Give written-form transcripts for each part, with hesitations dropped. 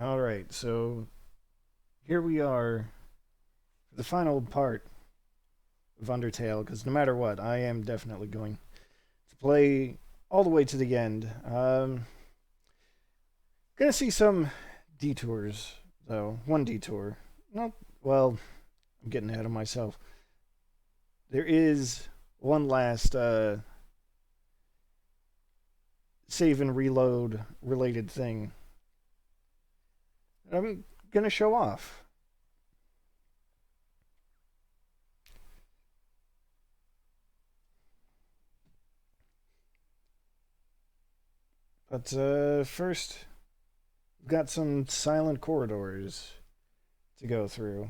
Alright, so here we are for the final part of Undertale, because no matter what, I am definitely going to play all the way to the end. Gonna see some detours, though. One detour. Not, well, I'm getting ahead of myself. There is one last save and reload related thing I'm gonna show off. But first, we've got some silent corridors to go through.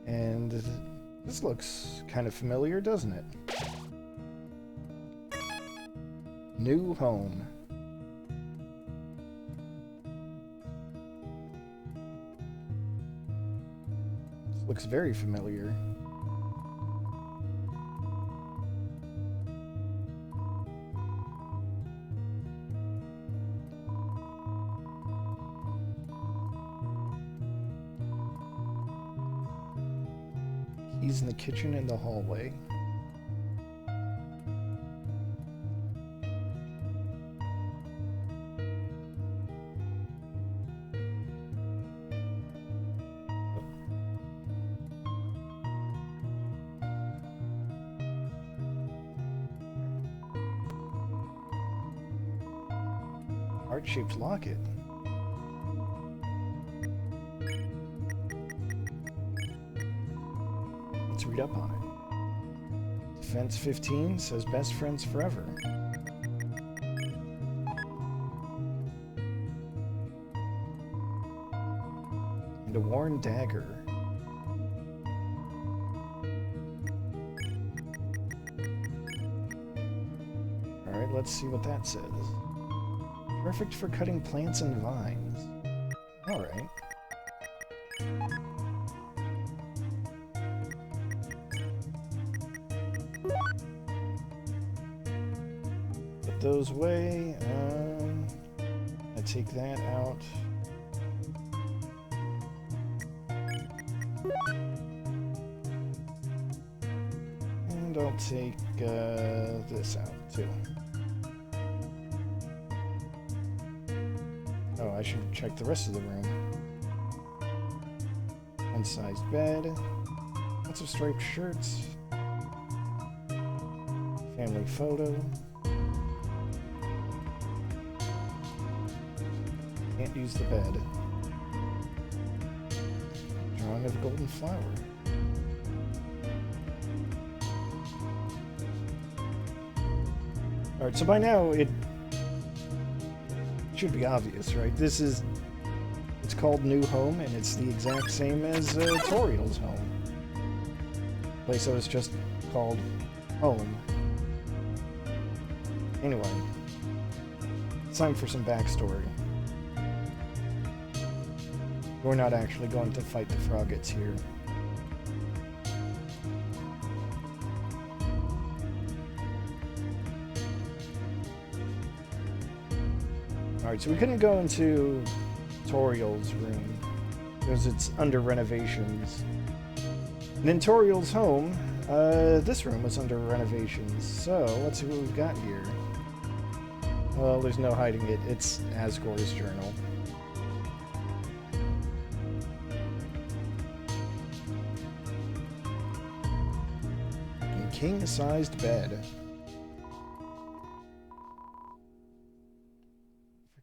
And this looks kind of familiar, doesn't it? New home. This looks very familiar. Keys in the kitchen and the hallway. Heart-shaped locket. Let's read up on it. Defense 15 says best friends forever. And a worn dagger. Alright, let's see what that says. Perfect for cutting plants and vines. Alright. Put those away. I take that out. And I'll take this out too. Oh, I should check the rest of the room. Unsized bed. Lots of striped shirts. Family photo. Can't use the bed. Drawing of a golden flower. Alright, so by now it should be obvious, right? It's called New Home, and it's the exact same as Toriel's home. Place that was just called Home. Anyway, it's time for some backstory. We're not actually going to fight the Froggets here. Alright, so we couldn't go into Toriel's room because it's under renovations. And in Toriel's home, this room was under renovations. So, let's see what we've got here. Well, there's no hiding it. It's Asgore's journal. A king-sized bed.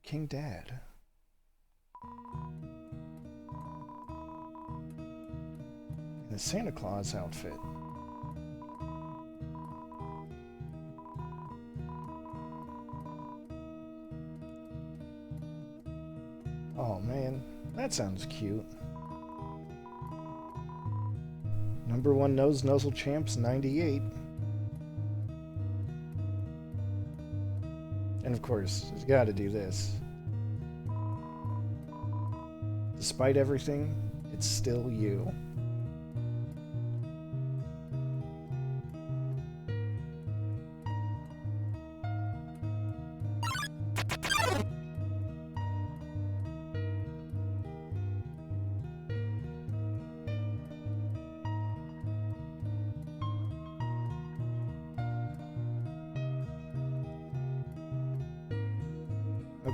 King Dad. In a Santa Claus outfit. Oh man, that sounds cute. Number one nose nuzzle champs 98. And of course, he's got to do this. Despite everything, it's still you.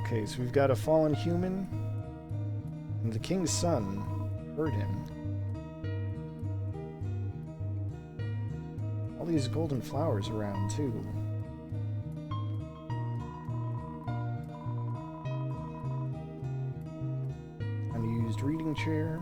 Okay, so we've got a fallen human, and the king's son heard him. All these golden flowers around, too. Unused reading chair.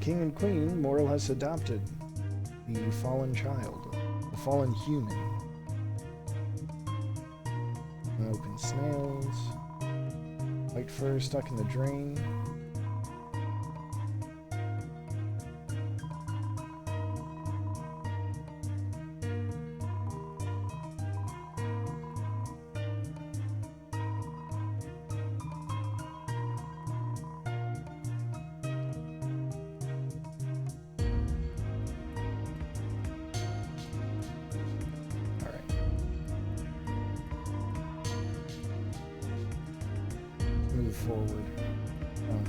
King and Queen, Moral has adopted the fallen child, the fallen human. Open snails, white fur stuck in the drain. Move forward. Oh.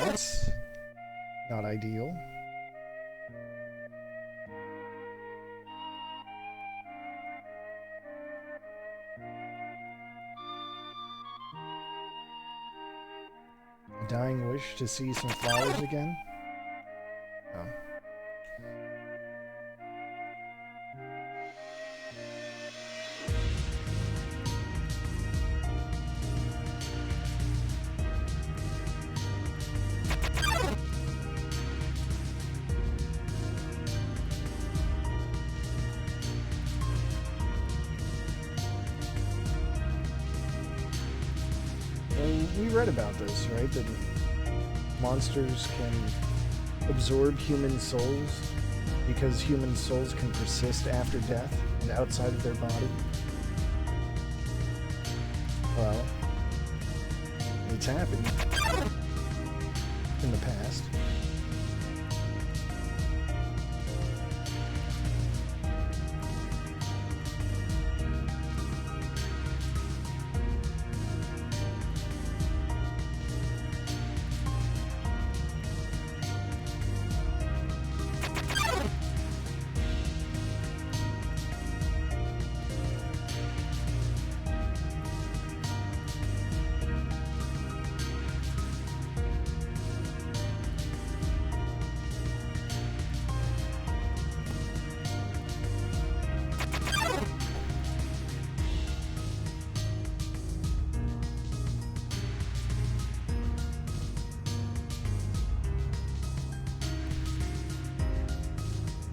That's not ideal. A dying wish to see some flowers again? Oh. We read about this, right? That monsters can absorb human souls because human souls can persist after death and outside of their body. Well, it's happened in the past.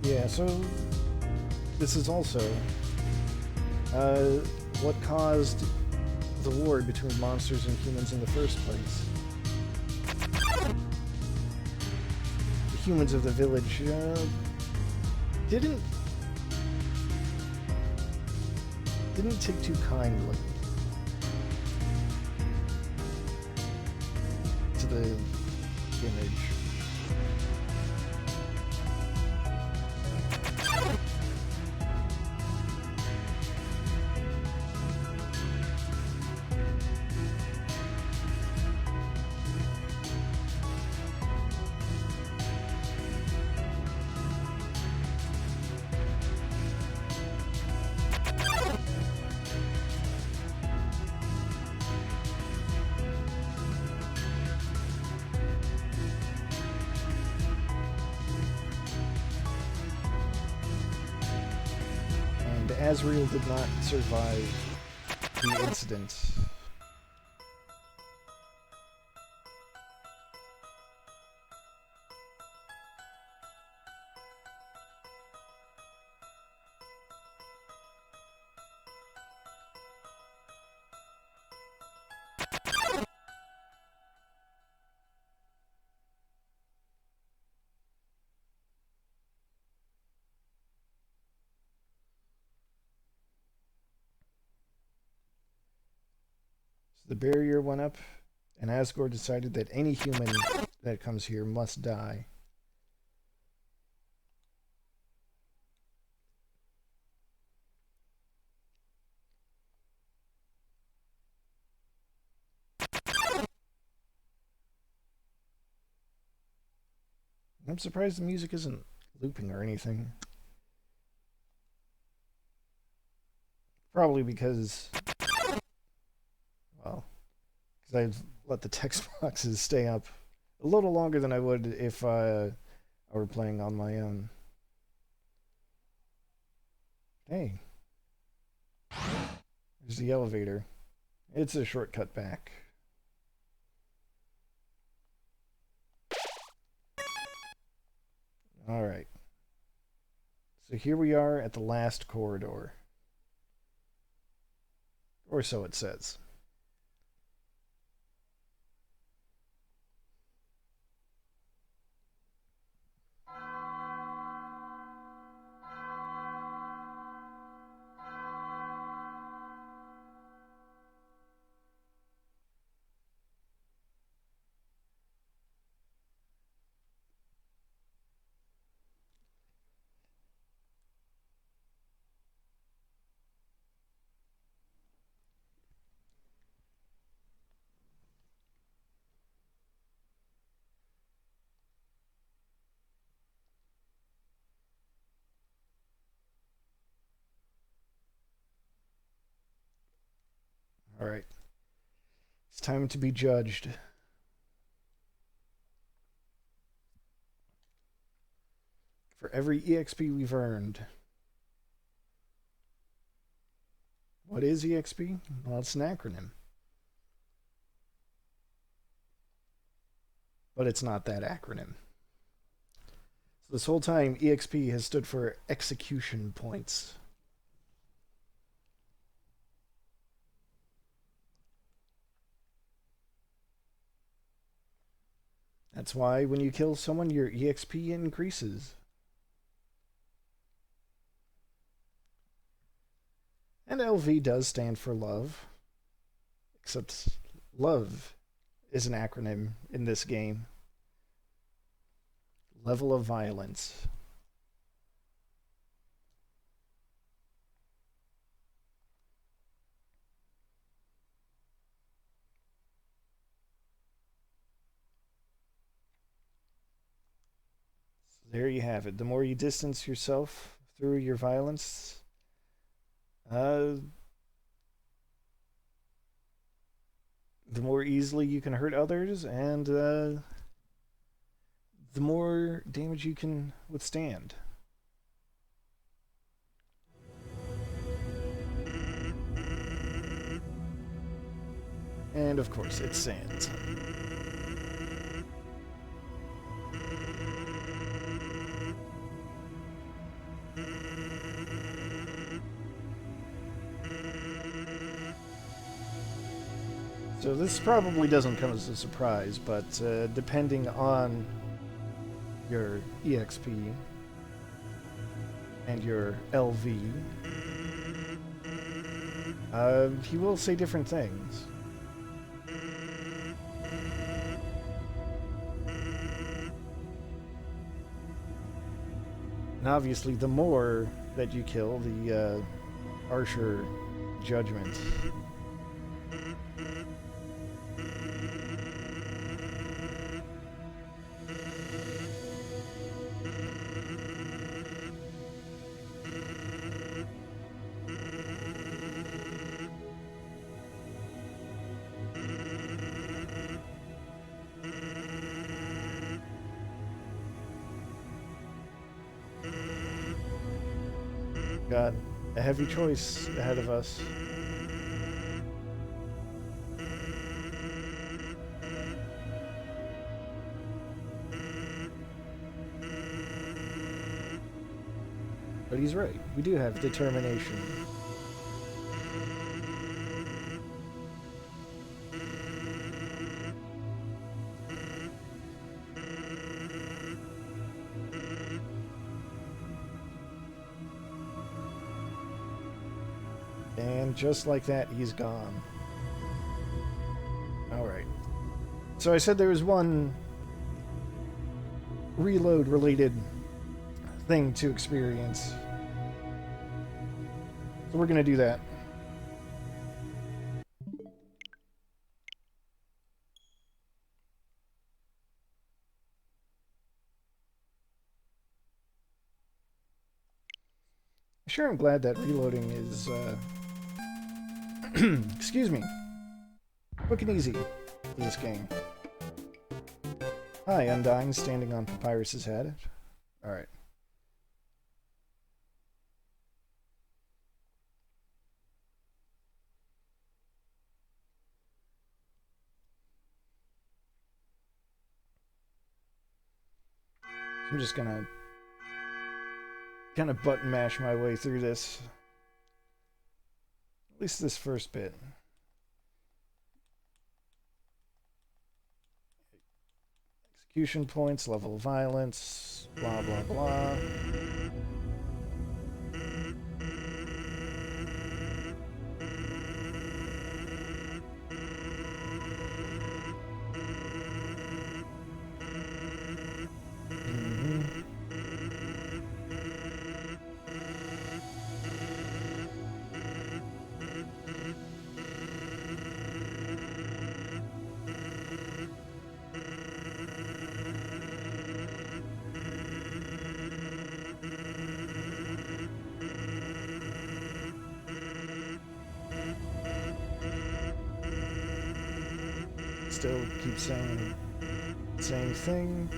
Yeah, so this is also what caused the war between monsters and humans in the first place. The humans of the village didn't take too kindly to the image. Asriel did not survive the incident. The barrier went up, and Asgore decided that any human that comes here must die. I'm surprised the music isn't looping or anything. Probably because, well, because I've let the text boxes stay up a little longer than I would if I were playing on my own. Hey, there's the elevator. It's a shortcut back. Alright. So here we are at the last corridor. Or so it says. Alright. It's time to be judged. For every EXP we've earned. What is EXP? Well, it's an acronym. But it's not that acronym. So this whole time, EXP has stood for execution points. That's why when you kill someone, your EXP increases. And LV does stand for love. Except love is an acronym in this game. Level of violence. So there you have it. The more you distance yourself through your violence, the more easily you can hurt others, and the more damage you can withstand. And of course, it's sand. So this probably doesn't come as a surprise, but depending on your EXP and your LV, he will say different things. And obviously, the more that you kill, the harsher judgment. Got a heavy choice ahead of us. But he's right. We do have determination. And just like that, he's gone. Alright. So I said there was one reload related thing to experience. So we're gonna do that. Sure, I'm glad that reloading is, excuse me, quick and easy for this game. Hi, Undying, standing on Papyrus's head. Alright. I'm just gonna kind of button mash my way through this. At least this first bit. Execution points, level of violence, blah blah blah. Still keep saying the same thing.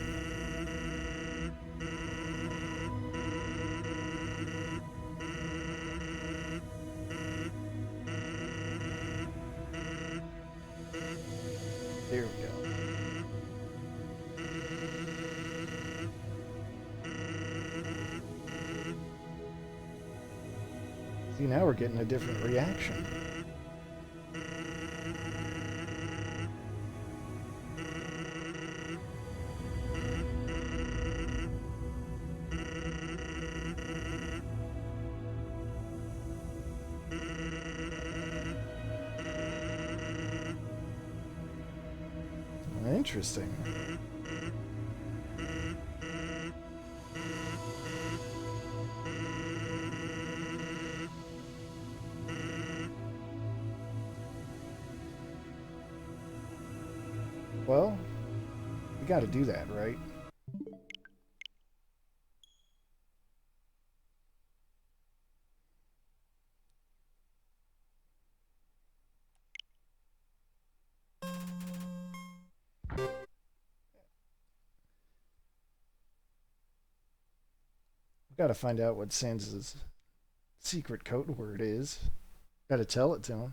There we go. See, now we're getting a different reaction. Interesting. Well, we gotta do that, right? Gotta find out what Sans' secret code word is. Gotta tell it to him.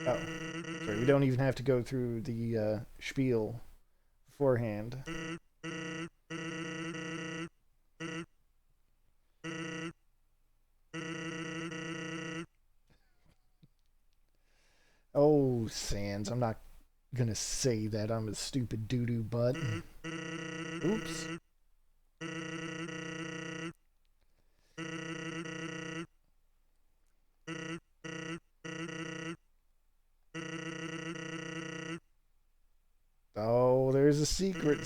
Oh, sorry, we don't even have to go through the spiel beforehand. Oh, Sans, I'm not gonna say that I'm a stupid doo-doo butt. Oops. Oh, there's a secret.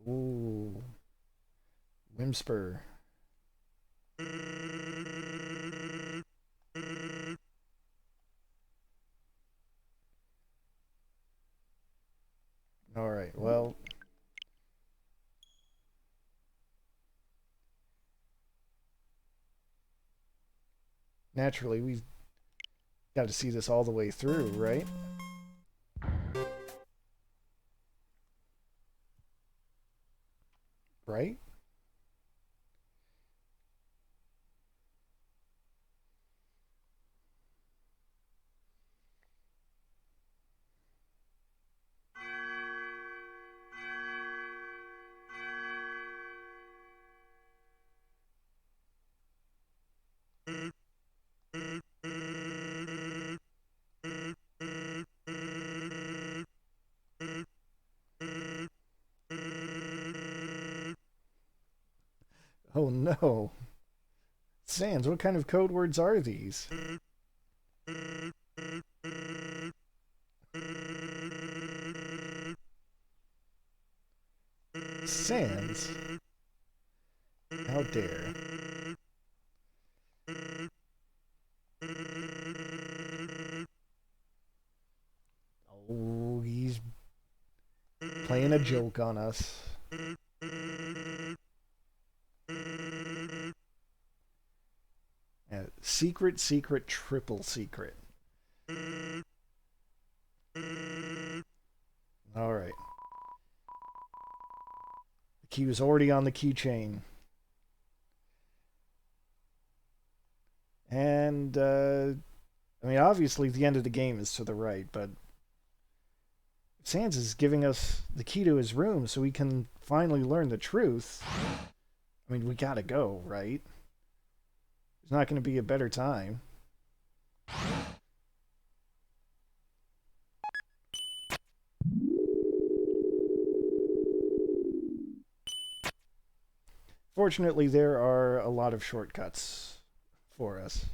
Ooh. Whimspur. Alright, well. Naturally, we've got to see this all the way through, right? Right? Oh no. Sans, what kind of code words are these? Sans? How dare. Oh, he's playing a joke on us. Secret, secret, triple secret. Alright. The key was already on the keychain. And, I mean, obviously the end of the game is to the right, but Sans is giving us the key to his room so we can finally learn the truth. I mean, we gotta go, right? There's not gonna be a better time. Fortunately, there are a lot of shortcuts for us.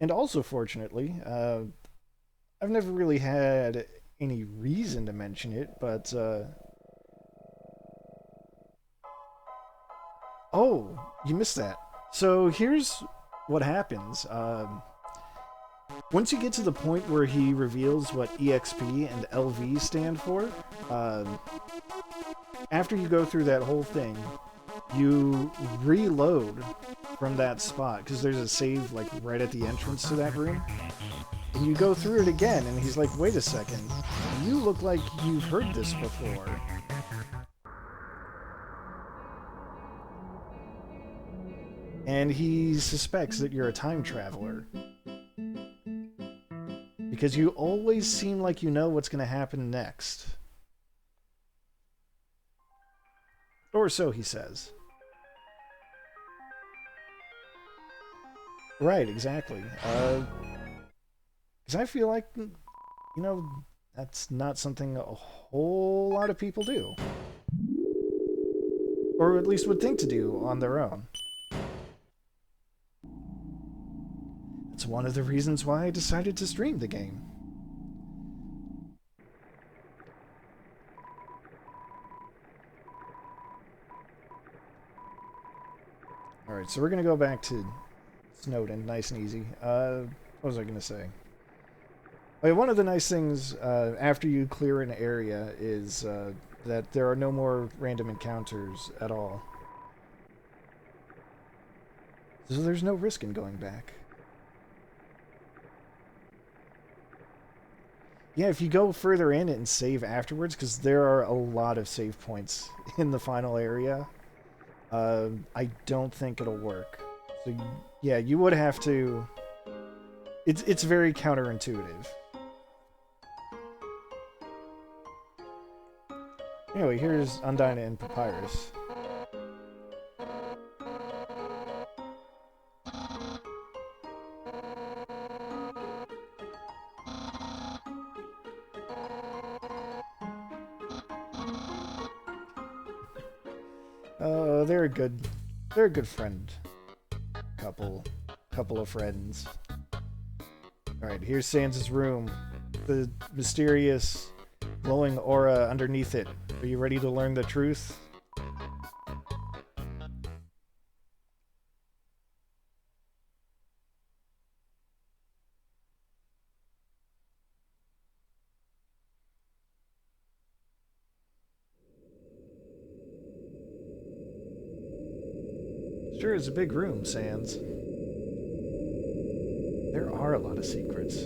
And also, fortunately, I've never really had any reason to mention it, but oh, you missed that. So here's what happens. Once you get to the point where he reveals what EXP and LV stand for, after you go through that whole thing, you reload from that spot because there's a save like right at the entrance to that room. And you go through it again, and he's like, wait a second, you look like you've heard this before. And he suspects that you're a time traveler. Because you always seem like you know what's going to happen next. Or so he says. Right, exactly. Because I feel like, you know, that's not something a whole lot of people do. Or at least would think to do on their own. That's one of the reasons why I decided to stream the game. Alright, so we're going to go back to Snowden, nice and easy. What was I going to say? Oh, yeah, one of the nice things after you clear an area is that there are no more random encounters at all. So there's no risk in going back. Yeah, if you go further in and save afterwards, because there are a lot of save points in the final area, I don't think it'll work. So yeah, you would have to... It's very counterintuitive. Anyway, here's Undina and Papyrus. They're a good friend couple of friends. Alright, here's Sans' room. The mysterious glowing aura underneath it. Are you ready to learn the truth? Sure is a big room, Sans. There are a lot of secrets.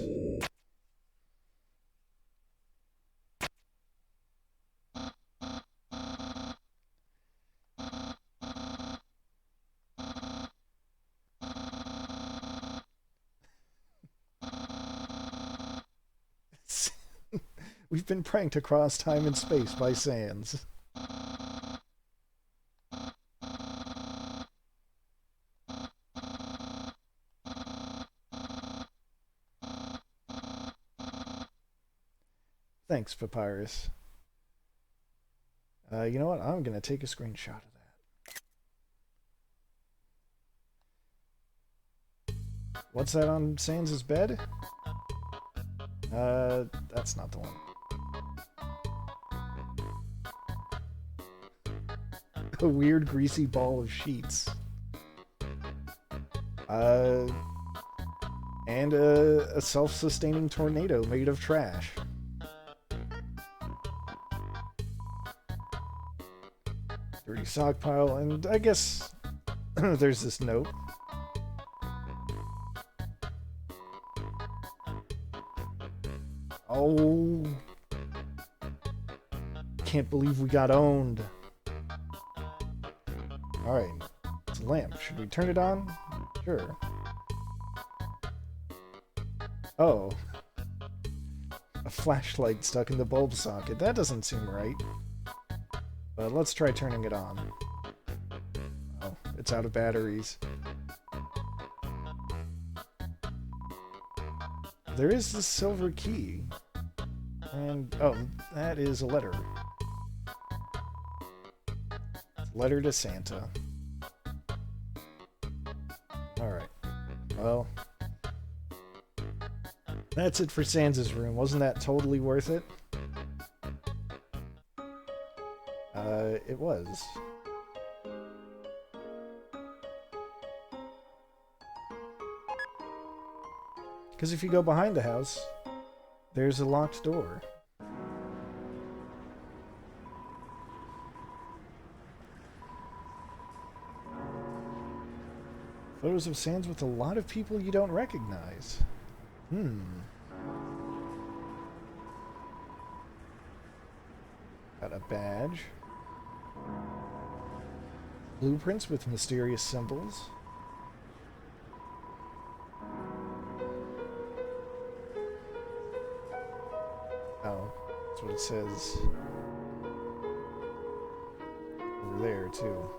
We've been pranked across time and space by Sans. Thanks, Papyrus. You know what? I'm gonna take a screenshot of that. What's that on Sans' bed? That's not the one. A weird greasy ball of sheets. And a self-sustaining tornado made of trash. Dirty sock pile, and I guess there's this note. Oh, can't believe we got owned. Alright, it's a lamp. Should we turn it on? Sure. Oh. A flashlight stuck in the bulb socket. That doesn't seem right. But let's try turning it on. Oh, it's out of batteries. There is this silver key. And, oh, that is a letter. Letter to Santa. Alright. Well, that's it for Sans' room. Wasn't that totally worth it? It was. Because if you go behind the house, there's a locked door. Photos of Sans with a lot of people you don't recognize. Got a badge. Blueprints with mysterious symbols. Oh, that's what it says over there, too.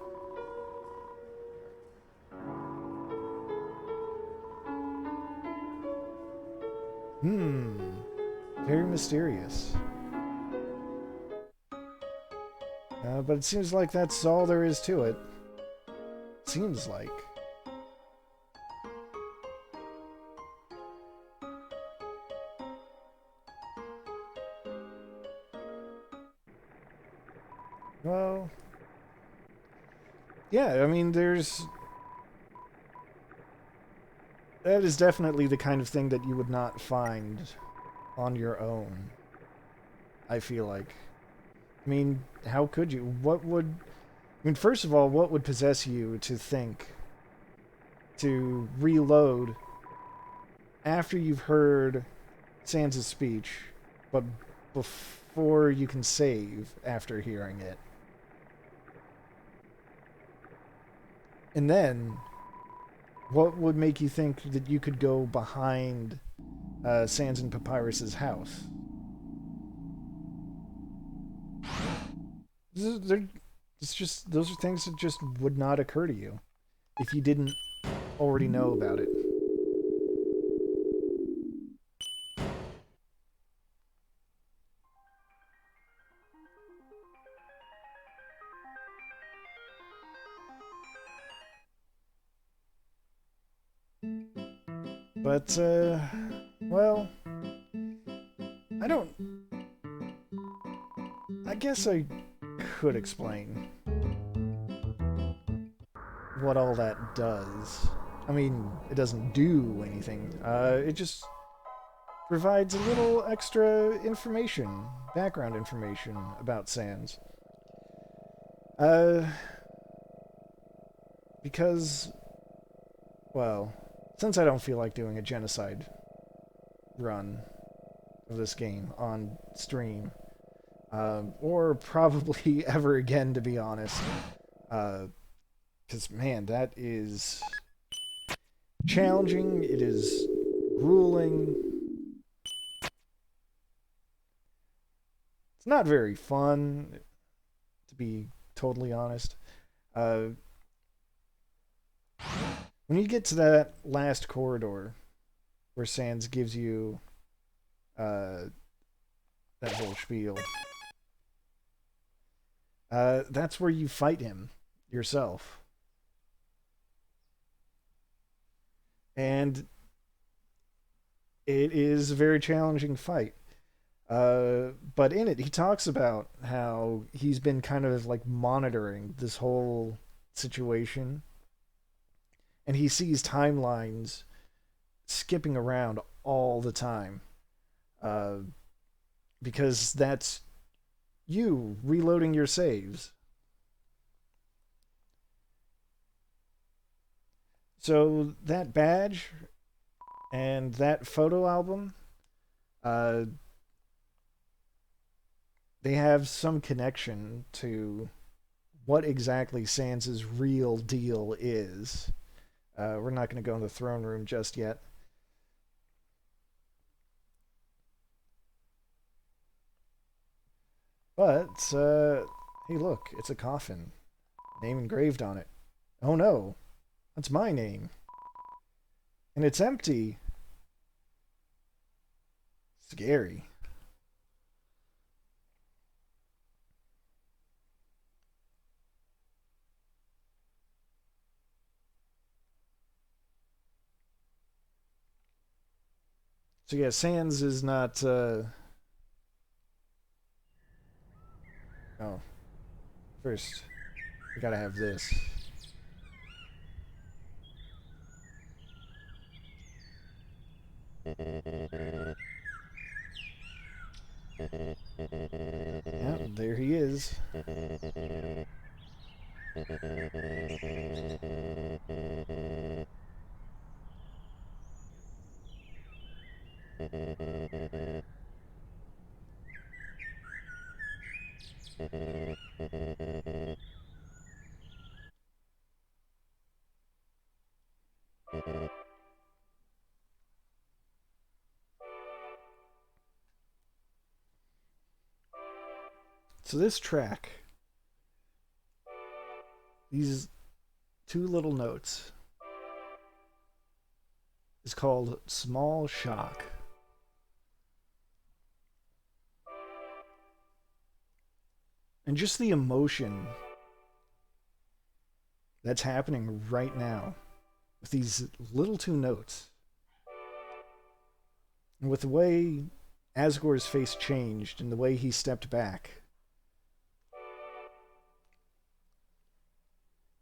Very mysterious. But it seems like that's all there is to it. Seems like. Well, yeah, I mean, there's... That is definitely the kind of thing that you would not find on your own, I feel like. I mean, how could you? What would... I mean, first of all, what would possess you to think to reload after you've heard Sans' speech, but before you can save after hearing it? And then, what would make you think that you could go behind Sans and Papyrus's house? It's just, those are things that just would not occur to you if you didn't already know about it. But, well, I guess I could explain what all that does. I mean, it doesn't do anything. It just provides a little extra information, background information about Sans. Because, well, since I don't feel like doing a genocide run of this game on stream, or probably ever again, to be honest, because, man, that is challenging, it is grueling, it's not very fun, to be totally honest. When you get to that last corridor where Sans gives you that whole spiel, That's where you fight him yourself. And it is a very challenging fight. But in it, he talks about how he's been kind of like monitoring this whole situation, and he sees timelines skipping around all the time, uh, because that's you reloading your saves. So that badge and that photo album, uh, they have some connection to what exactly Sans' real deal is. We're not going to go in the throne room just yet. But, hey, look, it's a coffin. Name engraved on it. Oh no, that's my name. And it's empty. Scary. So, yeah, Sans is not, oh, first, we gotta have this. Yeah, there he is. So, this track, these two little notes, is called Small Shock. And just the emotion that's happening right now with these little two notes, and with the way Asgore's face changed and the way he stepped back,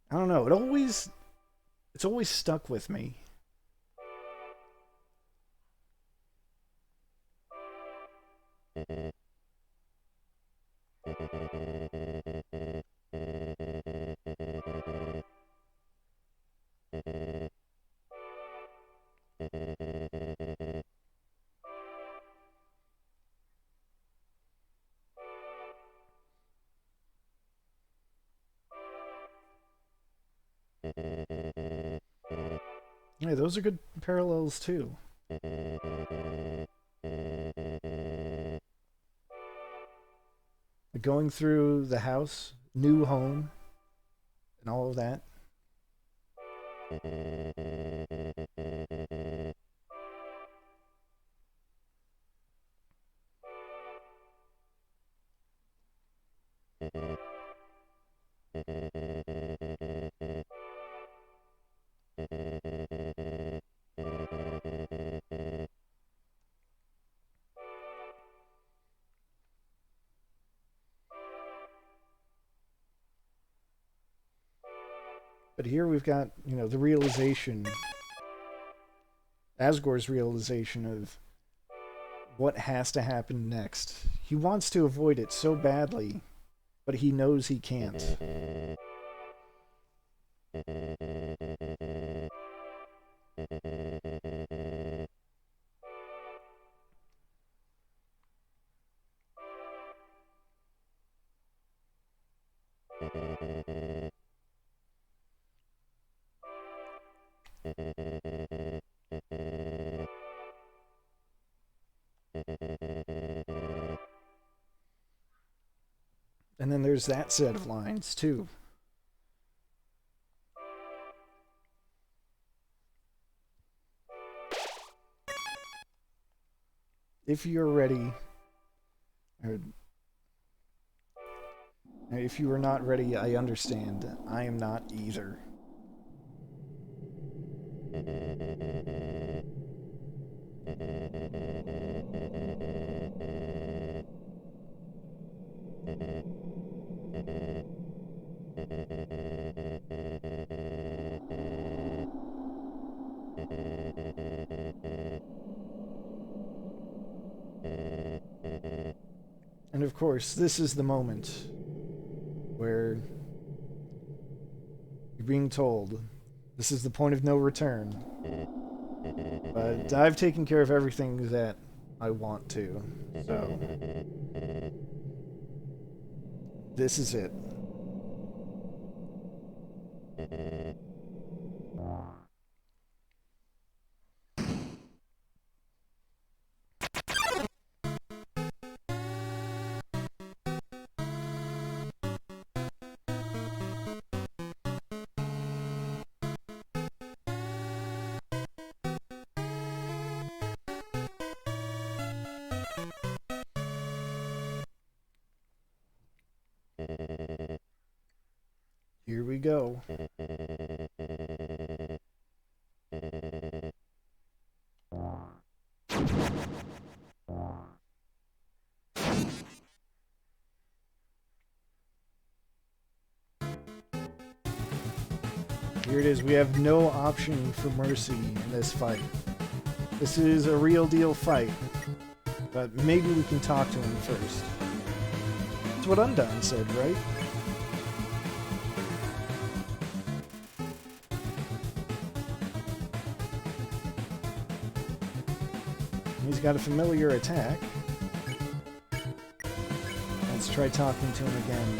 I don't know. It's always stuck with me. Yeah, those are good parallels too. Going through the house, new home, and all of that. But here we've got, the realization, Asgore's realization of what has to happen next. He wants to avoid it so badly, but he knows he can't. And then there's that set of lines, too. If you're ready, or If you are not ready, I understand. I am not either. And of course, this is the moment where you're being told this is the point of no return. But I've taken care of everything that I want to, so this is it. Here we go. Here it is. We have no option for mercy in this fight. This is a real deal fight. But maybe we can talk to him first. That's what Undone said, right? He's got a familiar attack. Let's try talking to him again.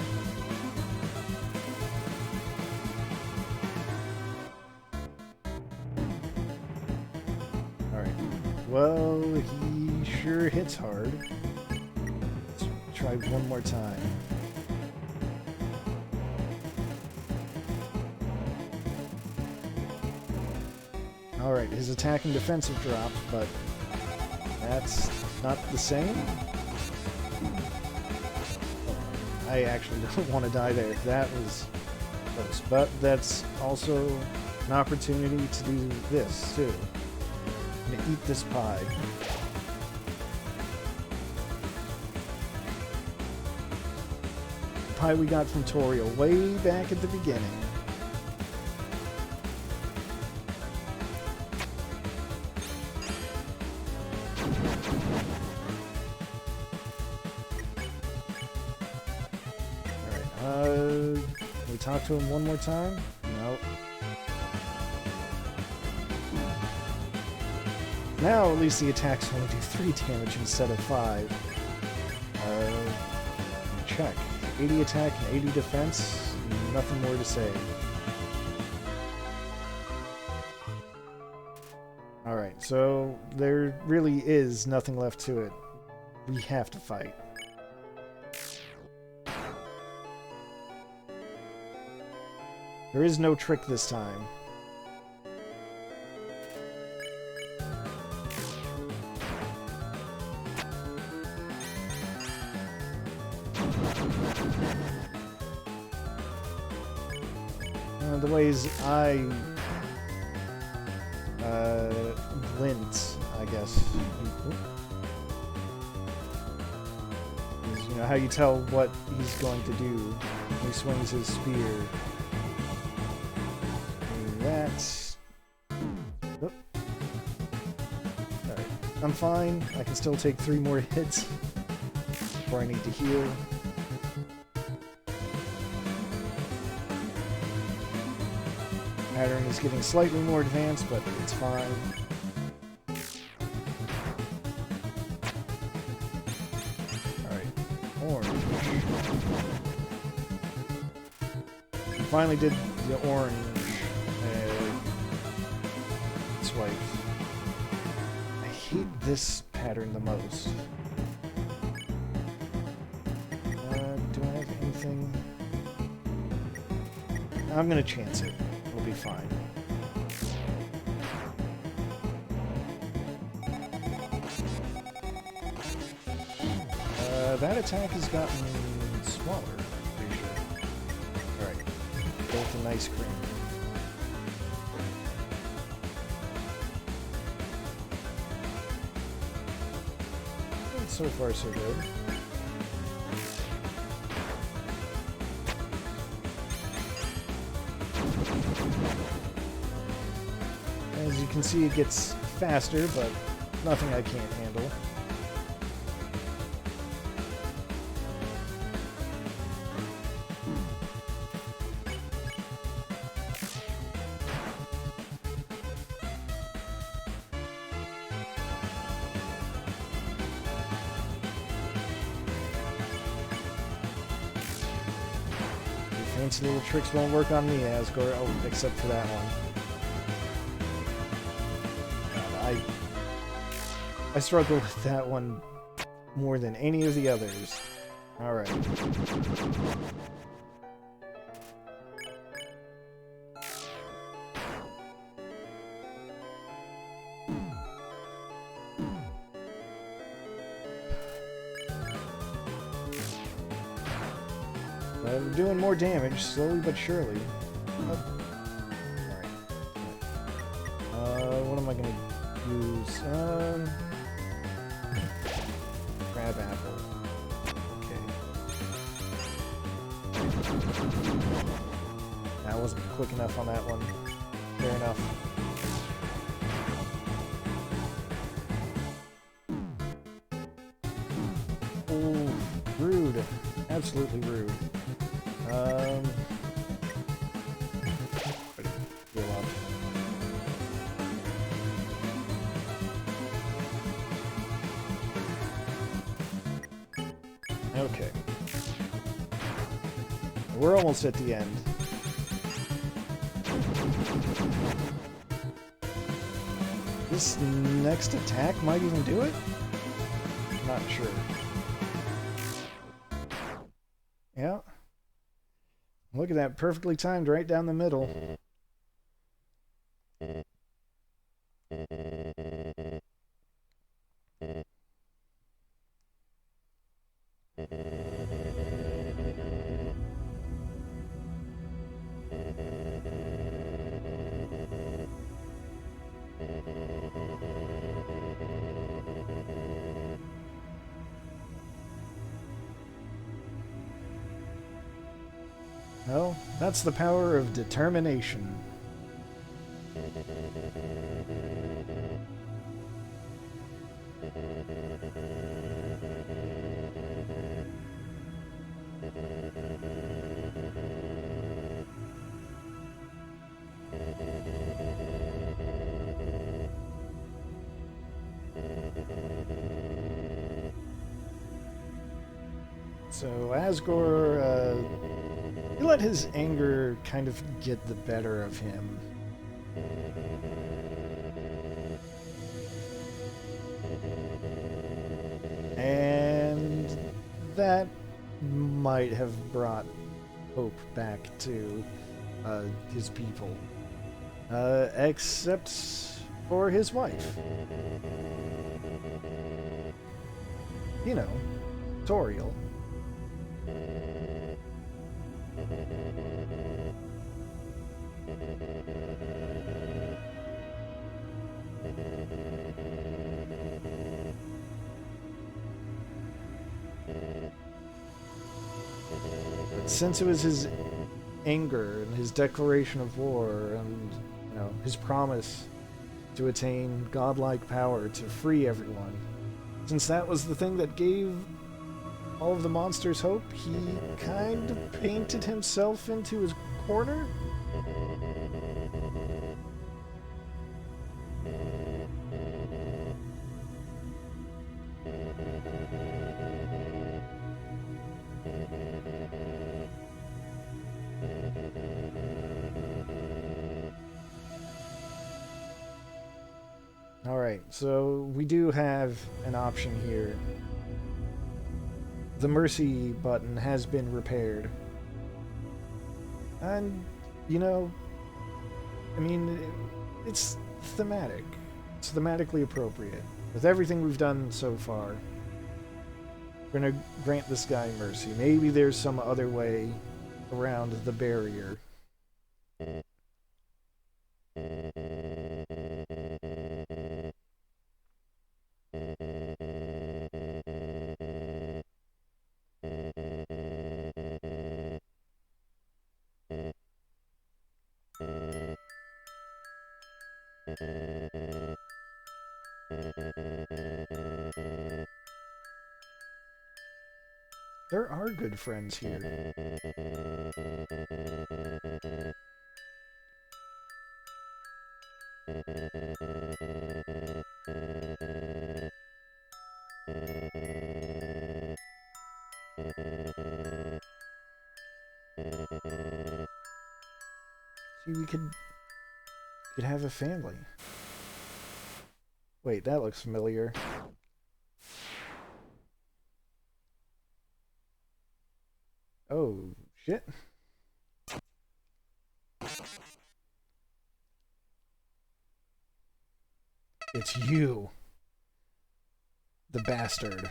Alright. Well, he sure hits hard. Let's try one more time. Alright, his attack and defensive dropped, but that's not the same. I actually don't want to die there. That was close. But that's also an opportunity to do this, too. I'm gonna eat this pie. The pie we got from Toriel way back at the beginning. Talk to him one more time? Nope. Now at least the attacks only do 3 damage instead of 5. Check. 80 attack and 80 defense. Nothing more to say. Alright, so there really is nothing left to it. We have to fight. There is no trick this time. The ways I glint, I guess. Is, you know, how you tell what he's going to do when he swings his spear. That's... Oh. Alright, I'm fine. I can still take 3 more hits before I need to heal. Pattern is getting slightly more advanced, but it's fine. Alright, orange. Finally did the orange. Swipe. I hate this pattern the most. Do I have anything? I'm gonna chance it. It'll be fine. That attack has gotten smaller, pretty sure. milk and ice cream. And so far, so good. As you can see, it gets faster, but nothing I can't handle. Fancy little tricks won't work on me, Asgore. Oh, except for that one. God, I struggle with that one more than any of the others. Alright. I'm doing more damage, slowly but surely. Oh. Alright. What am I gonna use? Crab apple. Okay. I wasn't quick enough on that one. Fair enough. Oh, rude. Absolutely rude. Heal up. Okay. We're almost at the end. This next attack might even do it? Not sure. Yeah. Look at that, perfectly timed right down the middle. Well, that's the power of determination. So Asgore, he let his anger kind of get the better of him. And that might have brought hope back to his people. Except for his wife. You know, Toriel. But since it was his anger and his declaration of war and, you know, his promise to attain godlike power to free everyone, since that was the thing that gave all of the monsters hope, he kind of painted himself into his corner? Alright, so we do have an option here. The mercy button has been repaired. And, you know, I mean, it's thematic. It's thematically appropriate. With everything we've done so far, we're gonna grant this guy mercy. Maybe there's some other way around the barrier. There are good friends here. See, we could have a family. Wait, that looks familiar. Oh, shit. It's you. The bastard.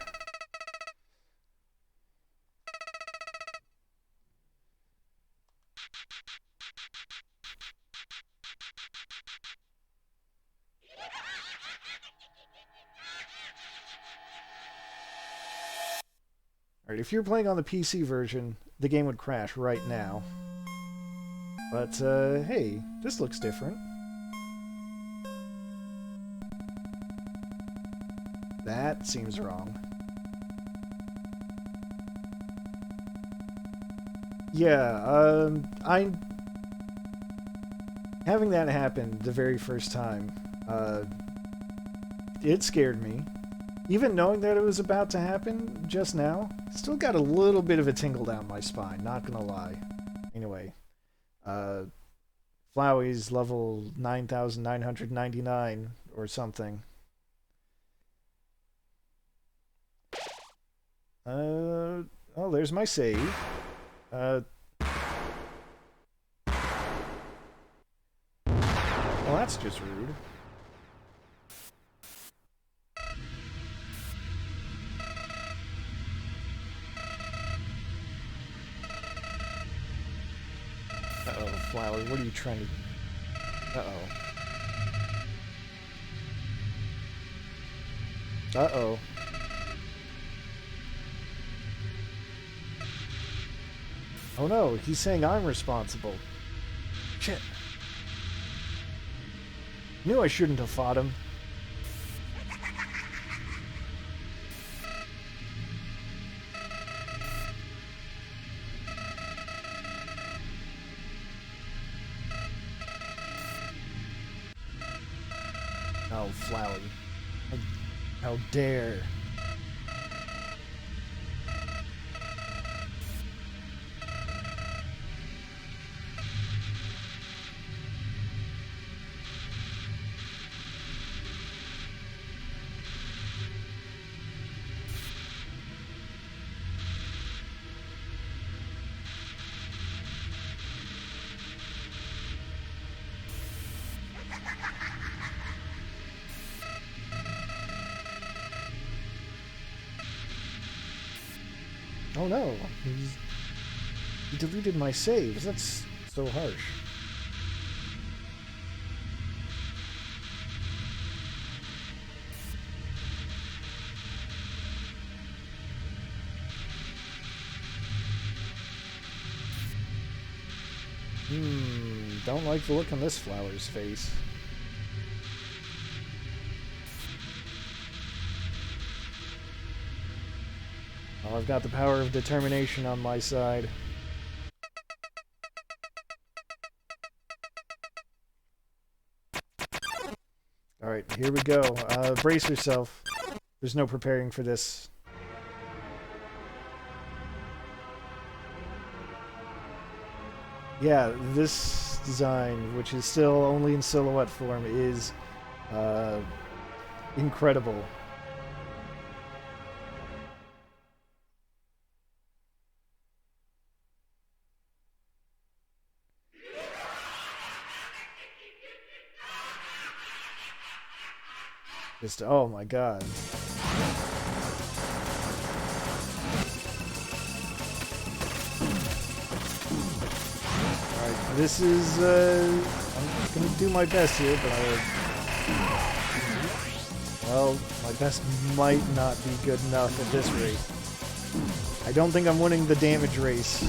Alright, if you're playing on the PC version, the game would crash right now. But, hey, this looks different. That seems wrong. Yeah, having that happen the very first time, it scared me. Even knowing that it was about to happen just now, still got a little bit of a tingle down my spine, not gonna lie. Anyway, Flowey's level 9,999 or something. Oh, there's my save. Well, that's just rude. Uh-oh, Flower, what are you trying to... Uh-oh. Uh-oh. Oh no, he's saying I'm responsible. Shit. Knew I shouldn't have fought him. Oh, Flowey. How dare. Oh no, he deleted my saves. That's so harsh. Don't like the look on this flower's face. Well, I've got the power of determination on my side. Alright, here we go. Brace yourself. There's no preparing for this. Yeah, this design, which is still only in silhouette form, is incredible. Just, oh my god. Alright, this is, I'm gonna do my best here, but well, my best might not be good enough at this rate. I don't think I'm winning the damage race.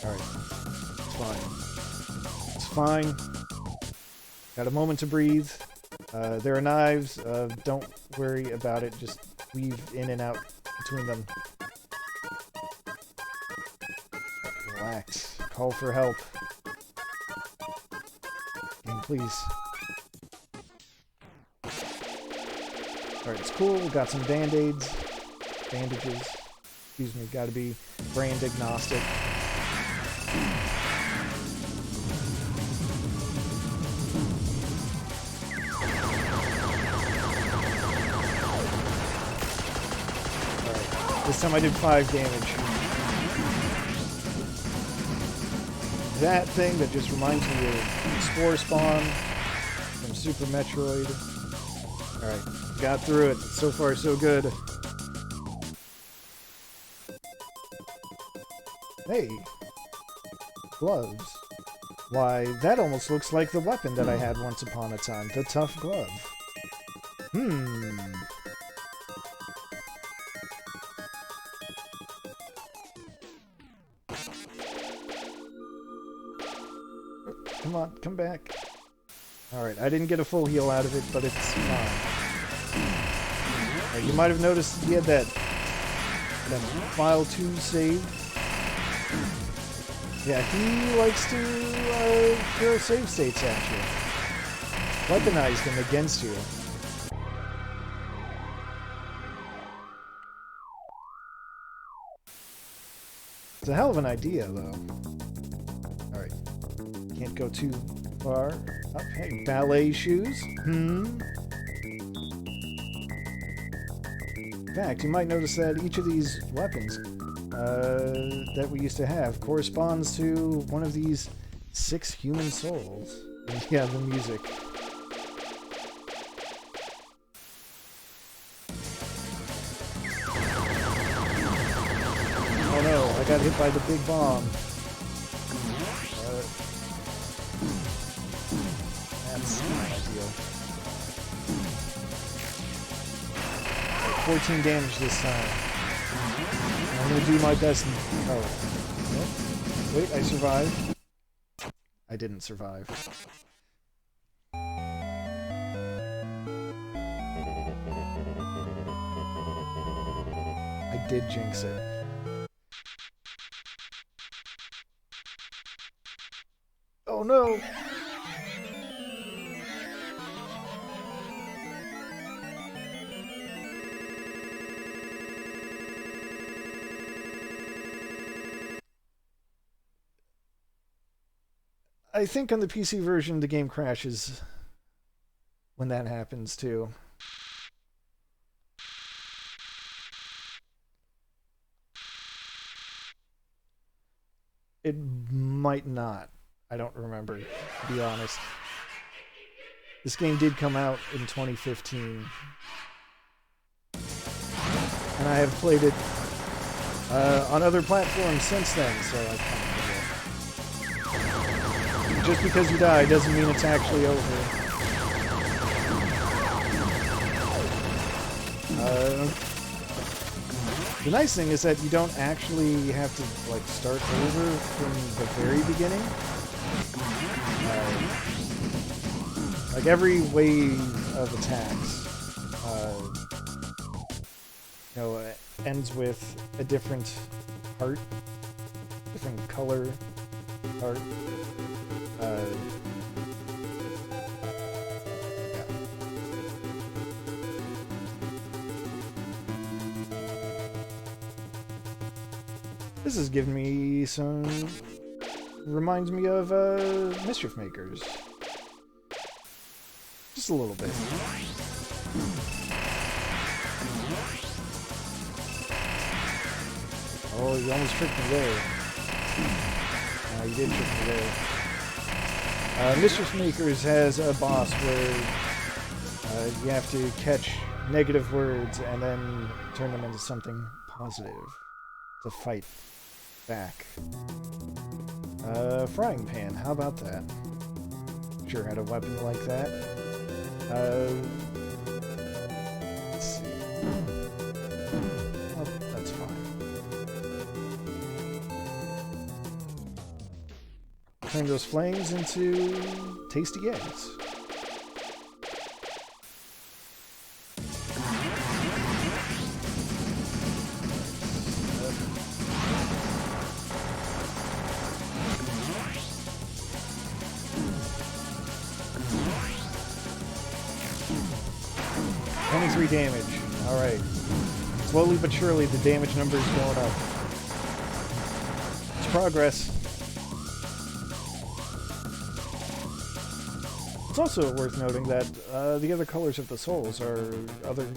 Alright. It's fine. It's fine. Got a moment to breathe. There are knives. Don't worry about it. Just weave in and out between them. Relax. Call for help. Game, please. Alright, it's cool. We got some band-aids. Bandages. Excuse me. Gotta be brand agnostic. This time I did 5 damage. That thing that just reminds me of Spore Spawn from Super Metroid. Alright, got through it. So far, so good. Hey! Gloves. Why, that almost looks like the weapon that I had once upon a time. The Tough Glove. Come on, come back. Alright, I didn't get a full heal out of it, but it's fine. You might have noticed he had that file 2 saved. Yeah, he likes to throw save states at you. Weaponize them against you. It's a hell of an idea, though. Alright. Can't go too far up. Hey, ballet shoes? In fact, you might notice that each of these weapons that we used to have corresponds to one of these 6 human souls. And yeah, the music. Oh no, I got hit by the big bomb. That's not ideal. 14 damage this time. I'm gonna do my best. Oh. Nope. Wait, I survived. I didn't survive. I did jinx it. Oh no! I think on the PC version the game crashes when that happens too. It might not. I don't remember, to be honest. This game did come out in 2015. And I have played it on other platforms since then, so I kind of forget. Just because you die doesn't mean it's actually over. The nice thing is that you don't actually have to like start over from the very beginning. Like every wave of attacks, ends with a different heart, different color heart. Yeah. This is giving me some... reminds me of Mischief Makers. Just a little bit. Oh, you almost tricked me there. You did trick me there. Mischief Makers has a boss where you have to catch negative words and then turn them into something positive. to fight back. Frying pan, how about that? Sure had a weapon like that. Let's see. Oh, that's fine. Turn those flames into tasty eggs. Damage. Alright. Slowly but surely the damage number is going up. It's progress. It's also worth noting that the other colors of the souls are other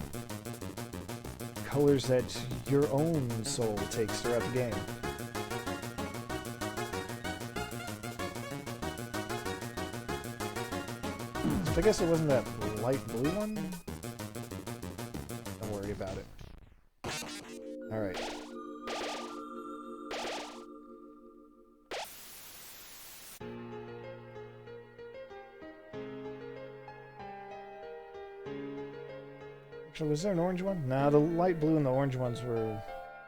colors that your own soul takes throughout the game. So I guess it wasn't that light blue one? About it. Alright. Actually, was there an orange one? Nah, the light blue and the orange ones were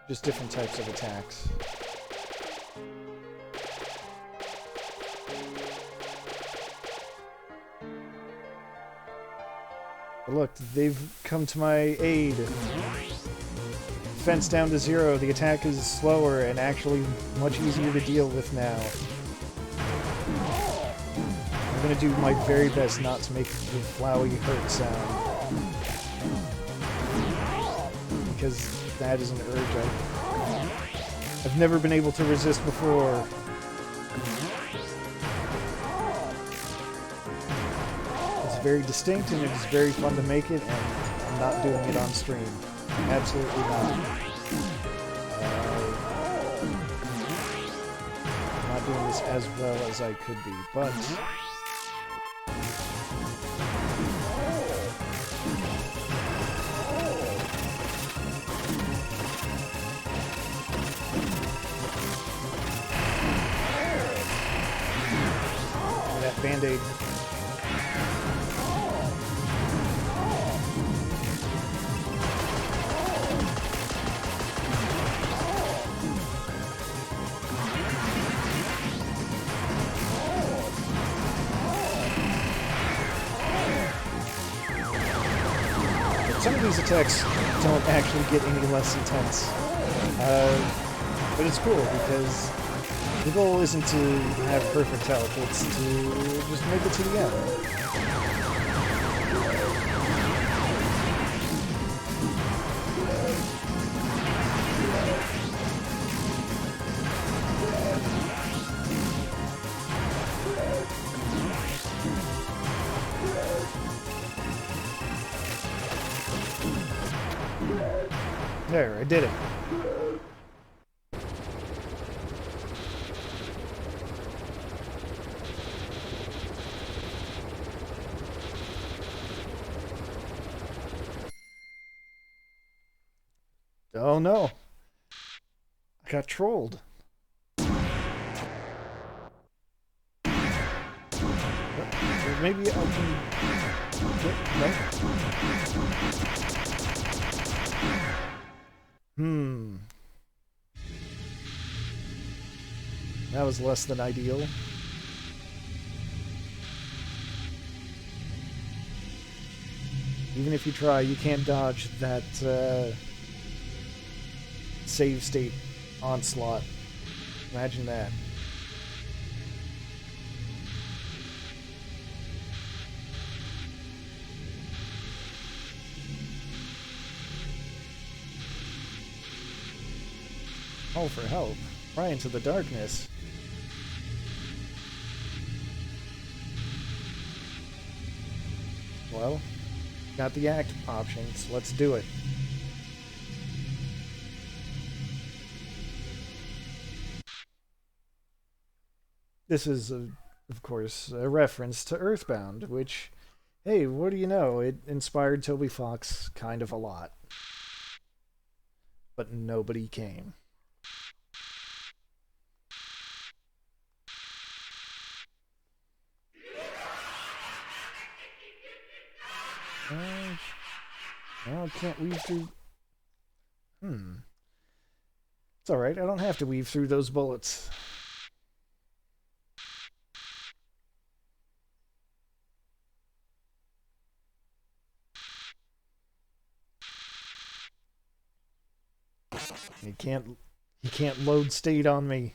just different types of attacks. But look, they've come to my aid. Defense down to 0. The attack is slower and actually much easier to deal with now. I'm gonna do my very best not to make the flowy hurt sound. Because that is an urge I've never been able to resist before. Very distinct and it is very fun to make it, and I'm not doing it on stream. Absolutely not. I'm not doing this as well as I could be, but that band-aid. Some of these attacks don't actually get any less intense. But it's cool because the goal isn't to have perfect health, it's to just make it to the end. There, I did it. Oh no. I got trolled. Maybe I can get... No? That was less than ideal. Even if you try, you can't dodge that save state onslaught. Imagine that. Call for help. Pry into the darkness. Well, got the act options. Let's do it. This is, of course, a reference to Earthbound, which, hey, what do you know? It inspired Toby Fox kind of a lot. But nobody came. Well, I can't weave through... It's alright, I don't have to weave through those bullets. He can't load state on me.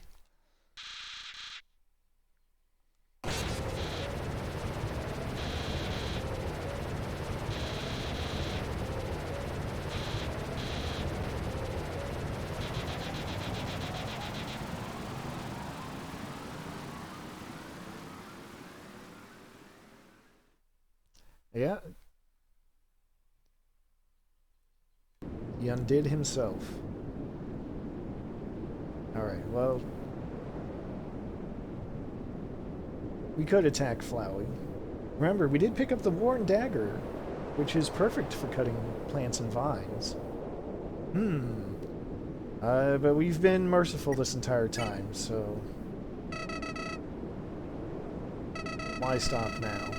Yeah. He undid himself. Alright, well... we could attack Flowey. Remember, we did pick up the Worn Dagger, which is perfect for cutting plants and vines. But we've been merciful this entire time, so... why stop now?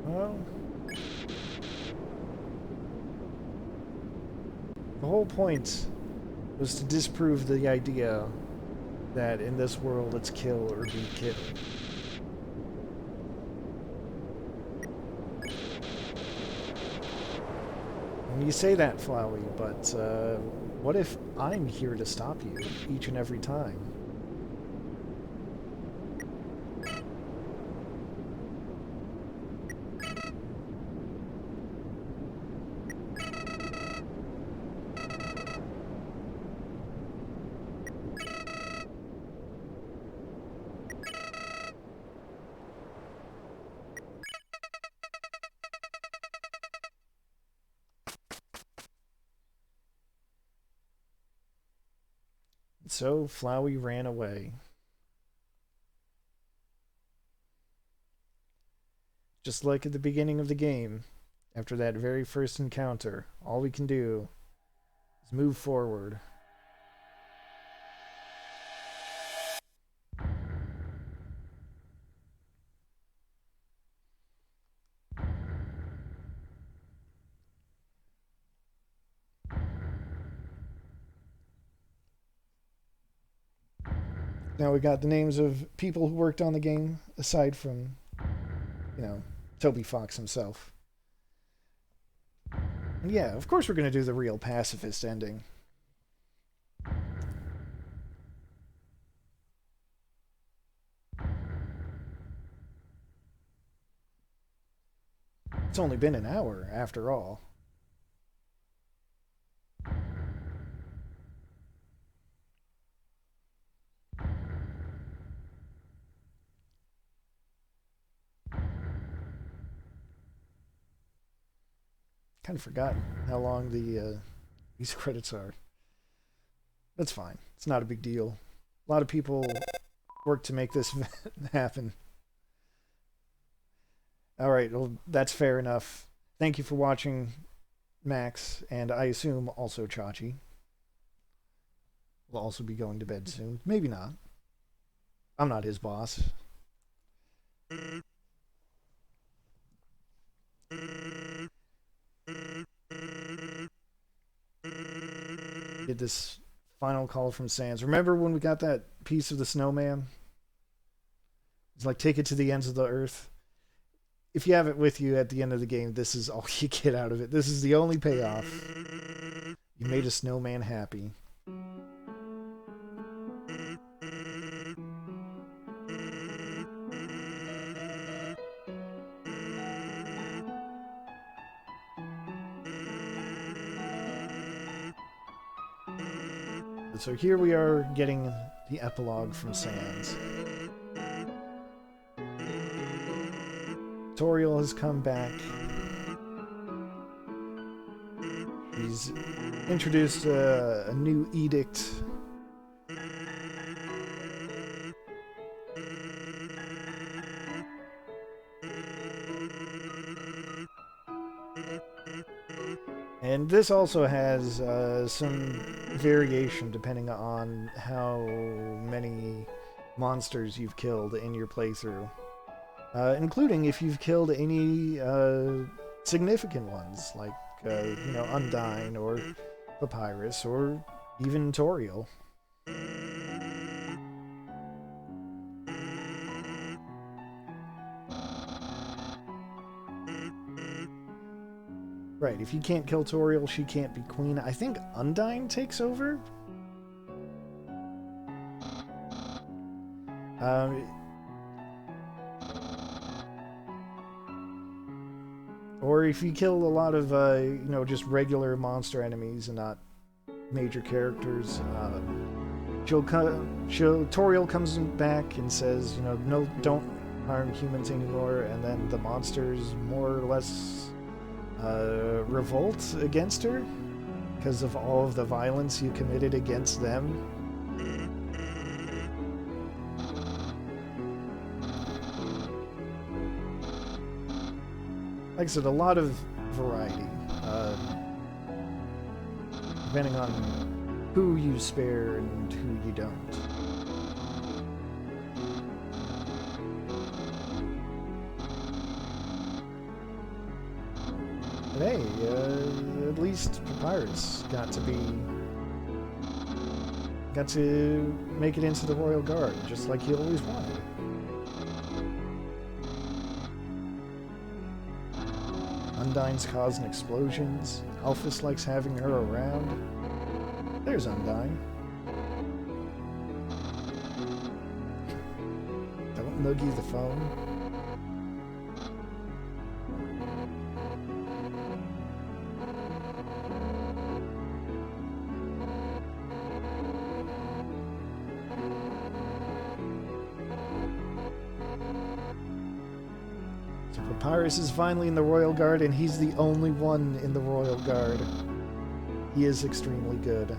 Well... the whole point was to disprove the idea that in this world it's kill or be killed. And you say that, Flowey, but what if I'm here to stop you each and every time? So Flowey ran away. Just like at the beginning of the game, after that very first encounter, all we can do is move forward. Now we got the names of people who worked on the game, aside from, you know, Toby Fox himself. And yeah, of course we're going to do the real pacifist ending. It's only been an hour, after all. Kind of forgotten how long these credits are. That's fine. It's not a big deal. A lot of people worked to make this happen. Alright, well, that's fair enough. Thank you for watching, Max, and I assume also Chachi. Will also be going to bed soon. Maybe not. I'm not his boss. Get this final call from Sans. Remember when we got that piece of the snowman? It's like, take it to the ends of the earth. If you have it with you at the end of the game, this is all you get out of it. This is the only payoff. You made a snowman happy. So here we are getting the epilogue from Sans. Toriel has come back. He's introduced a new edict. And this also has some variation depending on how many monsters you've killed in your playthrough. Including if you've killed any significant ones, like, Undyne or Papyrus or even Toriel. Right, if you can't kill Toriel, she can't be queen. I think Undyne takes over? Or if you kill a lot of, just regular monster enemies and not major characters, Toriel comes back and says, no, don't harm humans anymore, and then the monsters more or less revolt against her because of all of the violence you committed against them. Like I said, a lot of variety, depending on who you spare and who you don't. But hey, at least Papyrus got to make it into the Royal Guard, just like he always wanted. Undyne's causing explosions. Alphys likes having her around. There's Undyne. Don't noogie the phone. Papyrus is finally in the Royal Guard, and he's the only one in the Royal Guard. He is extremely good.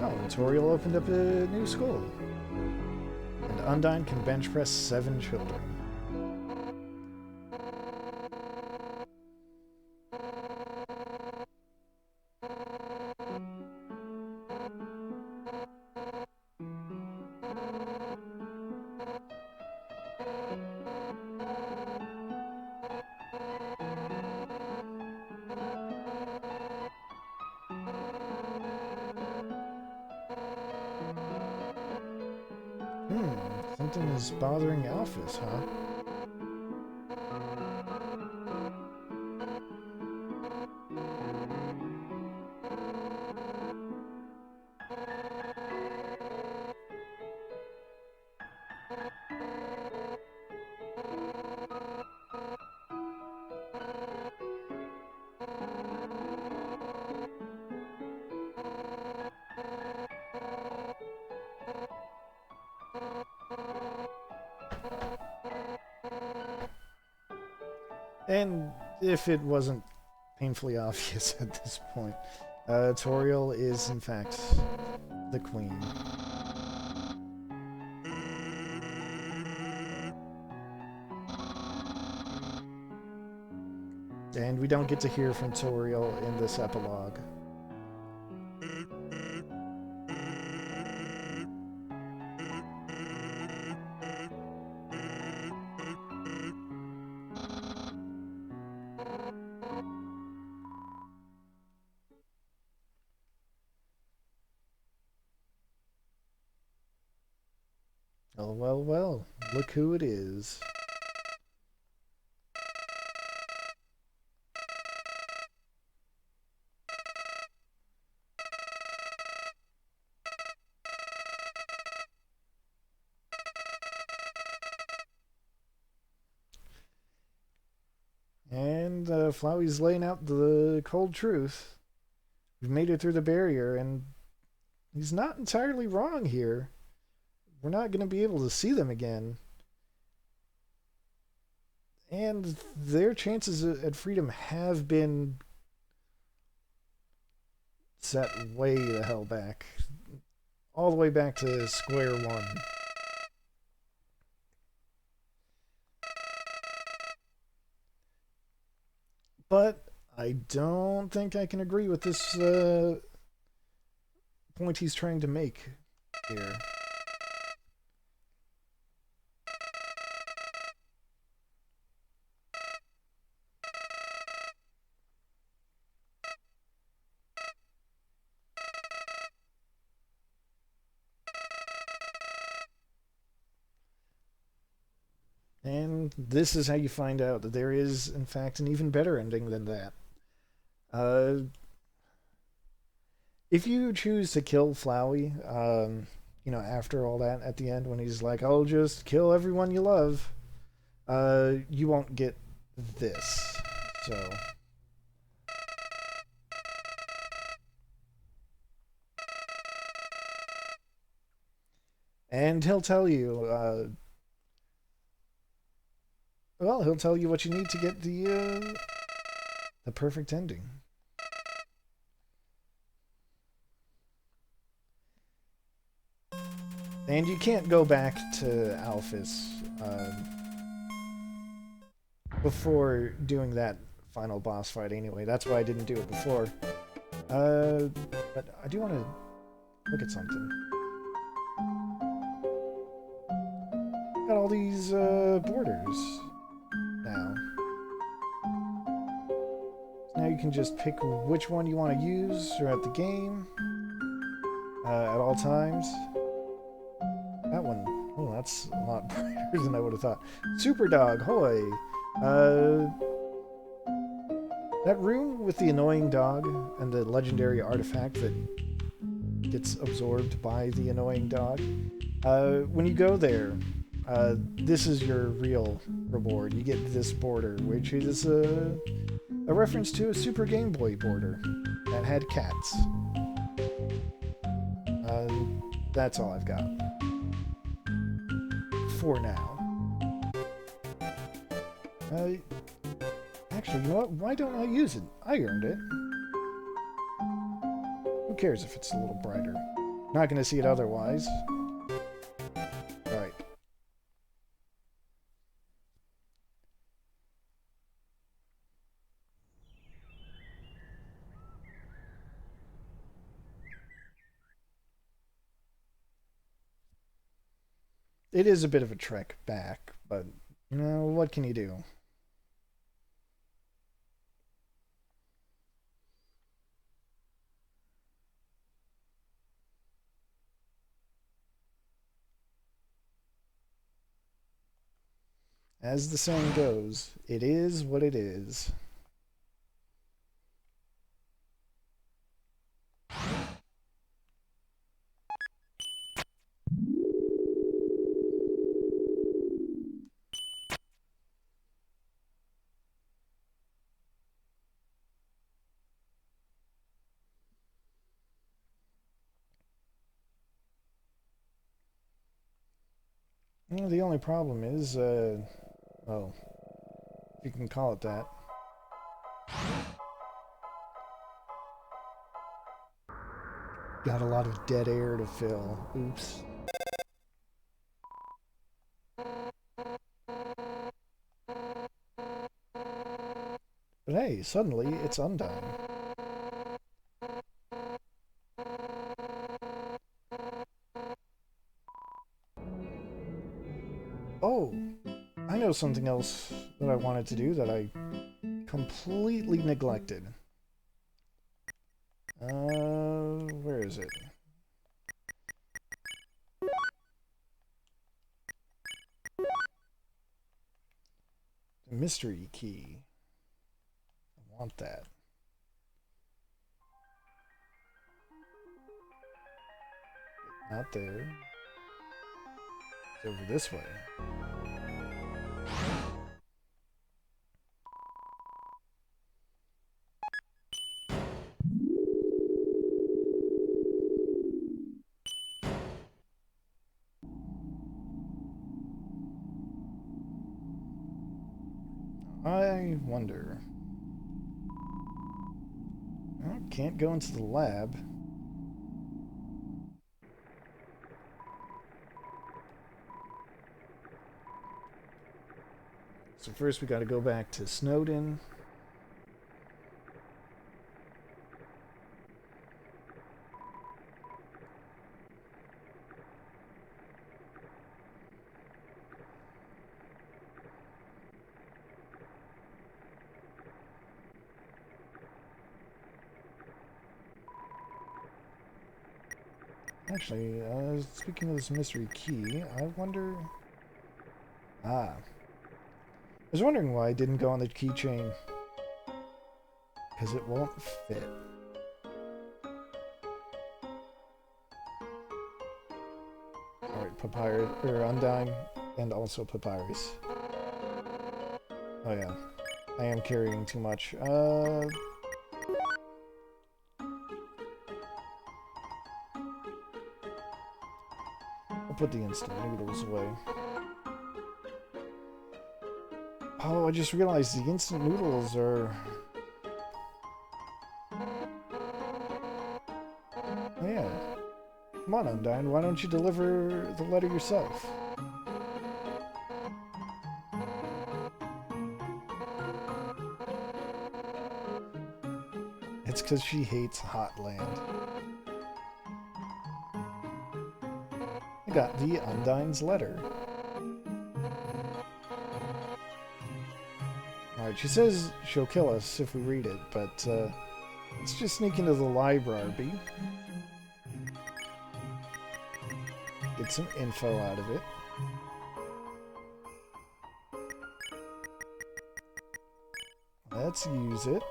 Oh, and Toriel opened up a new school. And Undyne can bench press 7 children. Something is bothering Alphys, huh? And if it wasn't painfully obvious at this point, Toriel is in fact the queen. And we don't get to hear from Toriel in this epilogue. Oh, well, well, look who it is. And Flowey's laying out the cold truth. We've made it through the barrier, and he's not entirely wrong here. We're not going to be able to see them again. And their chances at freedom have been set way the hell back. All the way back to square one. But I don't think I can agree with this point he's trying to make here. And this is how you find out that there is, in fact, an even better ending than that. If you choose to kill Flowey, after all that, at the end, when he's like, I'll just kill everyone you love, you won't get this. So. And he'll tell you, he'll tell you what you need to get the perfect ending. And you can't go back to Alphys before doing that final boss fight anyway. That's why I didn't do it before. But I do want to look at something. Got all these borders now. So now you can just pick which one you want to use throughout the game at all times. That one, oh, that's a lot brighter than I would have thought. Super Dog, hoy! That room with the annoying dog and the legendary artifact that gets absorbed by the annoying dog. When you go there, this is your real reward. You get this border, which is a reference to a Super Game Boy border that had cats. That's all I've got. For now. Actually, you know what? Why don't I use it? I earned it. Who cares if it's a little brighter? Not gonna see it otherwise. Alright. It is a bit of a trek back, but, what can you do? As the saying goes, it is what it is. The only problem is, well, if you can call it that. Got a lot of dead air to fill. Oops. But hey, suddenly it's undone. Oh, I know something else that I wanted to do that I completely neglected. Where is it? The mystery key. I want that. Not there. It's over this way. I wonder. can't go into the lab. So first we got to go back to Snowden. Actually, speaking of this mystery key, I wonder... Ah. I was wondering why it didn't go on the keychain. Because it won't fit. Alright, Papyrus, or Undyne, and also Papyrus. Oh yeah, I am carrying too much. I'll put the instant noodles away. Oh, I just realized the instant noodles are... Oh yeah. Come on, Undyne, why don't you deliver the letter yourself? It's because she hates hot land. I got the Undyne's letter. Alright, she says she'll kill us if we read it, but let's just sneak into the library. Get some info out of it. Let's use it.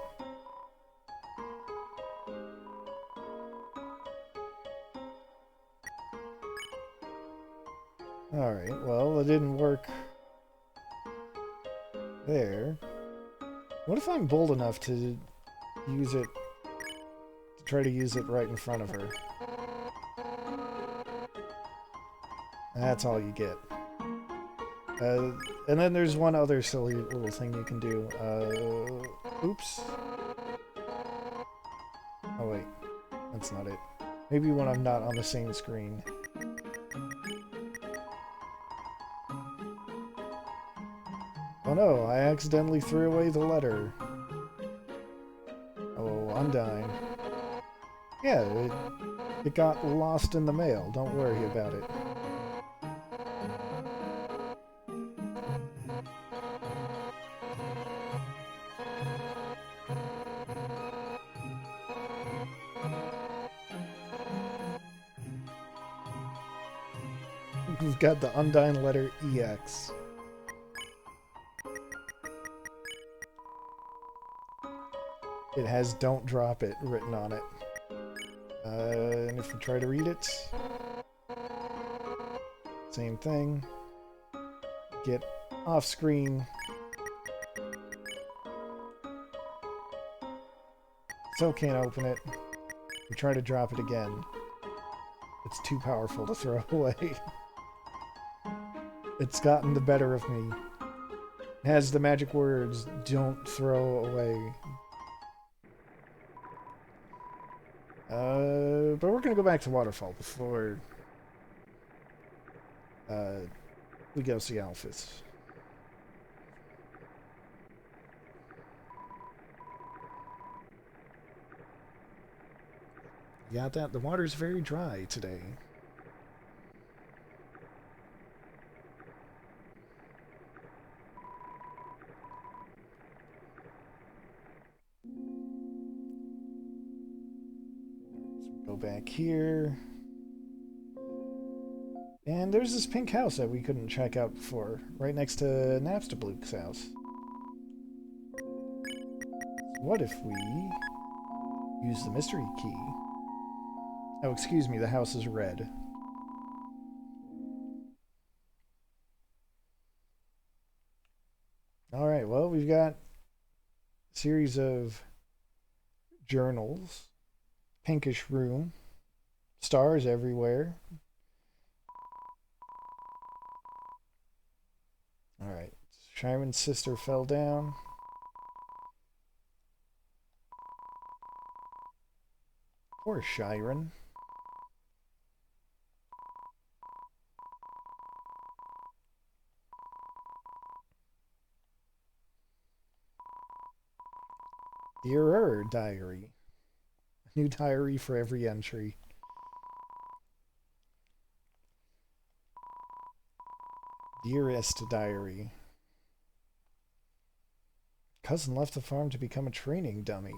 Alright, well, it didn't work there. What if I'm bold enough to use it, to try to use it right in front of her? That's all you get. And then there's one other silly little thing you can do. Oops. Oh wait, that's not it. Maybe when I'm not on the same screen. Oh no, I accidentally threw away the letter. Oh, Undyne. Yeah, it got lost in the mail. Don't worry about it. We've got the Undyne letter EX. It has "Don't drop it" written on it. And if we try to read it, same thing. Get off screen. Still can't open it. We try to drop it again. It's too powerful to throw away. It's gotten the better of me. It has the magic words, "Don't throw away." But we're gonna go back to Waterfall before we go see Alphys. You got that? The water's very dry today. Go back here. And there's this pink house that we couldn't check out before, right next to Napstabluke's house. What if we use the mystery key? Oh, excuse me, the house is red. Alright, well, we've got a series of journals, pinkish room, stars everywhere. Alright, Shireman's sister fell down. Poor Shiren. Dear diary. New diary for every entry. Dearest diary. Cousin left the farm to become a training dummy.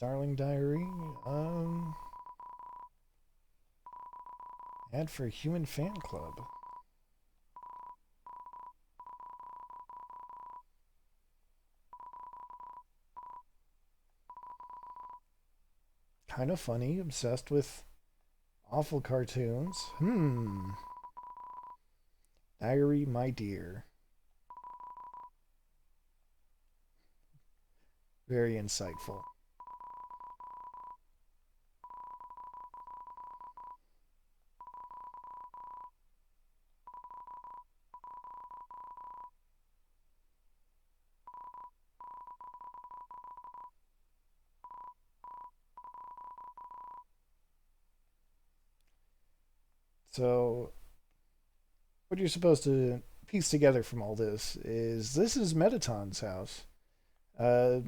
Darling diary. Ad for human fan club. Kind of funny, obsessed with awful cartoons. Diary, my dear. Very insightful. So, what you're supposed to piece together from all this is Metaton's house. Uh,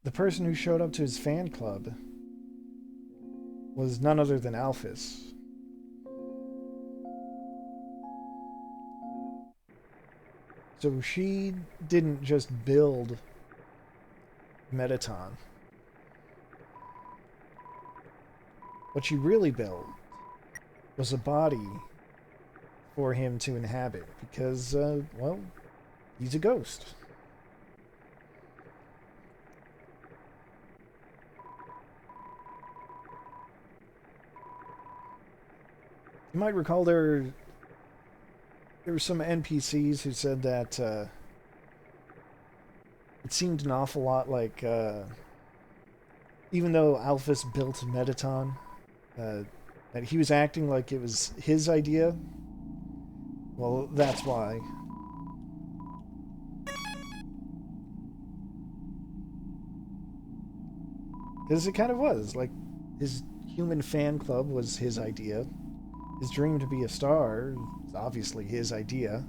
the person who showed up to his fan club was none other than Alphys. So she didn't just build Metaton. What she really built was a body for him to inhabit because, well, he's a ghost. You might recall there were some NPCs who said that it seemed an awful lot like, even though Alphys built Metaton, that he was acting like it was his idea. Well, that's why. Because it kind of was. Like, his human fan club was his idea. His dream to be a star is obviously his idea.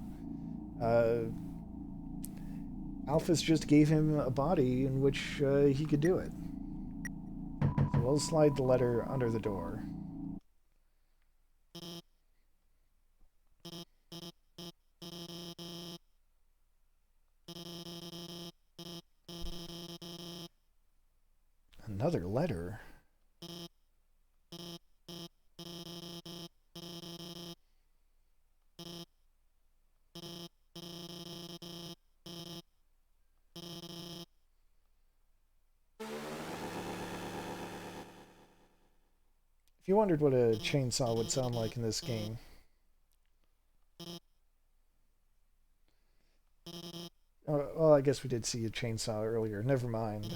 Alphys just gave him a body in which he could do it. So we'll slide the letter under the door. Another letter? If you wondered what a chainsaw would sound like in this game, well, I guess we did see a chainsaw earlier. Never mind.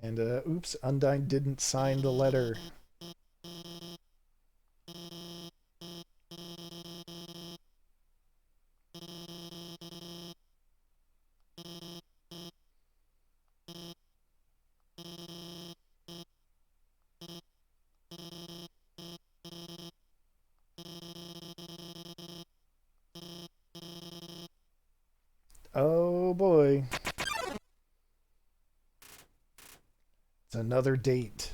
And, oops, Undyne didn't sign the letter. Oh boy. It's another date.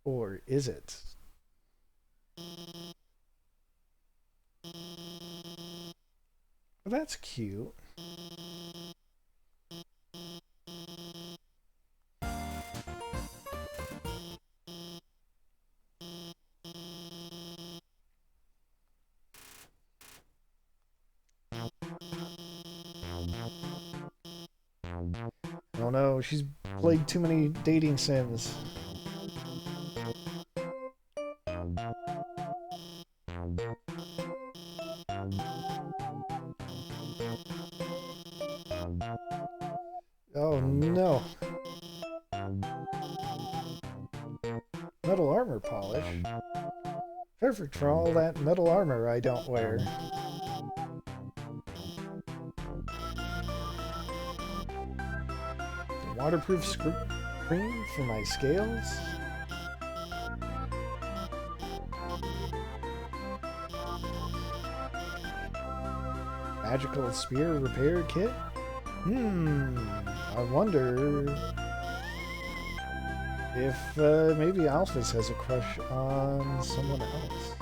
Or is it? Well, that's cute. Oh no, she's played too many dating sims. Oh no. Metal armor polish? Perfect for all that metal armor I don't wear. Waterproof screen for my scales? Magical spear repair kit? I wonder if maybe Alphys has a crush on someone else.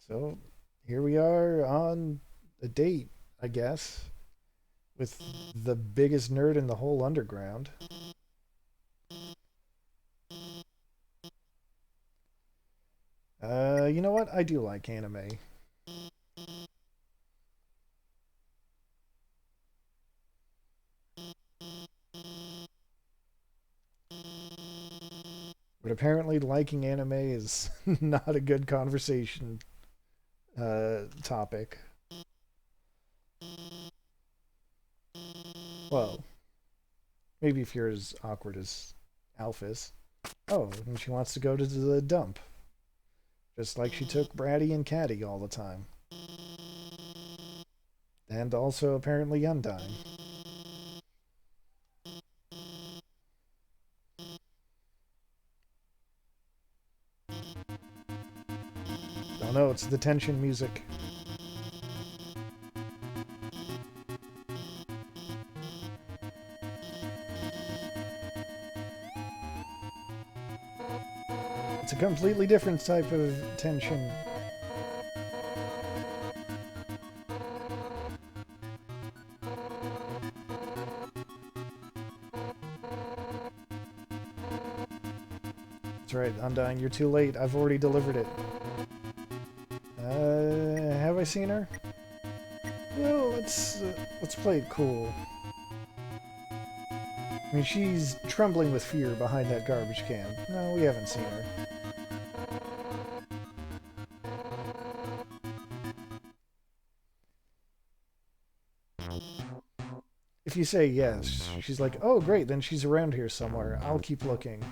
So here we are on a date, I guess, with the biggest nerd in the whole underground. You know what? I do like anime. But apparently liking anime is not a good conversation topic. Well, maybe if you're as awkward as Alphys. Oh, and she wants to go to the dump. Just like she took Bratty and Caddy all the time. And also apparently Undyne. Oh no, it's the tension music. It's a completely different type of tension. That's right, Undyne, you're too late. I've already delivered it. Have I seen her? Well, let's play it cool. I mean, she's trembling with fear behind that garbage can. No, we haven't seen her. If you say yes, she's like, oh great, then she's around here somewhere. I'll keep looking.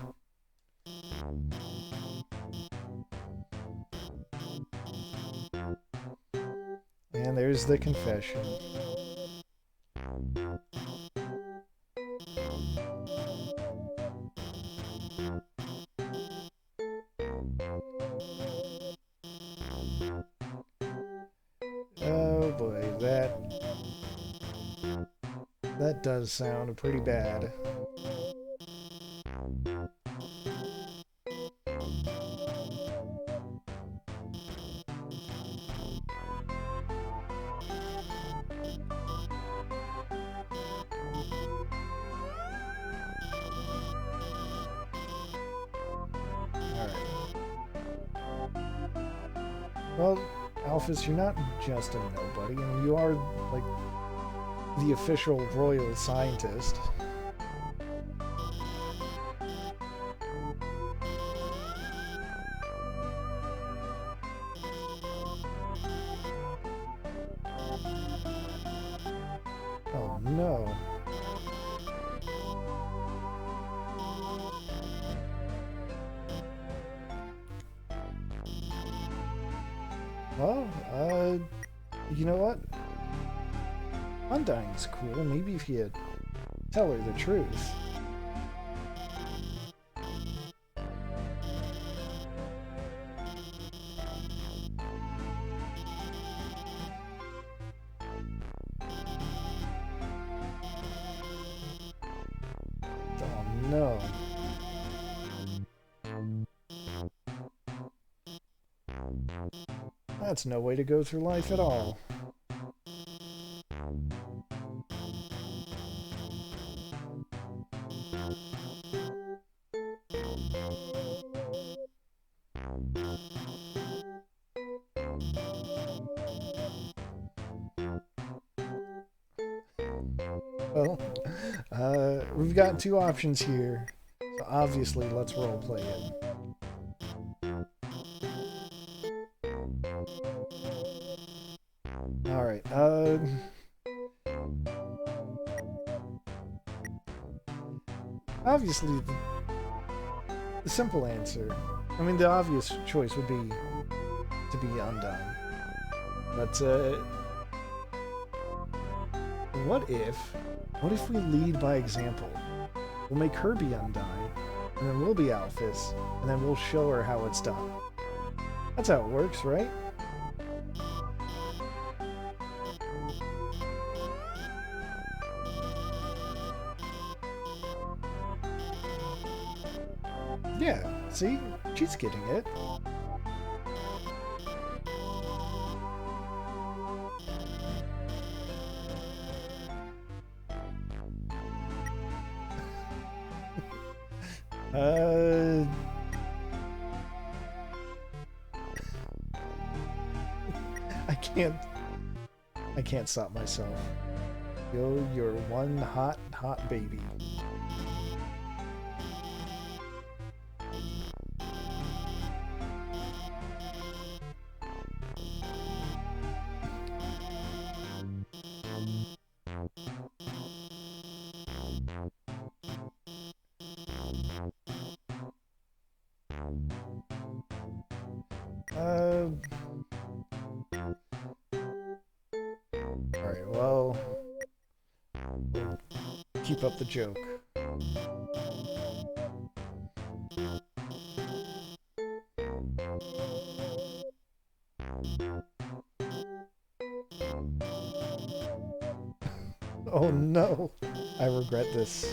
And there's the confession. Oh boy, that does sound pretty bad. Well, Alphys, you're not just a nobody. I mean, you are, like, the official royal scientist. Oh, no. Well, you know what? Undyne's cool. Maybe if you tell her the truth. Oh, no. That's no way to go through life at all. Well, we've got two options here. So obviously, let's roleplay it. Alright, obviously, the simple answer, I mean, the obvious choice would be to be undone. But, what if we lead by example? We'll make her be undone, and then we'll be Alphys, and then we'll show her how it's done. That's how it works, right? Yeah, see? She's getting it. I can't stop myself. You're one hot, hot baby. Alright, well... keep up the joke. Oh no! I regret this.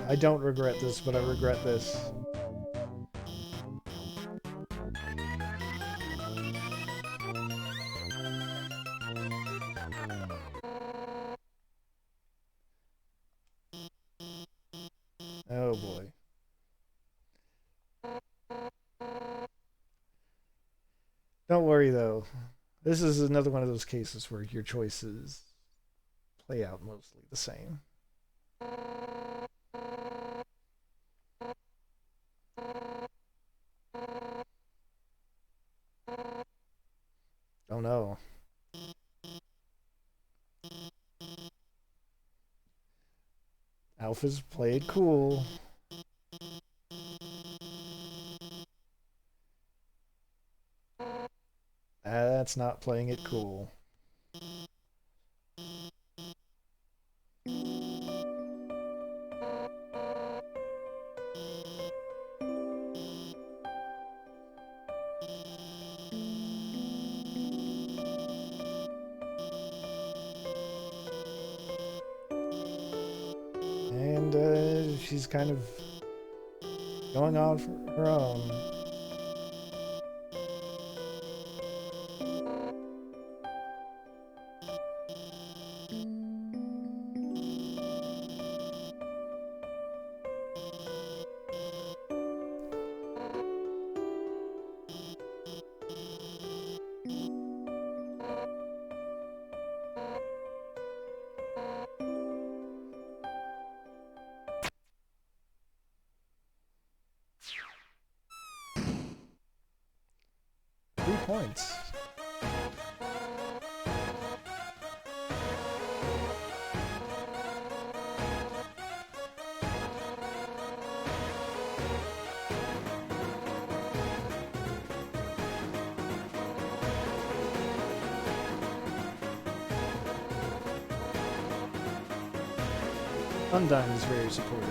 I don't regret this, but I regret this. Oh boy. Don't worry though. This is another one of those cases where your choices play out mostly the same. Oh no. Alphys played cool. That's not playing it cool. And she's kind of going on for her own. Points. Undyne is very supportive.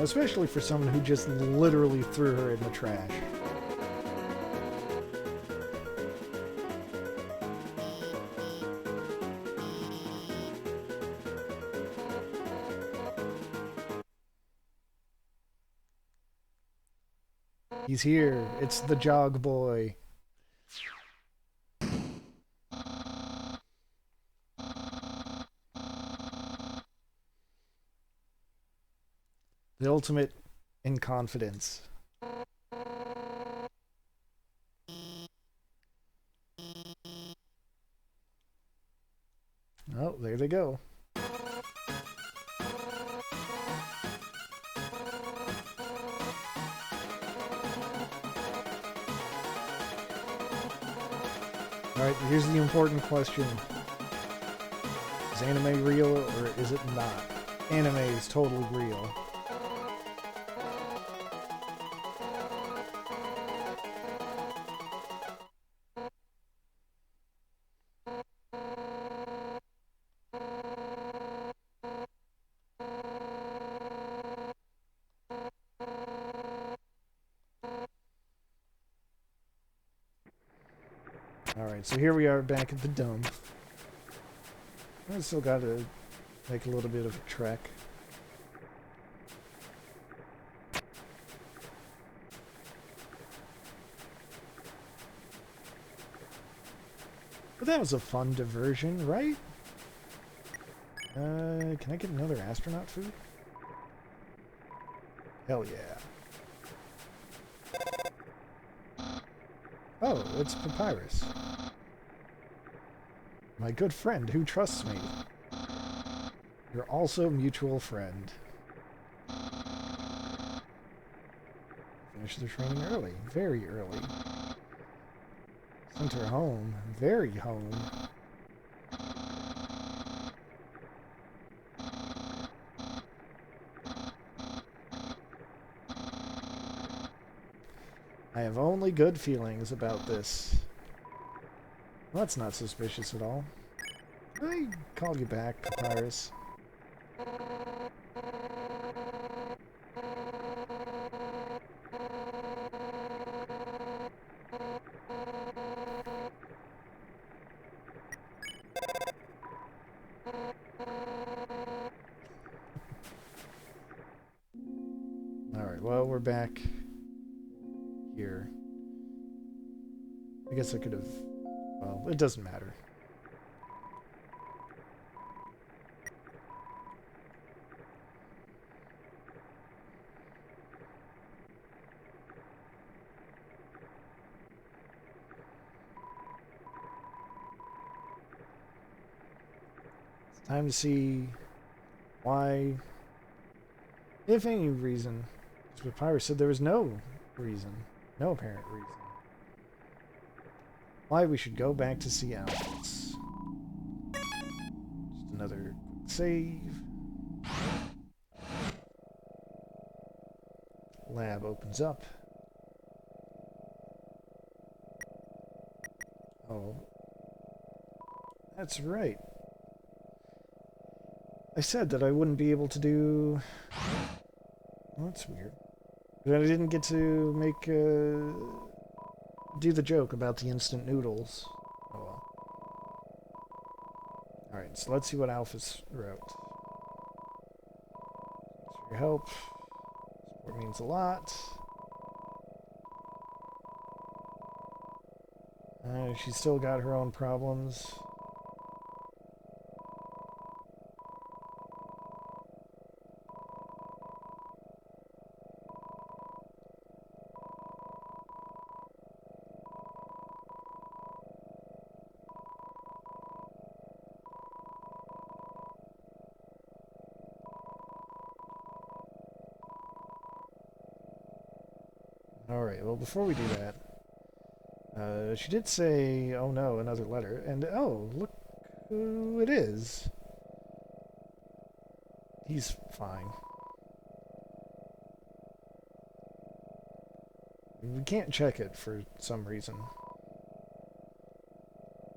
Especially for someone who just literally threw her in the trash. He's here. It's the jog boy. The ultimate in confidence. Oh, there they go. Alright, here's the important question. Is anime real or is it not? Anime is totally real. Alright, so here we are back at the dome. I still gotta make a little bit of a trek. But that was a fun diversion, right? Can I get another astronaut food? Hell yeah. Oh, it's Papyrus. My good friend who trusts me. You're also a mutual friend. Finish the training early. Very early. Sent her home. Very home. I have only good feelings about this. Well, that's not suspicious at all. I called you back, Papyrus. Alright, well, we're back here. I guess I could have... Well, it doesn't matter. It's time to see why, if any reason, because Papyrus said there was no reason, no apparent reason, why we should go back to see Alphys. Just another quick save. Lab opens up. Oh. That's right. I said that I wouldn't be able to do... Well, that's weird. But I didn't get to make, do the joke about the instant noodles. Oh well. Alright, so let's see what Alphys wrote. Thanks for your help. Support means a lot. She's still got her own problems. Alright, well, before we do that, she did say, oh no, another letter, and oh, look who it is. He's fine. We can't check it for some reason.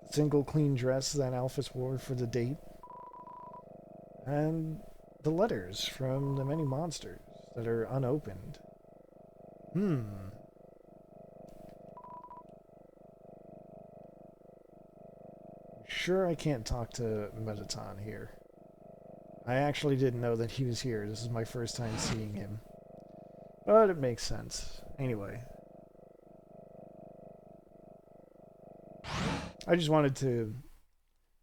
The single clean dress that Alphys wore for the date, and the letters from the many monsters that are unopened. Sure, I can't talk to Metaton here. I actually didn't know that he was here. This is my first time seeing him. But it makes sense. Anyway. I just wanted to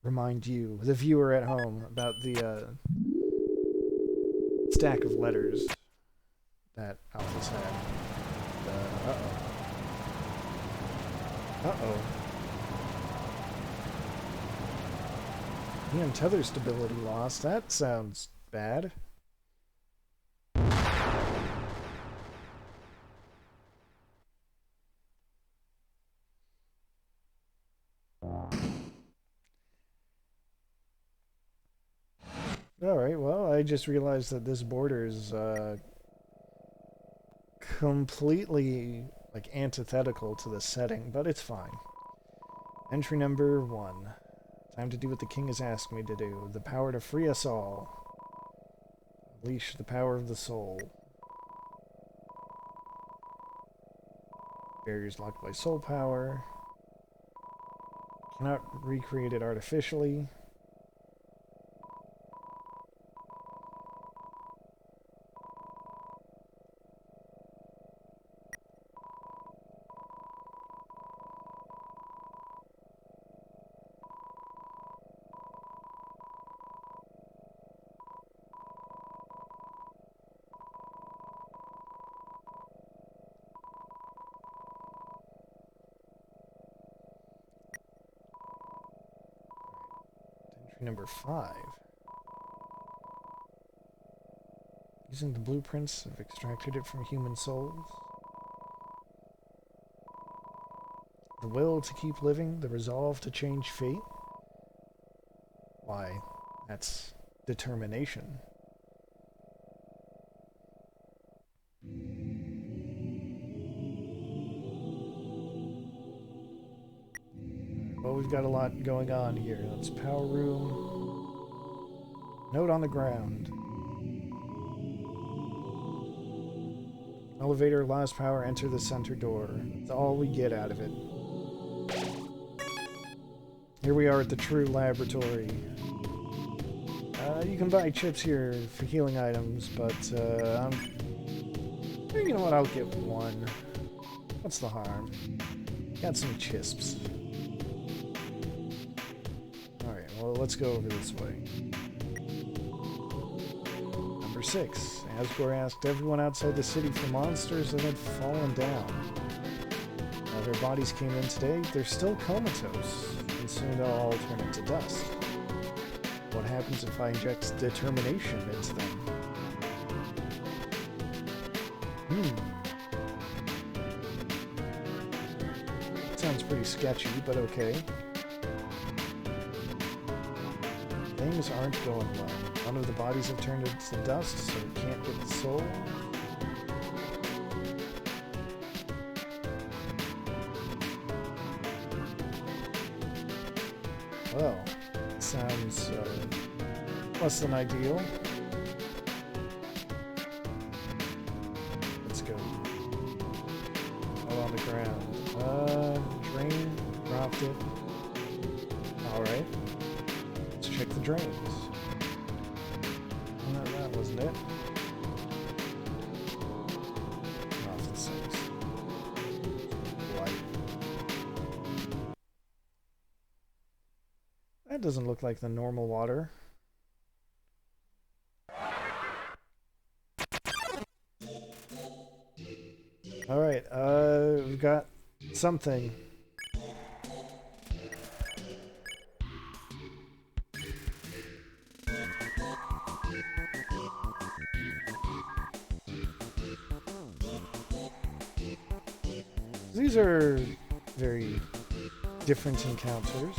remind you, the viewer at home, about the stack of letters that Alphys had. Uh-oh. Uh-oh. Damn, tether stability lost. That sounds bad. Alright, well, I just realized that this border is completely like antithetical to the setting, but it's fine. Entry number 1. Time to do what the king has asked me to do. The power to free us all. Unleash the power of the soul. Barriers locked by soul power. Cannot recreate it artificially. Number 5. Using the blueprints, I've extracted it from human souls. The will to keep living, the resolve to change fate. Why, that's determination. Well, we've got a lot going on here. That's power room. Note on the ground. Elevator, lost power, enter the center door. That's all we get out of it. Here we are at the true laboratory. You can buy chips here for healing items, but you know what, I'll get one. What's the harm? Got some chisps. Alright, well, let's go over this way. Number 6. Asgore asked everyone outside the city for monsters that had fallen down. Now their bodies came in today, they're still comatose, and soon they'll all turn into dust. What happens if I inject determination into them? Sounds pretty sketchy, but okay. Things aren't going well. One of the bodies have turned into dust, so it can't get the soul. Well, sounds less than ideal. Let's go. Oh, on the ground. Drain. Dropped it. Alright. Let's check the drains. No, that wasn't it. Off the sinks. Light. That doesn't look like the normal water. Alright, we've got something. These are very different encounters,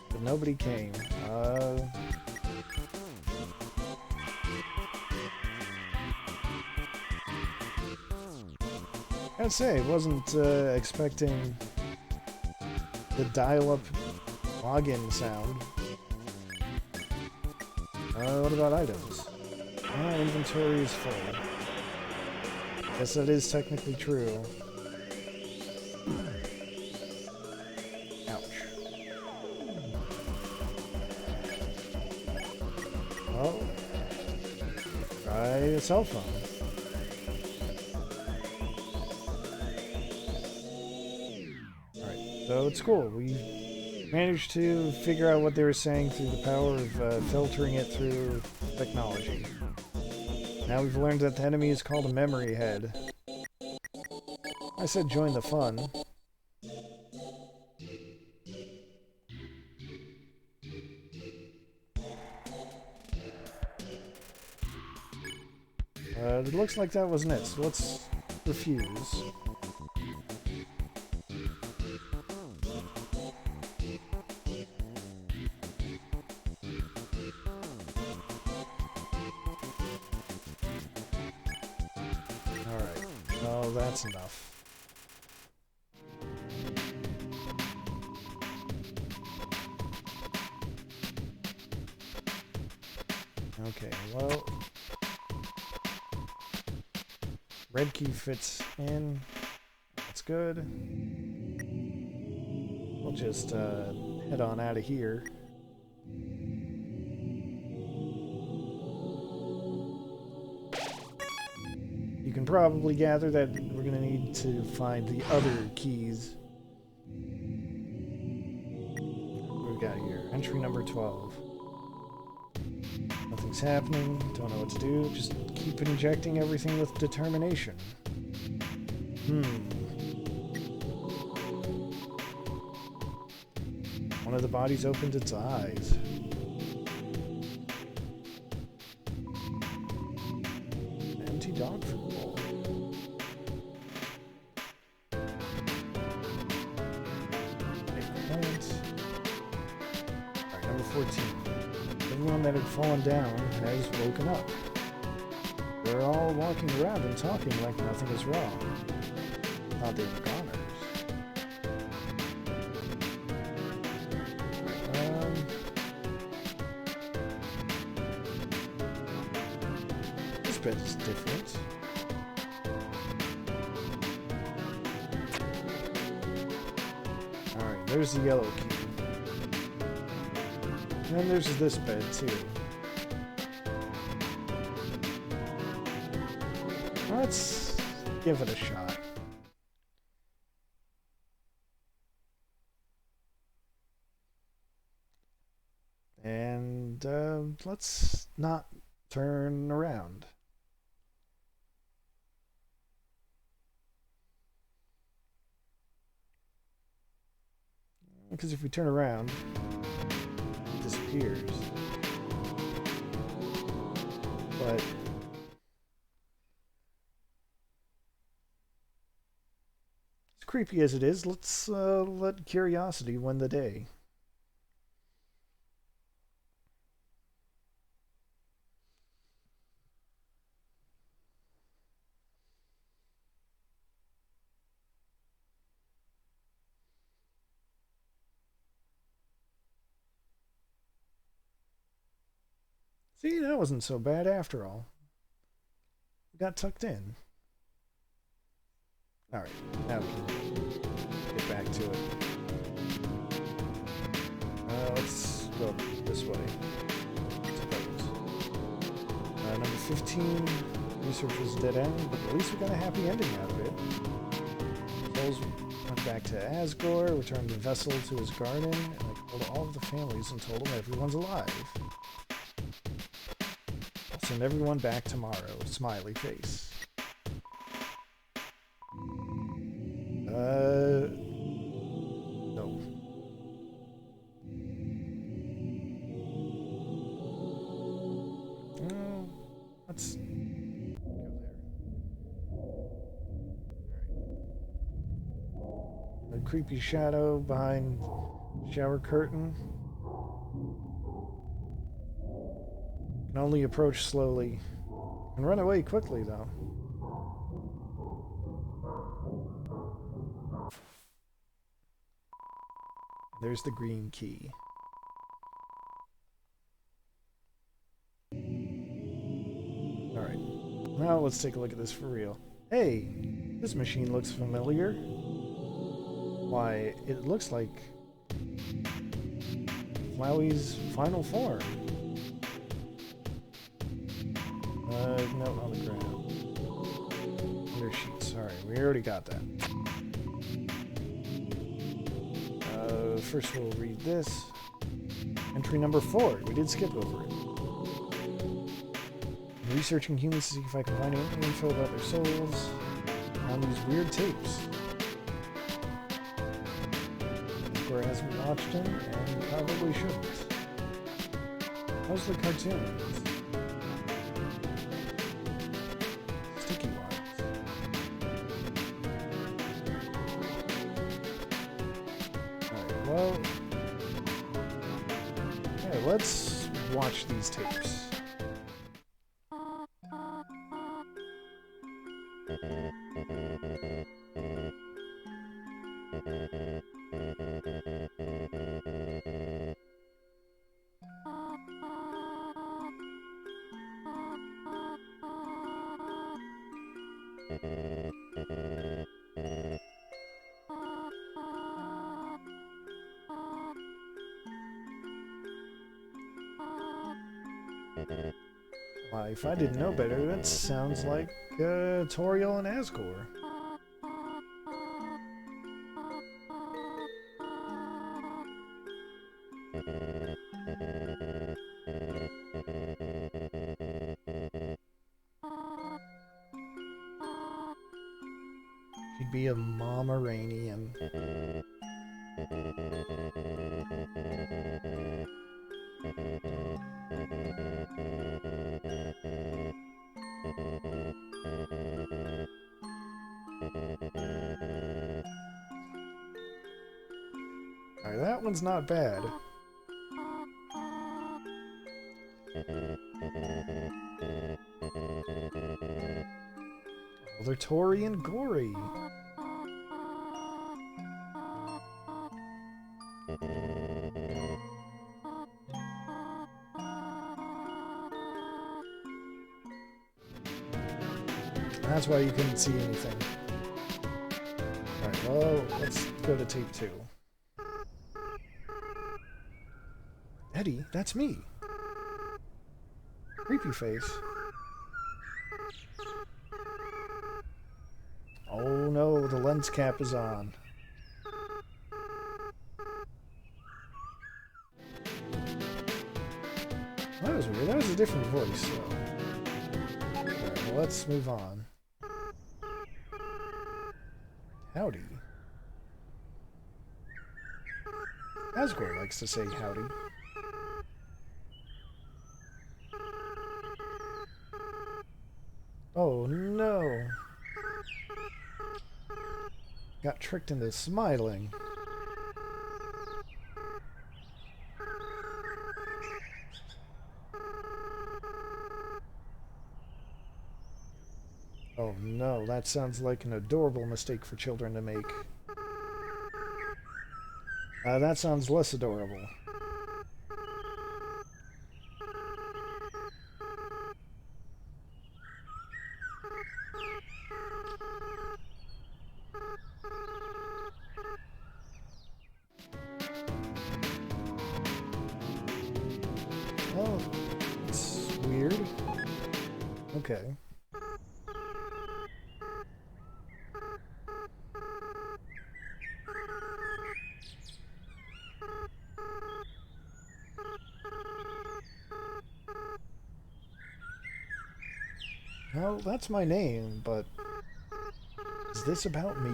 but nobody came. I'd say, wasn't expecting the dial-up login sound. What about items? Inventory is full. Guess that is technically true. Ouch. Oh. Try a cell phone. So it's cool. We managed to figure out what they were saying through the power of filtering it through technology. Now we've learned that the enemy is called a memory head. I said join the fun. It looks like that wasn't it, so let's refuse. Alright, well, that's enough. Okay, well... red key fits in. That's good. We'll just head on out of here. You can probably gather that we're going to need to find the other keys. What do we got here? Entry number 12. Nothing's happening. Don't know what to do. Just keep injecting everything with determination. One of the bodies opened its eyes. Empty dog food bowl. Alright, number 14. Everyone that had fallen down has woken up. They're all walking around and talking like nothing is wrong. Thought they were goners. This bed is different. Alright, there's the yellow key. And then there's this bed, too. Let's give it a shot. And let's not turn around. Because if we turn around, it disappears. But as creepy as it is, let's let curiosity win the day. See, that wasn't so bad after all. We got tucked in. Alright, now we can get back to it. Let's go this way. Suppose. Number 15, research was a dead end, but at least we got a happy ending out of it. Souls went back to Asgore, returned the vessel to his garden, and I called all of the families and told them everyone's alive. I'll send everyone back tomorrow. Smiley face. No. Let's go there. Alright. A creepy shadow behind the shower curtain. Can only approach slowly. And run away quickly, though. There's the green key. Alright. Now let's take a look at this for real. Hey! This machine looks familiar. Why, it looks like Wowie's final form. No, on the ground. Under sheets. Sorry, we already got that. First we'll read this. Entry number 4. We did skip over it. I'm researching humans to see if I can find any info about their souls on these weird tapes. Where hasn't watched him, and probably shouldn't. How's the cartoons? Sticky ones. Alright, well... yeah, let's watch these tapes. Why, if I didn't know better, that sounds like Toriel and Asgore. She'd be a Pomeranian. Alright, that one's not bad. Well, they're Tori and gory. That's why you couldn't see anything. Alright, well, let's go to tape 2. Eddie, that's me. Creepy face. Oh no, the lens cap is on. That was weird. That was a different voice, though. Alright, well, let's move on. Howdy. Asgore likes to say howdy. Oh no! Got tricked into smiling. Oh no, that sounds like an adorable mistake for children to make. That sounds less adorable. Oh, it's weird. Okay. Well, that's my name, but is this about me?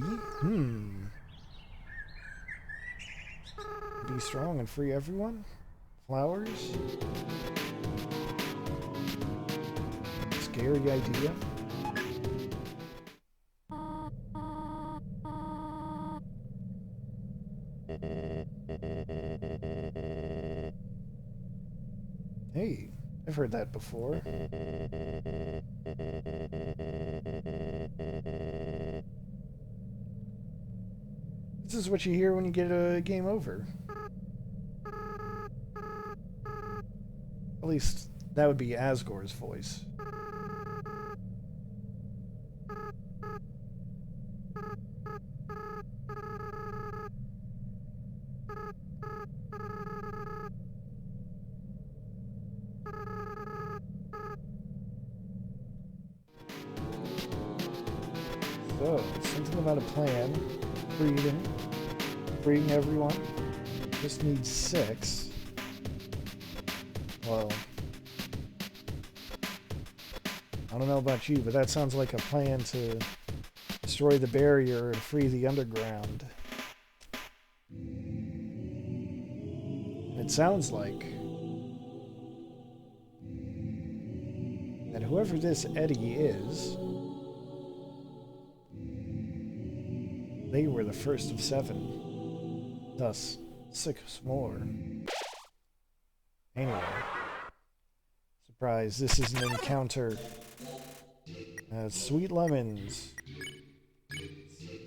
Be strong and free everyone? Flowers? Scary idea. Hey, I've heard that before. This is what you hear when you get a game over. At least, that would be Asgore's voice. So, something about a plan. Freeing everyone. Just needs 6. Well. I don't know about you, but that sounds like a plan to destroy the barrier and free the underground. It sounds like that whoever this Eddie is, they were the first of 7. Thus, 6 more. Anyway. Surprise, this is an encounter. Sweet lemons.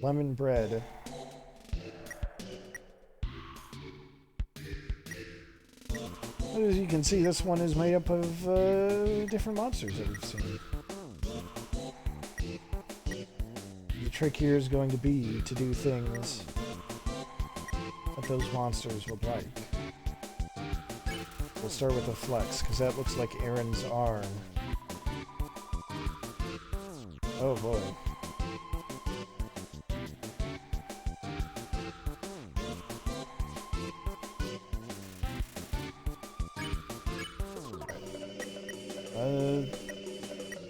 Lemon bread. As you can see, this one is made up of different monsters that we've seen. The trick here is going to be to do things that those monsters would like. We'll start with a flex, because that looks like Aaron's arm. Oh boy.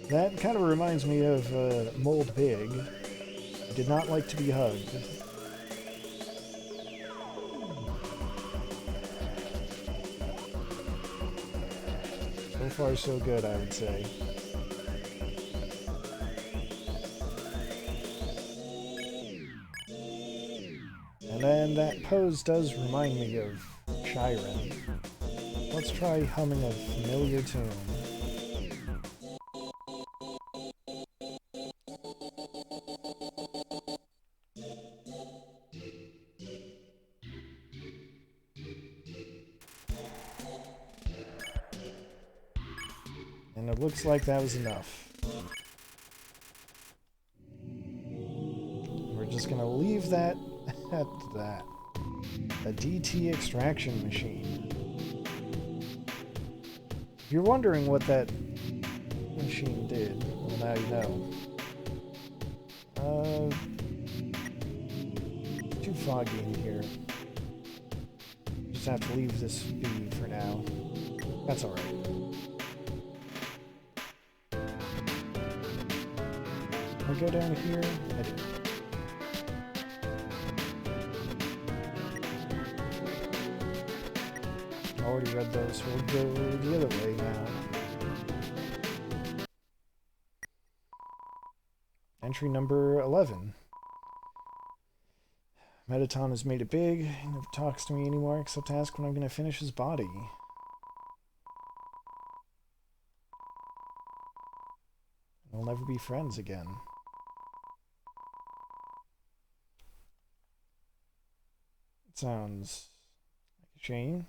That kind of reminds me of Mold Big. He did not like to be hugged. So far, so good, I would say. And then that pose does remind me of Chiron. Let's try humming a familiar tune. And it looks like that was enough. We're just gonna leave that at that. A DT extraction machine. If you're wondering what that machine did, well, now you know. It's too foggy in here. Just have to leave this be for now. That's alright. Can I go down here? I do. I already read those, so we'll go the other way now. Entry number 11. Metaton has made it big. He never talks to me anymore except to ask when I'm going to finish his body. We'll never be friends again. It sounds like a shame.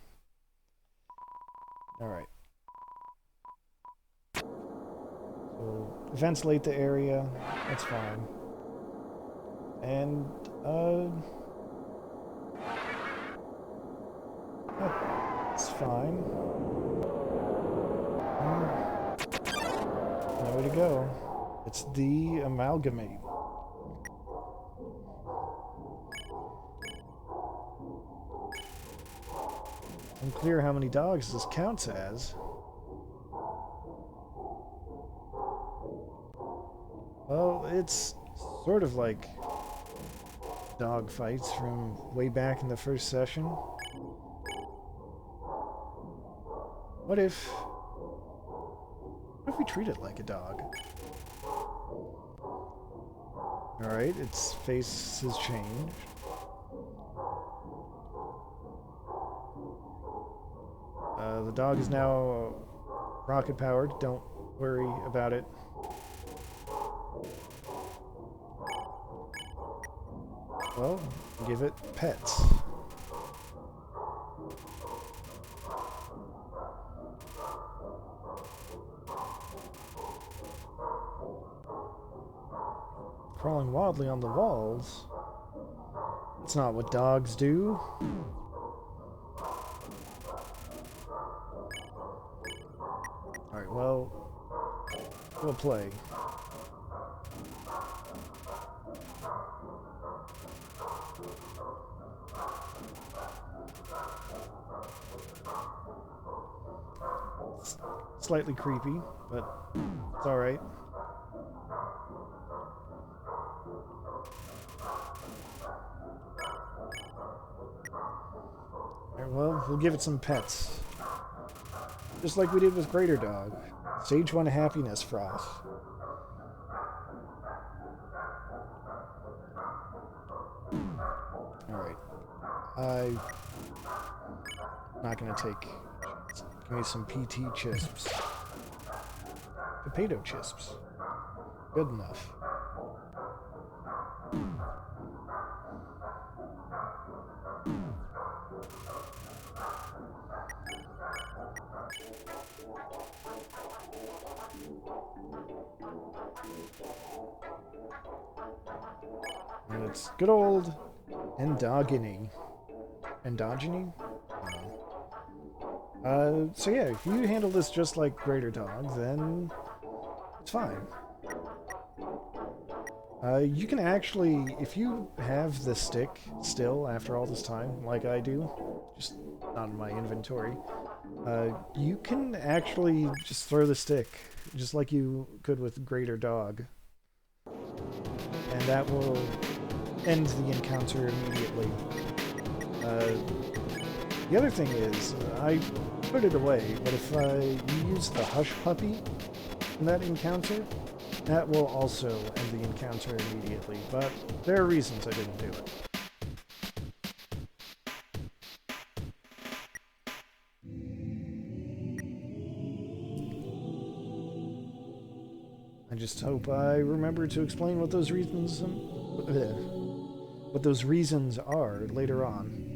Alright. So, ventilate the area. That's fine. And, that's fine. No way to go. It's the amalgamate. Unclear how many dogs this counts as. Well, it's sort of like dog fights from way back in the first session. What if we treat it like a dog? Alright, its face has changed. The dog is now rocket powered. Don't worry about it. Well, give it pets. Crawling wildly on the walls. That's not what dogs do. Alright, well, we'll play. Slightly creepy, but it's alright. well, we'll give it some pets. Just like we did with Greater Dog. Stage 1 happiness froth. Alright. I'm not gonna take... Give me some PT chisps. Potato chisps. Good enough. And it's good old endogeny. Endogeny? So yeah, if you handle this just like Greater Dog, then it's fine. You can actually, if you have the stick still after all this time, like I do, just not in my inventory, you can actually just throw the stick, just like you could with Greater Dog. And that will end the encounter immediately. The other thing is, I put it away, but if you use the Hush Puppy in that encounter, that will also end the encounter immediately, but there are reasons I didn't do it. I just hope I remember to explain what those reasons are later on.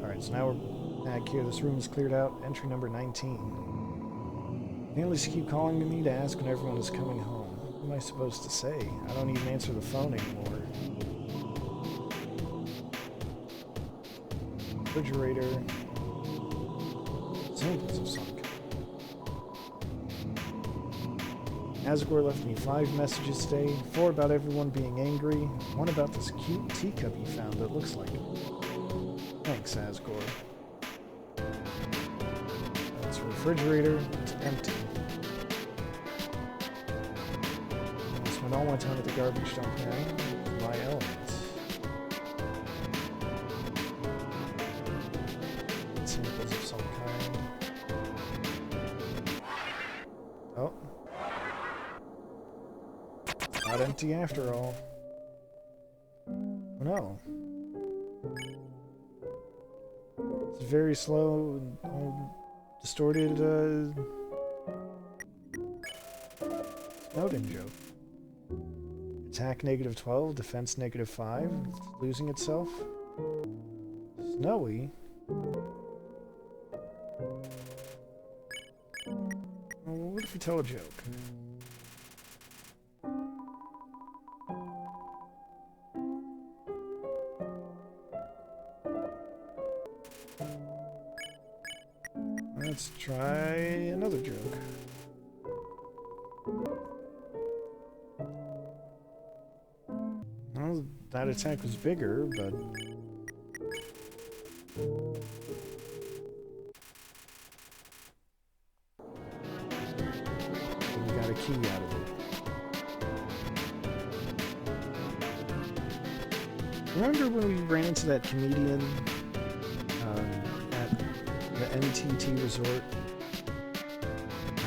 Alright, so now we're back here. This room is cleared out. Entry number 19. Families keep calling me to ask when everyone is coming home. What am I supposed to say? I don't even answer the phone anymore. Refrigerator. Samples of some kind. Asgore left me 5 messages today, 4 about everyone being angry, 1 about this cute teacup he found that looks like it. Thanks, Asgore. That's a refrigerator. It's empty. I spent all my time at the garbage dump now. My elements. Samples of some kind. Oh. Not empty after all. Oh no. It's a very slow, distorted, Snowden joke. Attack -12, defense -5. It's losing itself. Snowy? Well, what if we tell a joke? Let's try another joke. Well, that attack was bigger, but... we got a key out of it. Remember when we ran into that comedian at the NTT resort?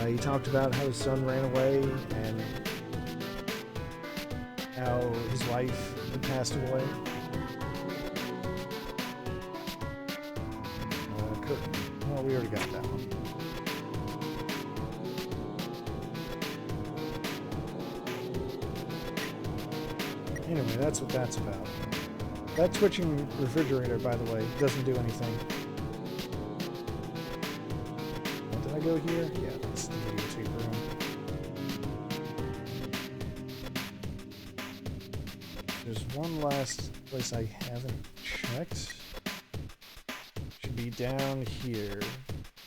He talked about how his son ran away and how his wife had passed away. Well, we already got that one. Anyway, that's what that's about. That twitching refrigerator, by the way, doesn't do anything. Oh, did I go here? Yeah, that's the videotape room. There's one last place I haven't checked. Should be down here,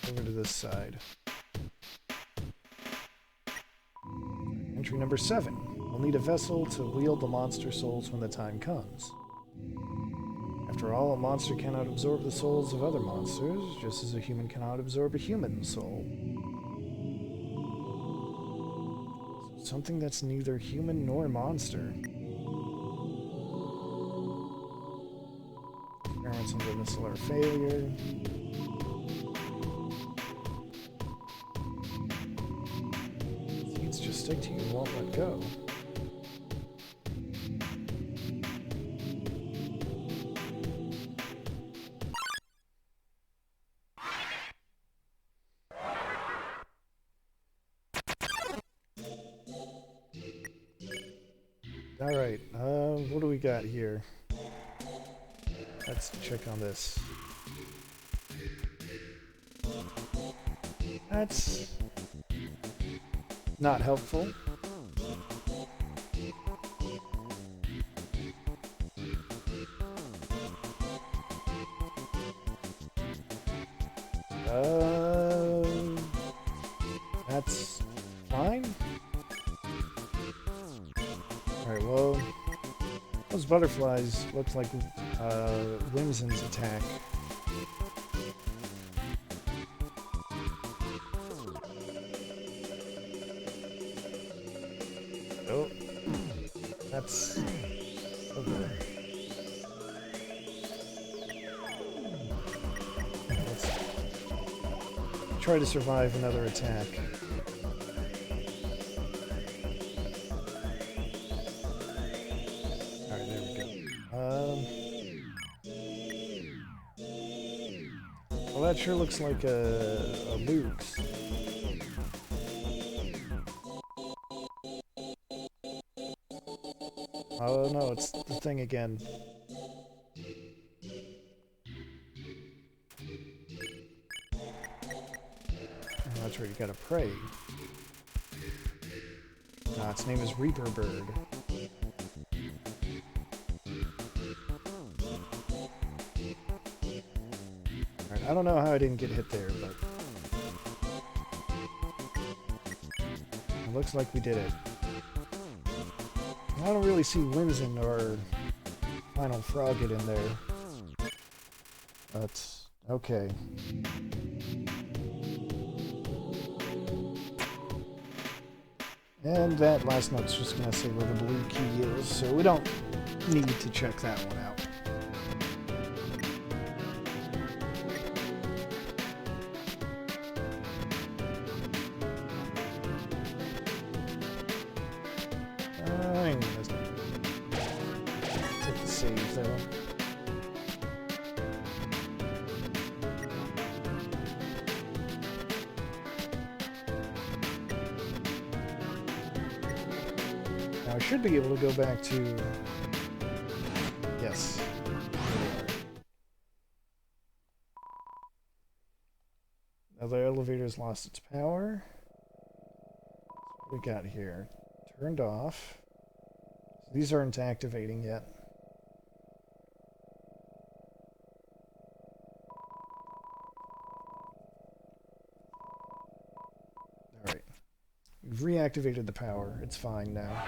over to this side. Entry number 7. We'll need a vessel to wield the monster souls when the time comes. After all, a monster cannot absorb the souls of other monsters, just as a human cannot absorb a human soul. So something that's neither human nor monster. Experiments under missile or failure. Seeds just stick to you and won't let go. Alright, what do we got here? Let's check on this. That's not helpful. That's fine. Alright, well, those butterflies look like Whimsin's attack. Oh, that's okay. Let's try to survive another attack. Alright, there we go. Well, that sure looks like a Luke's. Oh no, it's the thing again. Oh, that's right, you gotta pray. Its name is Reaper Bird. Alright, I don't know how I didn't get hit there, but it looks like we did it. I don't really see Whimsin or Final Frogget in there. But, okay. And that last note's just gonna say where the blue key is, so we don't need to check that one out. I'm gonna take the save though. Now I should be able to go back to... Yes. There we are. Now the elevator's lost its power. What we got here? Turned off. So these aren't activating yet. Alright. We've reactivated the power. It's fine now.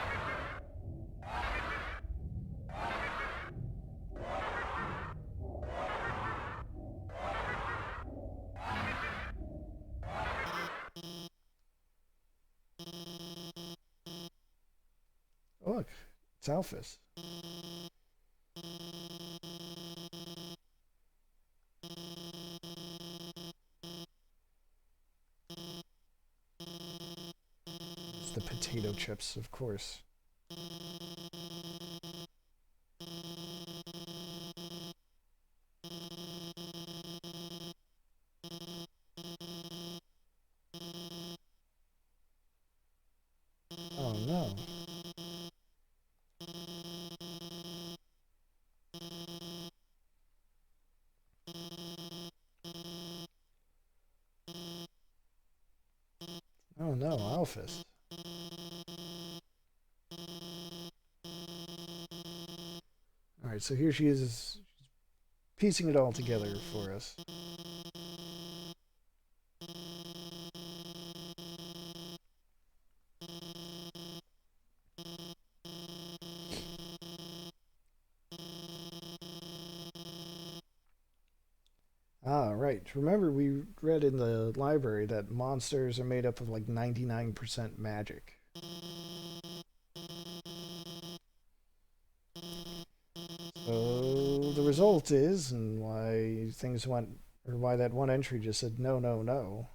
Oh, look. It's Alphys. It's the potato chips, of course. Oh no. Oh no, Alphys. Alright, so here she is piecing it all together for us. Ah, right. Remember we read in the library that monsters are made up of like 99% magic. So the result is and why things went, or why that one entry just said no, no, no.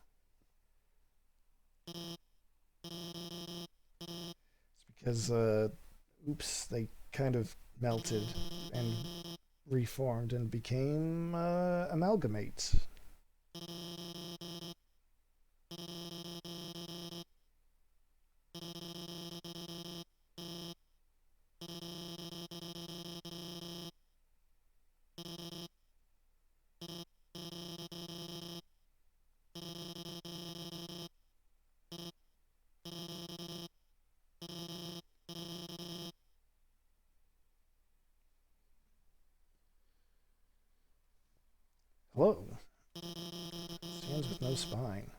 It's because, oops, they kind of melted and reformed and became amalgamates. Hello. Stands with no spine.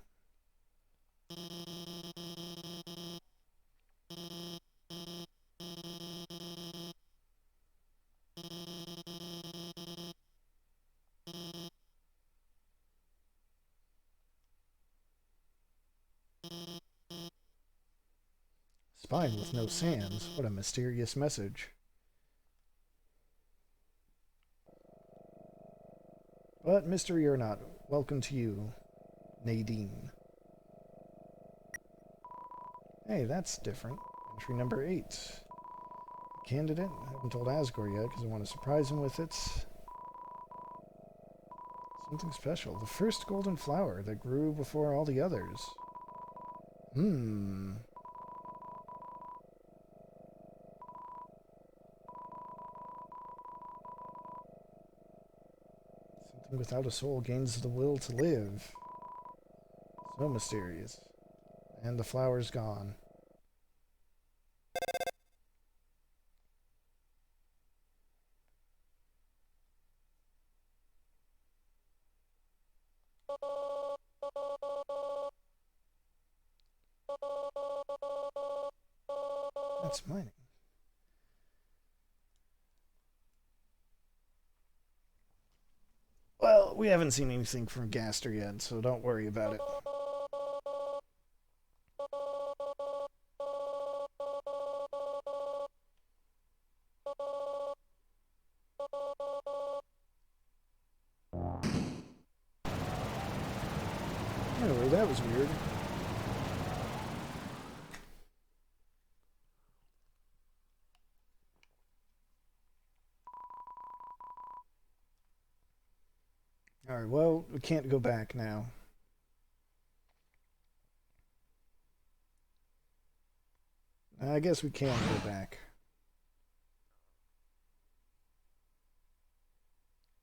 Spine with no sands. What a mysterious message. But mystery or not, welcome to you, Nadine. Hey, that's different. Entry number 8. Candidate. I haven't told Asgore yet because I want to surprise him with it. Something special. The first golden flower that grew before all the others. Hmm. Something without a soul gains the will to live. So mysterious. And the flower's gone. That's mining. Well, we haven't seen anything from Gaster yet, so don't worry about it. Anyway, that was weird. Alright, well, we can't go back now. I guess we can go back.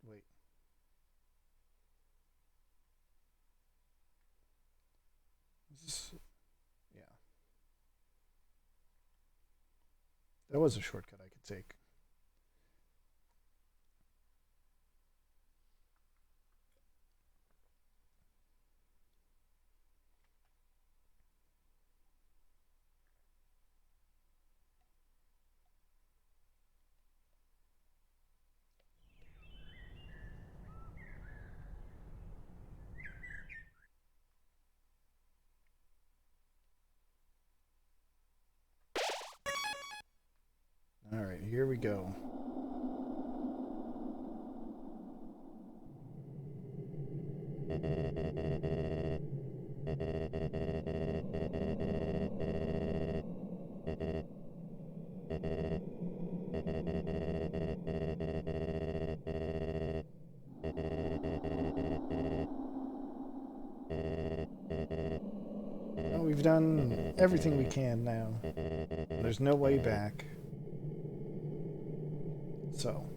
Wait. Is this... Yeah. That was a shortcut I could take. Alright, here we go. Well, we've done everything we can now. There's no way back. So.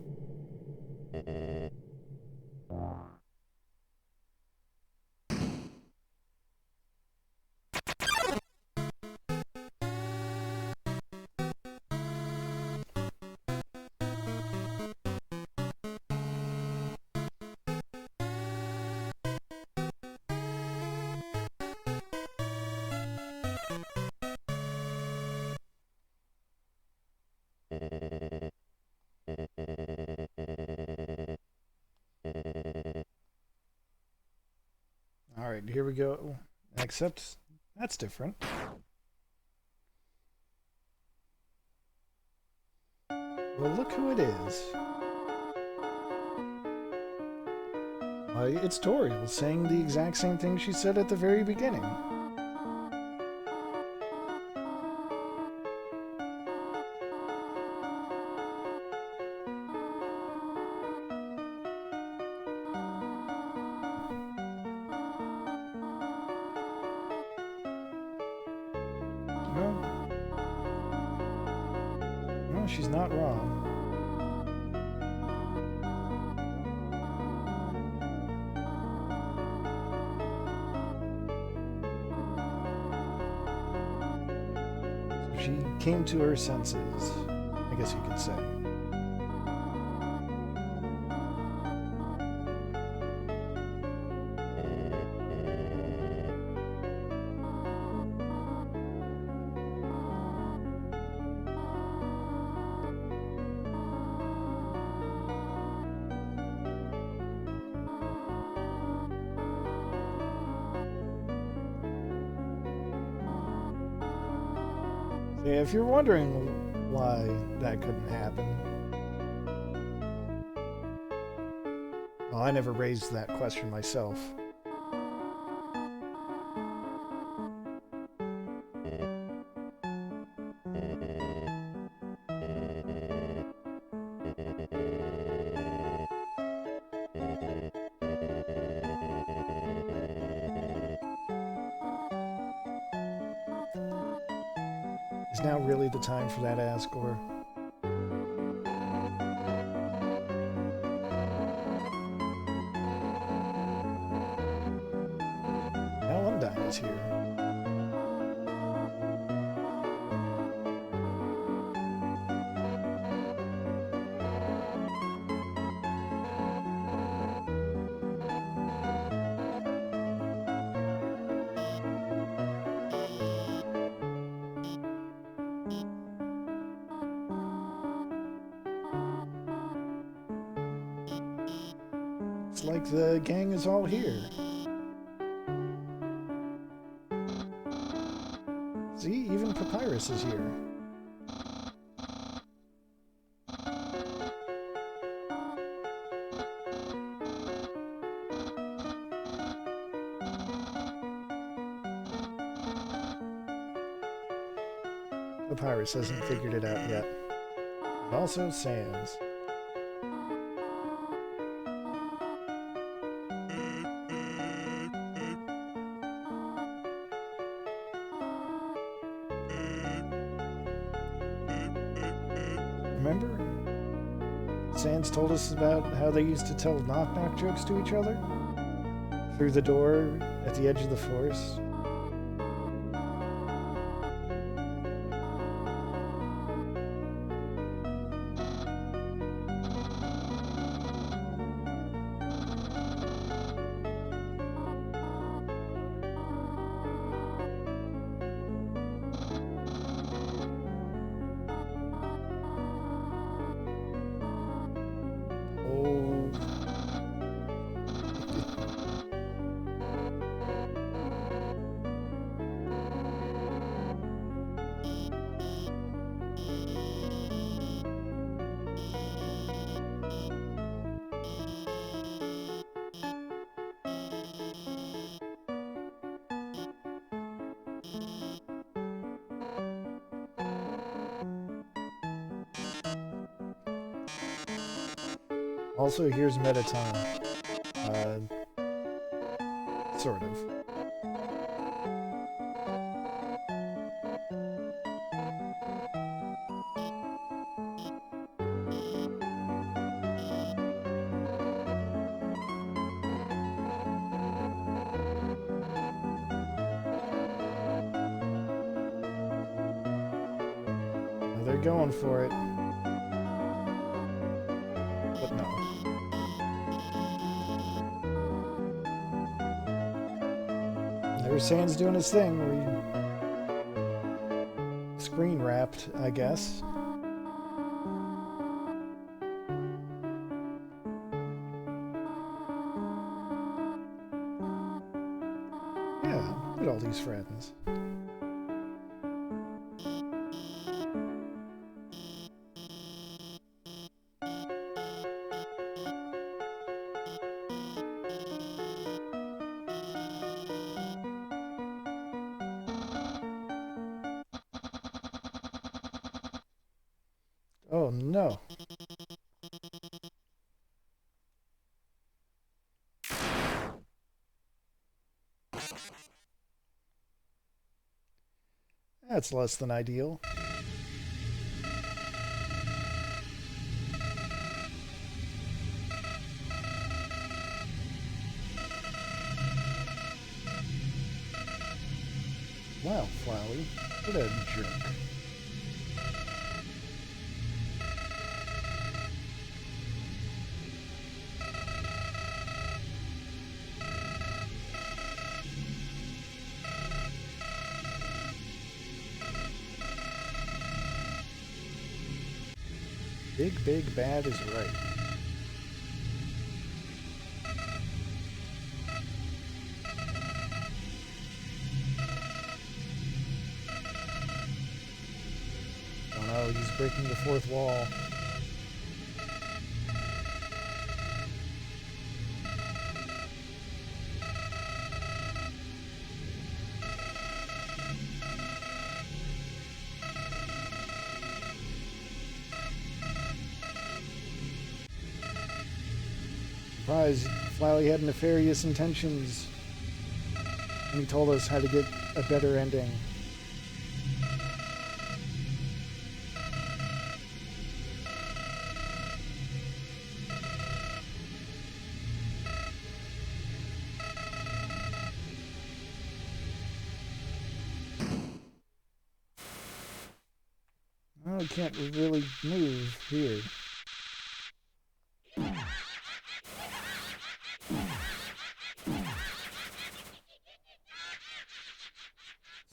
Alright, here we go. Except, that's different. Well, look who it is. It's Toriel saying the exact same thing she said at the very beginning. No, she's not wrong. She came to her senses, I guess you could say. Yeah, if you're wondering why that couldn't happen, well, I never raised that question myself. Is now really the time for that Asgore? Now Undyne is here. It's like the gang is all here. See, even Papyrus is here. Papyrus hasn't figured it out yet. And also Sans. Remember? Sans told us about how they used to tell knock-knock jokes to each other? Through the door at the edge of the forest? Also, here's Mettaton. Sort of. Well, they're going for it. But no. There's Sans doing his thing where he screen wrapped, I guess. Yeah, look at all these friends. Oh no. That's less than ideal. Wow, Flowey. What a jerk. Big bad is right. Oh no, he's breaking the fourth wall. Surprise, Flowey had nefarious intentions. And he told us how to get a better ending. Oh, I can't really move here.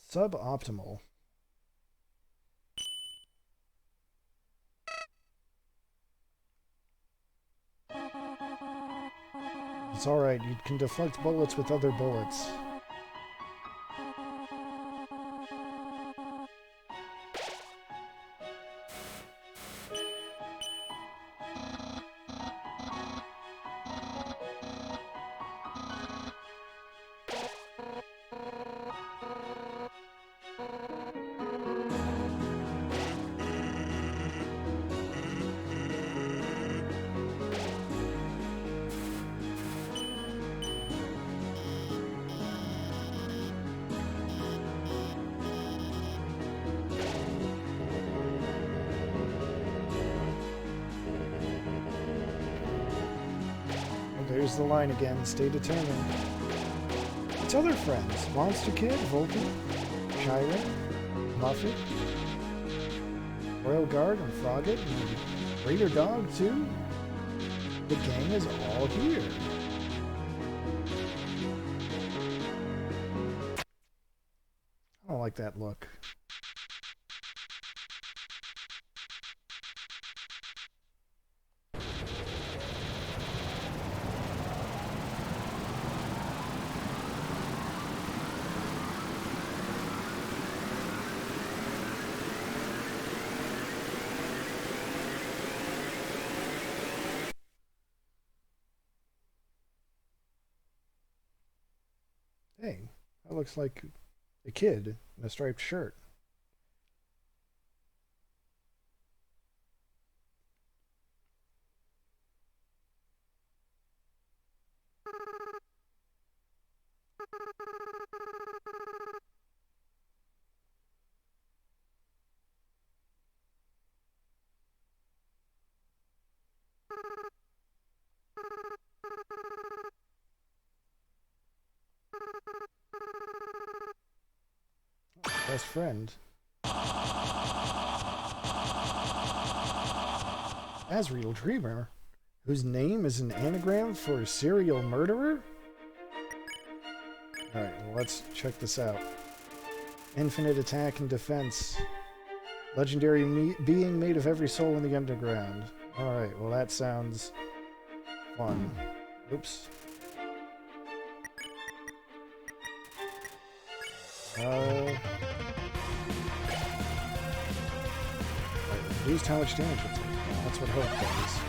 Suboptimal. It's alright, you can deflect bullets with other bullets. There's the line again. Stay determined. It's other friends. Monster Kid, Vulcan, Chiron, Muffet, Royal Guard, and Frogget, and Raider Dog, too. The gang is all here. I don't like that look. Hey, that looks like a kid in a striped shirt. Best friend. Asriel Dreamer, whose name is an anagram for serial murderer? Alright, well, let's check this out. Infinite attack and defense. Legendary being made of every soul in the underground. Alright, well that sounds fun. Oops. Reduced how much damage it takes. That's what hope does.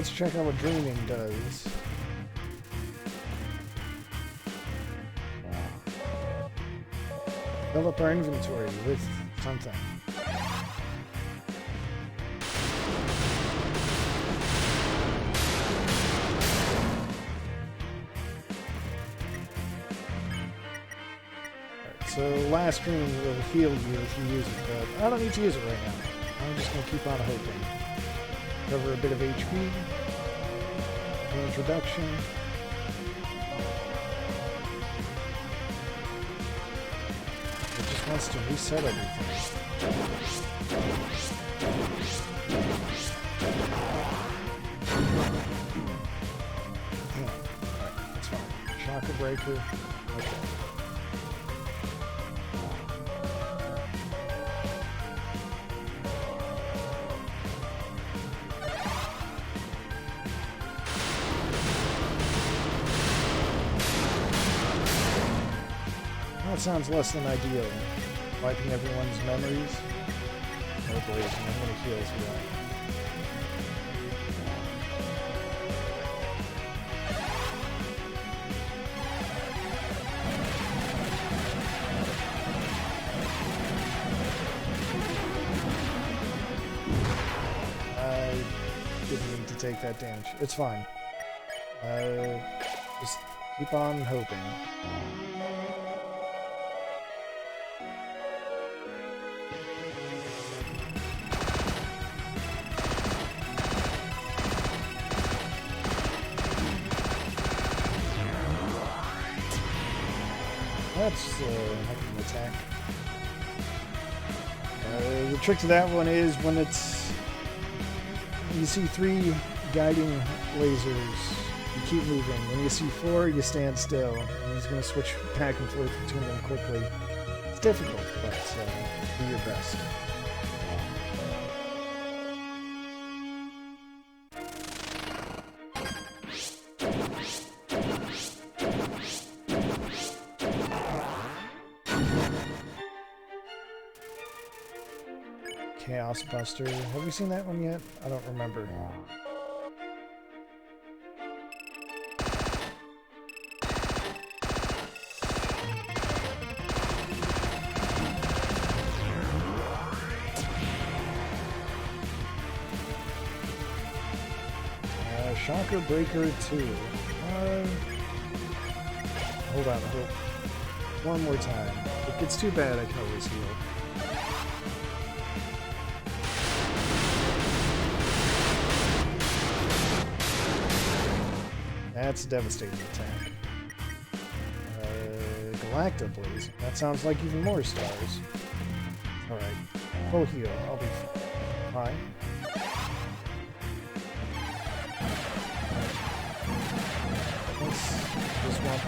let's check out what dreaming does. Fill up our inventory with something. Alright, so last dream will heal you if you use it, but I don't need to use it right now. I'm just going to keep on hoping. Cover a bit of HP. Introduction. It just wants to reset everything. Yeah, alright, that's fine. Chakra breaker. Okay. That sounds less than ideal. Wiping everyone's memories. Oh boy, I'm gonna heal as well. I didn't need to take that damage. It's fine. Just keep on hoping. That's a heck of an attack. The trick to that one is when you see 3 guiding lasers, you keep moving. When you see 4, you stand still. And he's going to switch back and forth between them quickly. It's difficult, but do your best. Chaos Buster. Have we seen that one yet? I don't remember. Chakra Breaker 2. Hold on, one more time. If it gets too bad, I can always heal. That's a devastating attack. Galacta Blaze. That sounds like even more stars. Alright. Full heal. I'll be fine. This one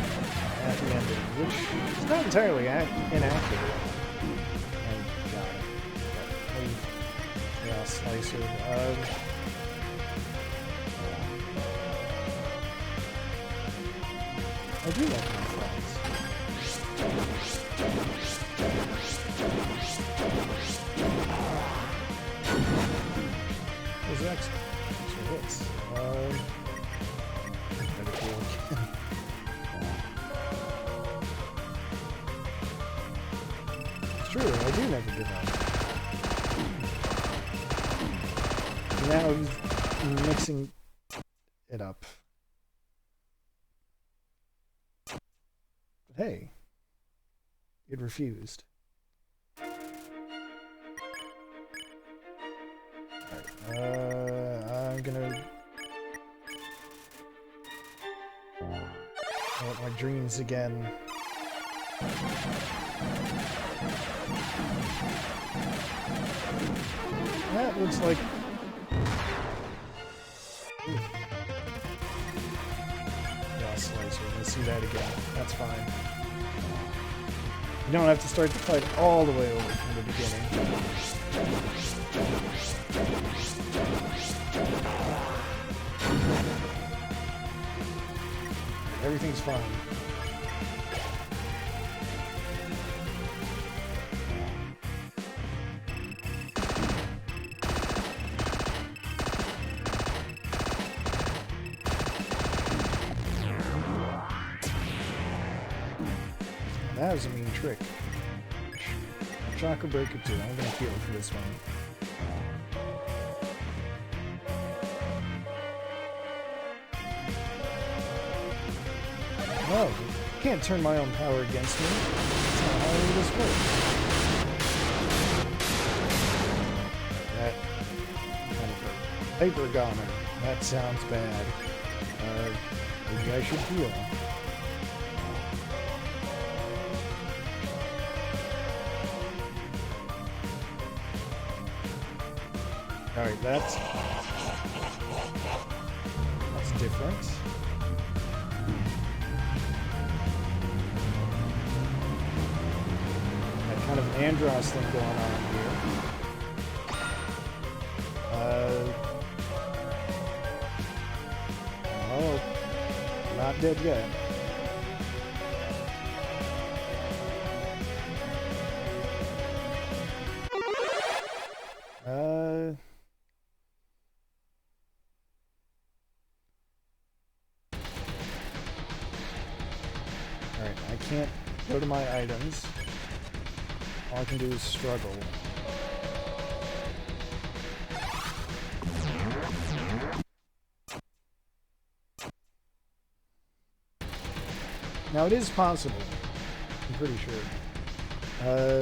at the ending, which is not entirely inaccurate. And yeah, Slicer. I do like my flags. Those extra hits. Better heal again. It's true, I do never give up. Now he's mixing it up. Hey, it refused. Alright, I'm gonna... I want my dreams again. That looks like... Slicer. We're gonna see that again. That's fine. You don't have to start the fight all the way over from the beginning. Everything's fine. That was a mean trick. Chakra Breaker 2. I'm gonna heal for this one. No, you can't turn my own power against me. That's not how this works. That kind of hurt. Hyper Goner. That sounds bad. Maybe I should heal. Alright, that's different. That kind of Andros thing going on here. Oh, not dead yet. Alright, I can't go to my items. All I can do is struggle. Now it is possible, I'm pretty sure,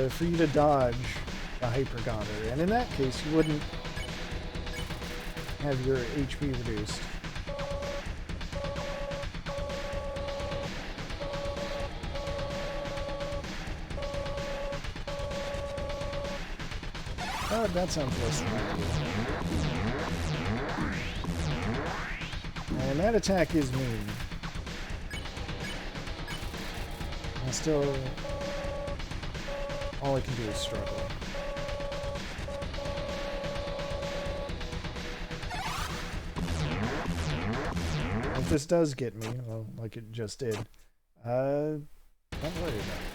for you to dodge the Hyper Goner, and in that case you wouldn't have your HP reduced. Oh, that sounds less than ideal. And that attack is mean. And still, all I can do is struggle. If this does get me, well, like it just did, don't worry about it.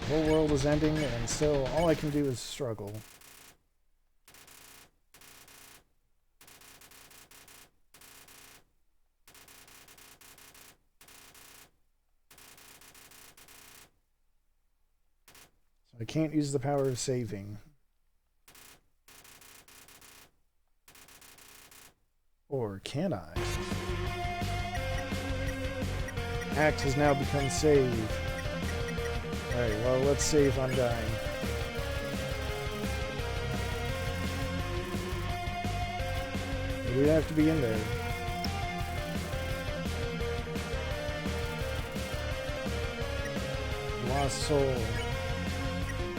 The whole world is ending, and still all I can do is struggle. So I can't use the power of saving. Or can I? Act has now become save. Alright, well, let's see if I'm dying. We'd have to be in there. Lost soul.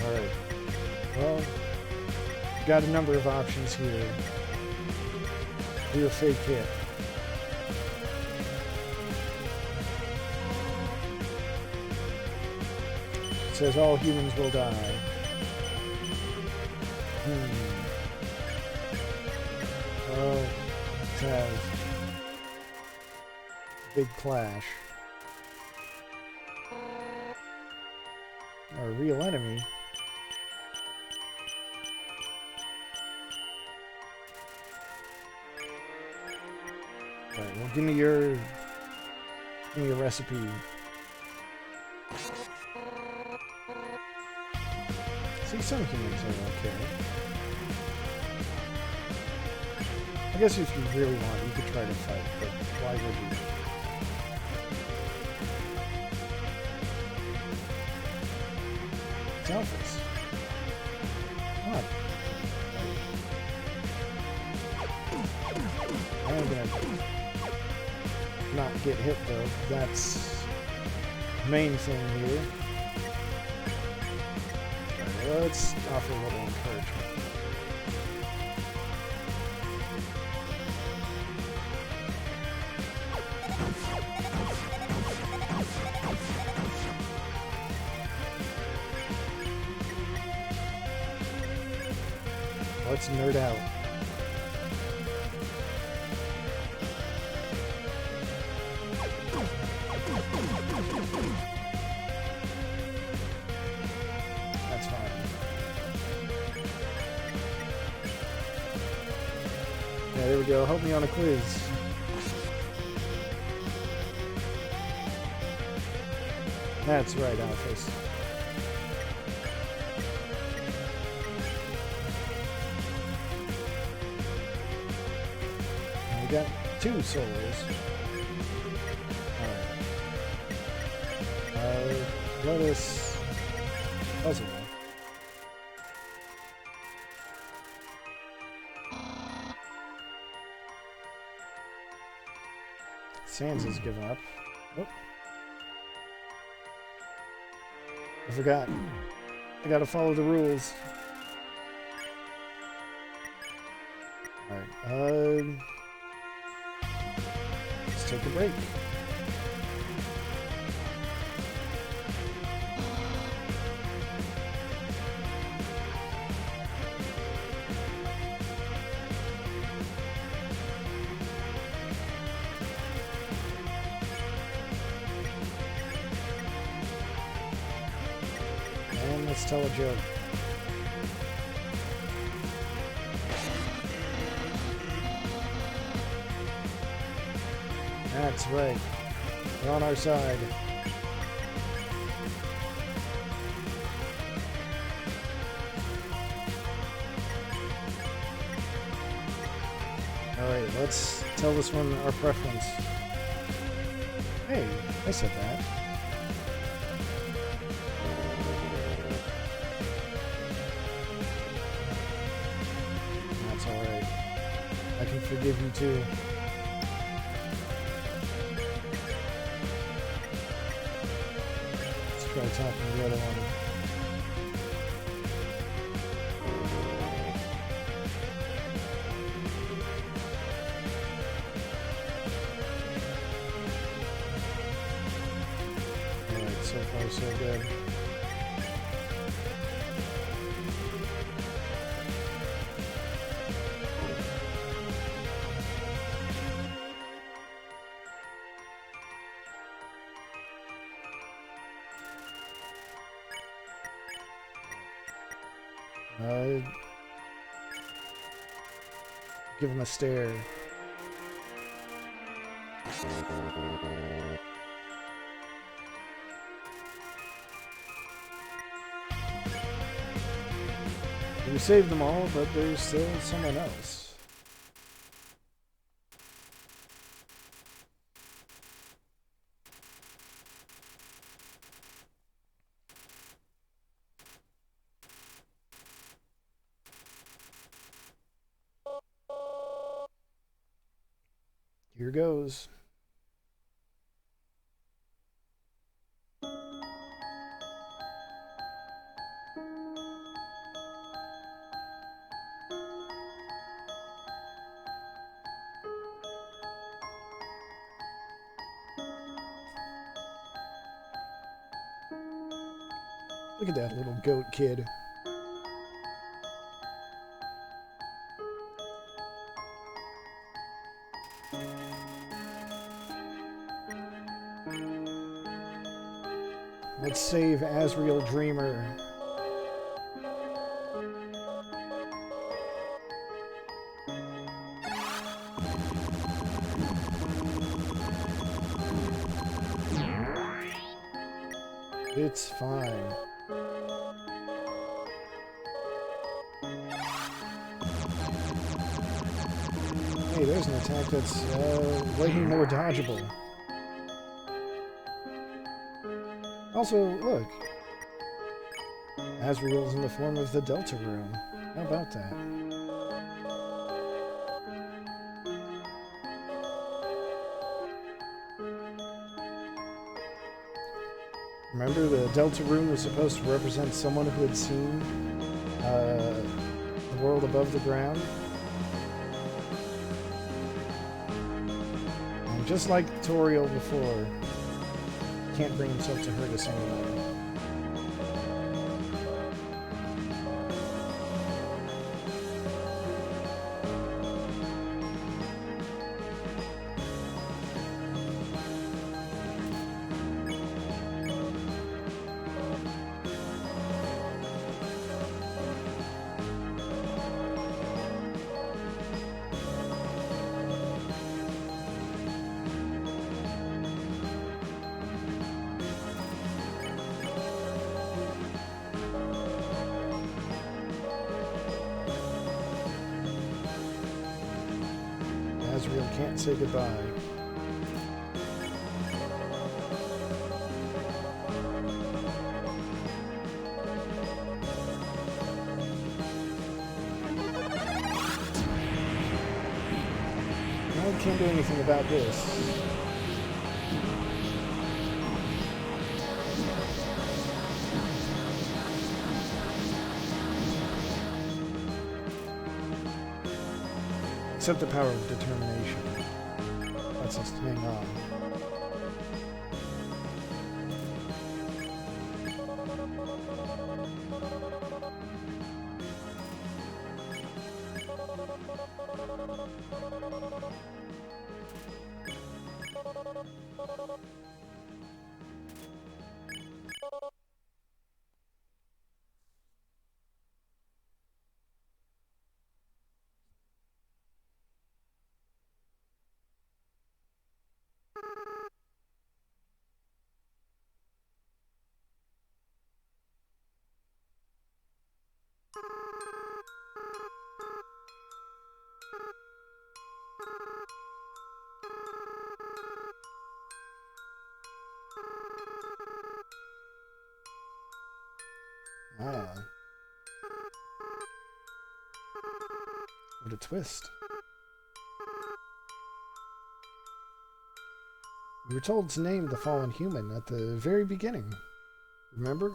Alright. Well, got a number of options here. Do a fake hit. It says all humans will die. Oh, it has big clash. Our real enemy. Alright, well, give me your recipe. See, some humans are okay. I guess if you really want, you could try to fight, but why would you? It's Alphys. What? I'm gonna not get hit though. That's the main thing here. Let's offer a little encouragement. Let's nerd out. there we go. Help me on a quiz. That's right, Alphys. We got 2 souls. Alright. Let us puzzle. Sans has given up. Oh. I forgot. I gotta follow the rules. Alright, let's take a break. And let's tell a joke. That's right. They're on our side. Alright, let's tell this one our preference. Hey, I said that. That's alright. I can forgive you too. Try talking the other one. Alright, so far so good. Give him a stare. We saved them all, but there's still someone else. Here goes. Look at that little goat kid. Let's save Asriel Dreamer. It's fine. Hey, there's an attack that's way more dodgeable. Also, look. Asriel's in the form of the Delta Room. How about that? Remember, the Delta Room was supposed to represent someone who had seen the world above the ground? And just like Toriel before, can't bring himself to hurt us anyway. Asriel can't say goodbye. I can't do anything about this. Except the power of determination. Lets us hang on. Ah. What a twist. We were told to name the fallen human at the very beginning. Remember?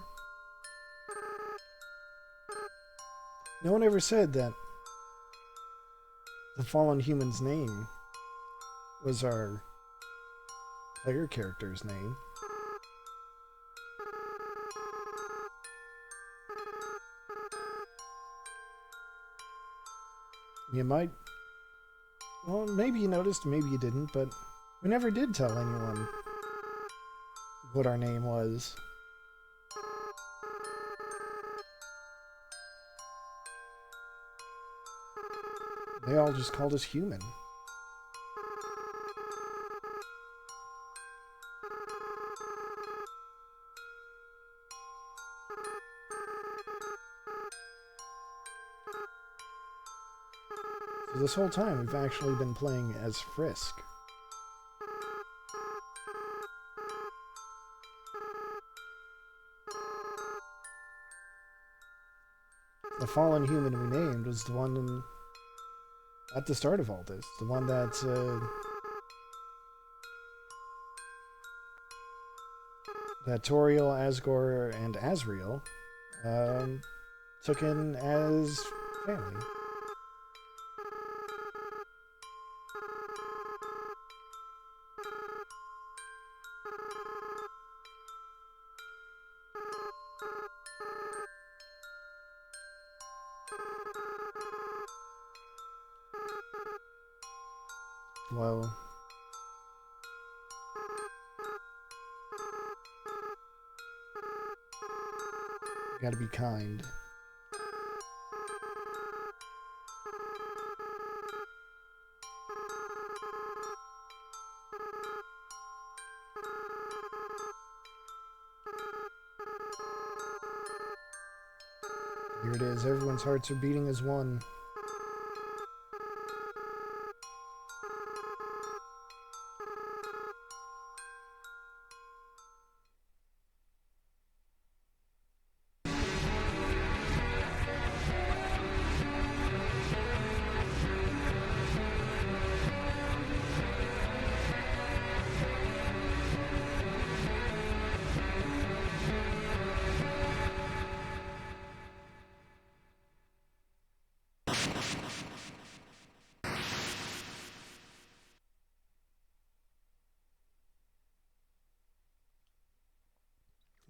No one ever said that the fallen human's name was our player character's name. You might... Well, maybe you noticed, maybe you didn't, but we never did tell anyone what our name was. They all just called us human. So this whole time we've actually been playing as Frisk. The fallen human we named was the one at the start of all this. The one that that Toriel, Asgore, and Asriel took in as family. Well, gotta be kind. Here it is, everyone's hearts are beating as one.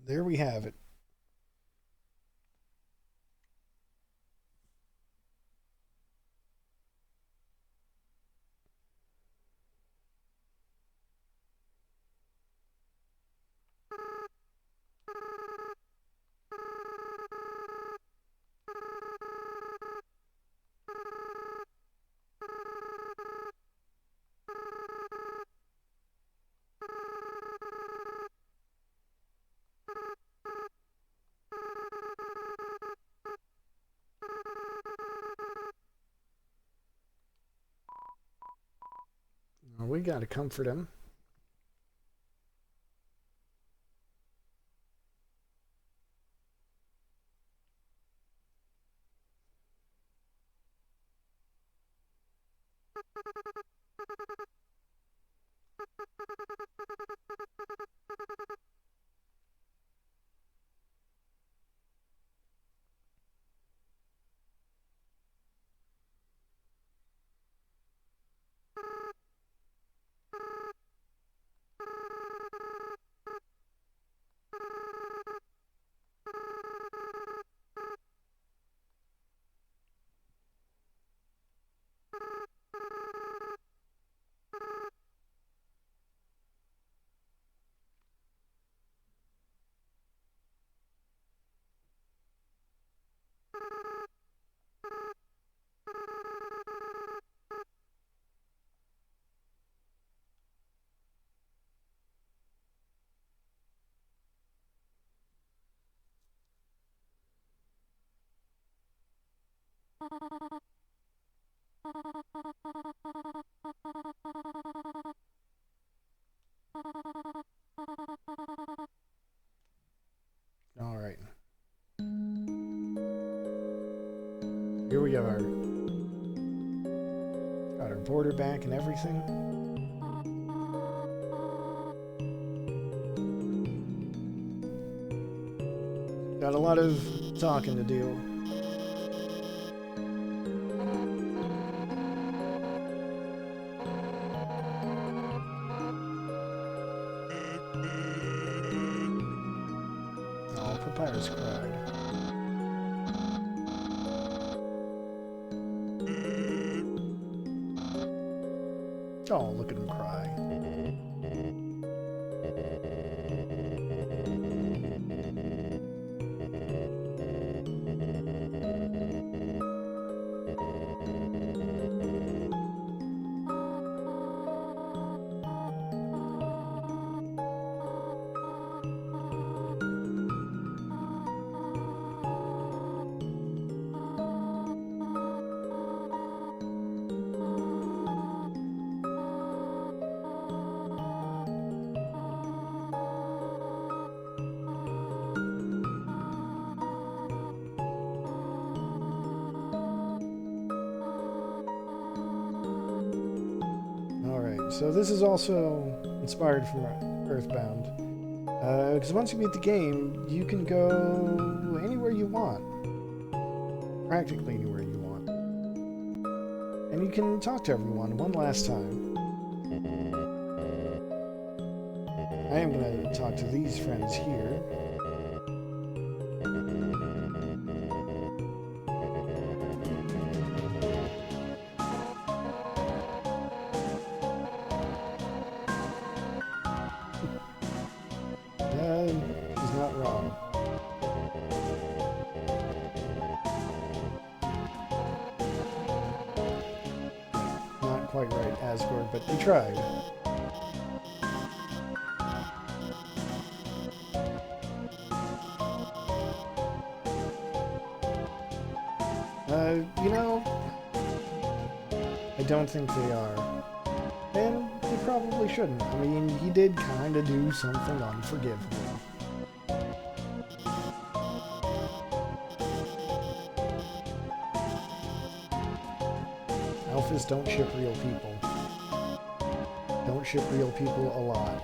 There we have it. we gotta comfort him. All right. Here we are. Got our border back and everything. Got a lot of talking to do. Oh, Papyrus cried. Oh, look at him cry. So this is also inspired from Earthbound. Because once you beat the game, you can go anywhere you want. Practically anywhere you want. And you can talk to everyone one last time. I am going to talk to these friends here. He's not wrong. Not quite right, Asgore, but he tried. You know, I don't think they are. And they probably shouldn't. I mean, he did kind of do something unforgivable. Alphys don't ship real people. Don't ship real people a lot.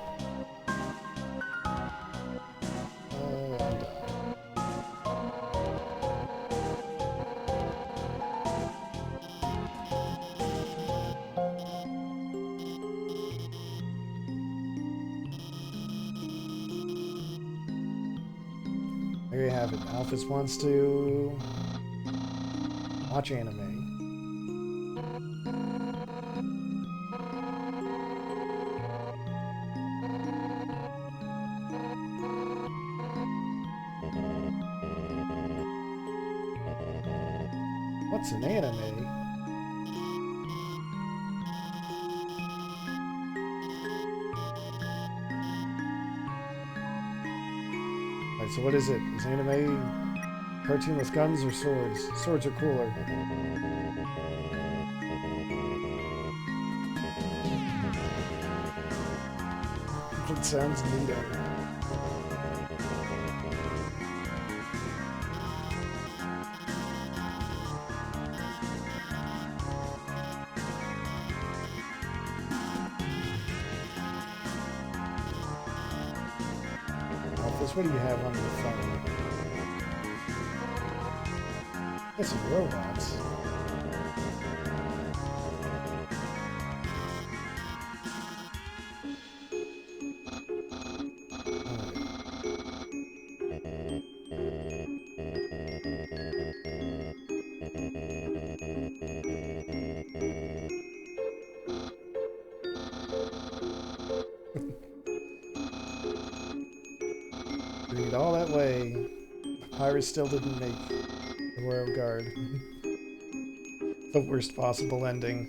I'm done. There you have it. Alphys wants to watch anime. What's an anime? Alright, so what is it? Is anime cartoon with guns or swords? Swords are cooler. sounds neat. Alphys, what do you have on your phone? It's some robots. Read all that way. Pirates still didn't make the Royal Guard. The worst possible ending.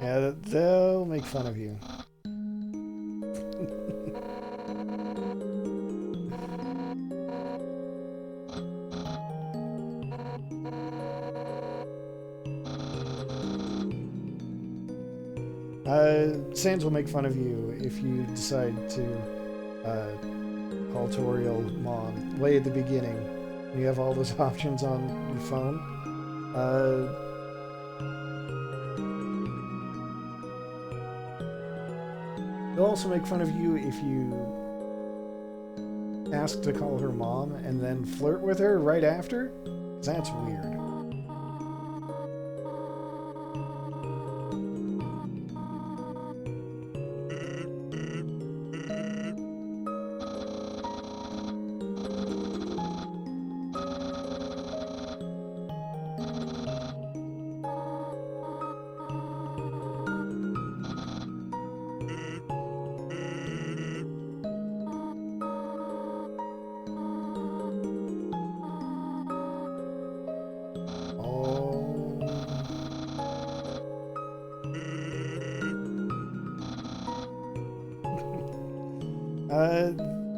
Yeah, they'll make fun of you. Sans will make fun of you if you decide to call Toriel Mom way at the beginning. You have all those options on your phone. They'll also make fun of you if you ask to call her mom and then flirt with her right after. 'Cause that's weird.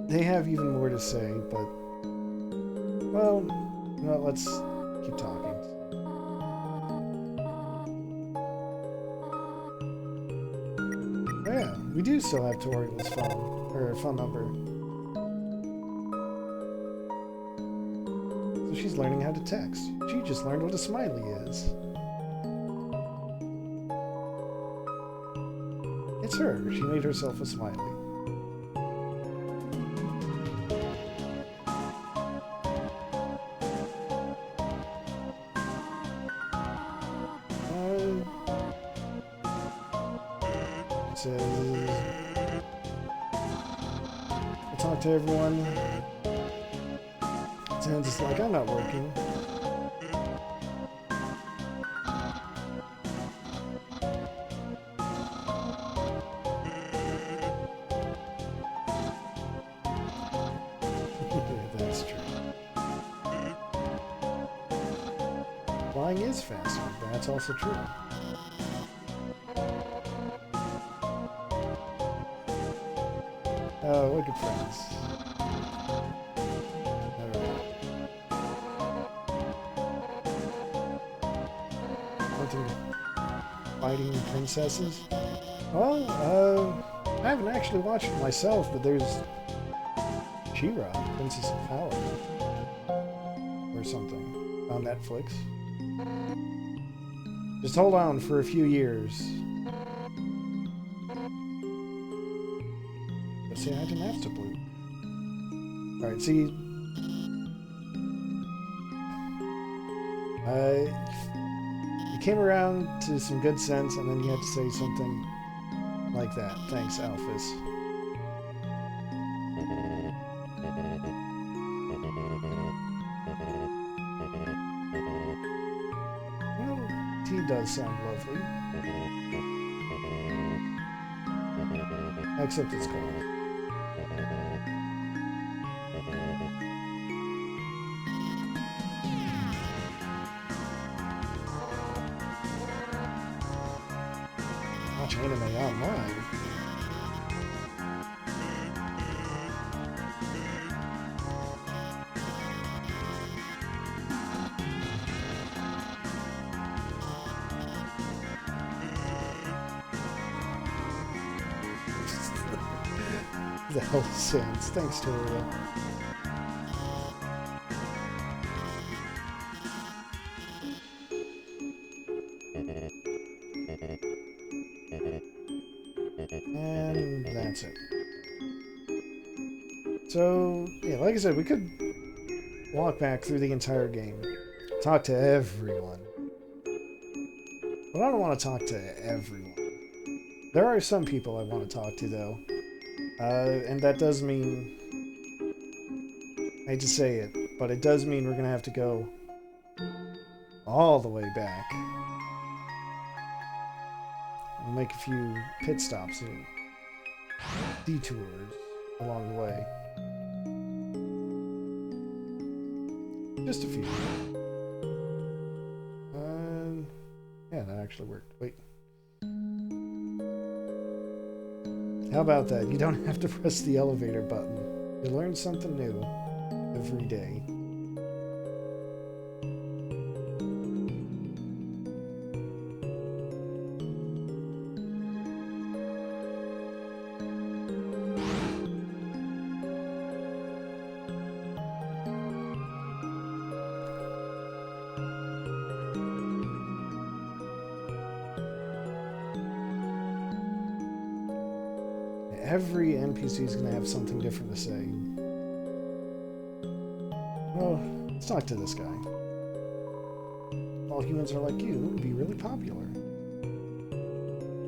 They have even more to say, but well, let's keep talking. Oh, yeah, we do still have Toriel's phone number. So she's learning how to text. She just learned what a smiley is. It's her. She made herself a smiley. I talk to everyone. It sounds just like I'm not working. That's true. Flying is faster. That's also true. Oh, we're good friends. Alright. Fighting princesses? Well, I haven't actually watched it myself, but there's She-Ra, Princess of Power, or something, on Netflix. Just hold on for a few years. See, I didn't have to blue. Alright, see. You came around to some good sense, and then you had to say something like that. Thanks, Alphys. Well, tea does sound lovely. Except it's cold. The hell is Sans? Thanks, Toria. And that's it. So, yeah, like I said, we could walk back through the entire game, talk to everyone. But I don't want to talk to everyone. There are some people I want to talk to, though. And that does mean... I hate to say it, but it does mean we're going to have to go all the way back. We'll make a few pit stops and detours along the way. Just a few. Yeah, that actually worked. Wait. How about that? You don't have to press the elevator button. You learn something new every day. Every NPC is going to have something different to say. Well, let's talk to this guy. All humans are like you would be really popular.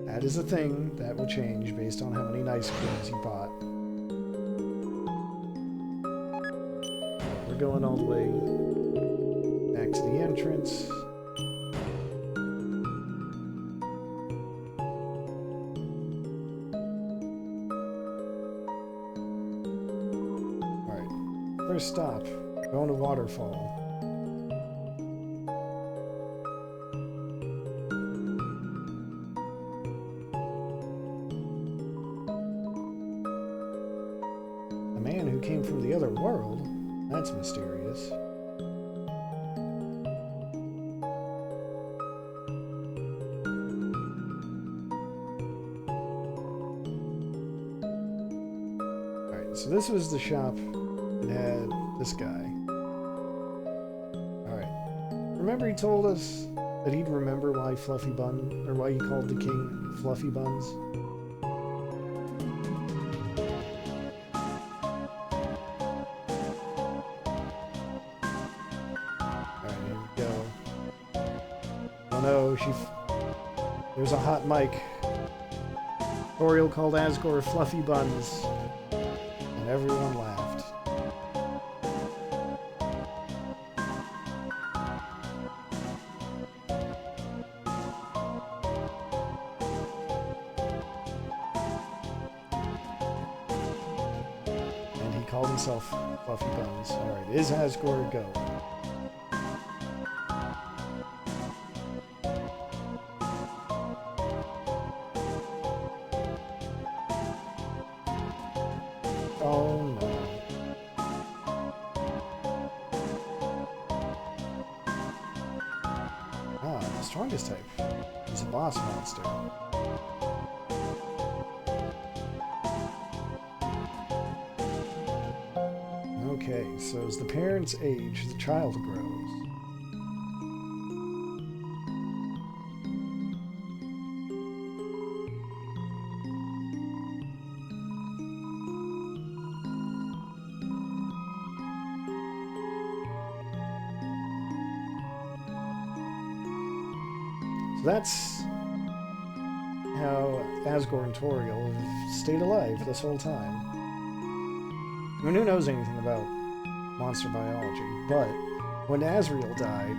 That is a thing that will change based on how many nice creams you bought. We're going all the way back to the entrance. First stop, going to Waterfall. A man who came from the other world? That's mysterious. Alright, so this was the shop. It had this guy. Alright. Remember he told us that he'd remember why Fluffy Bun, or why he called the king Fluffy Buns? Alright, here we go. Oh no, there's a hot mic. Toriel called Asgore Fluffy Buns. And everyone laughed. Called himself Fluffy Buns. Alright, is Asgore go? Oh no. Ah, the strongest type. He's a boss monster. Okay, so as the parents age, the child grows. So that's how Asgore and Toriel have stayed alive this whole time. I mean, who knows anything about monster biology? But when Asriel died,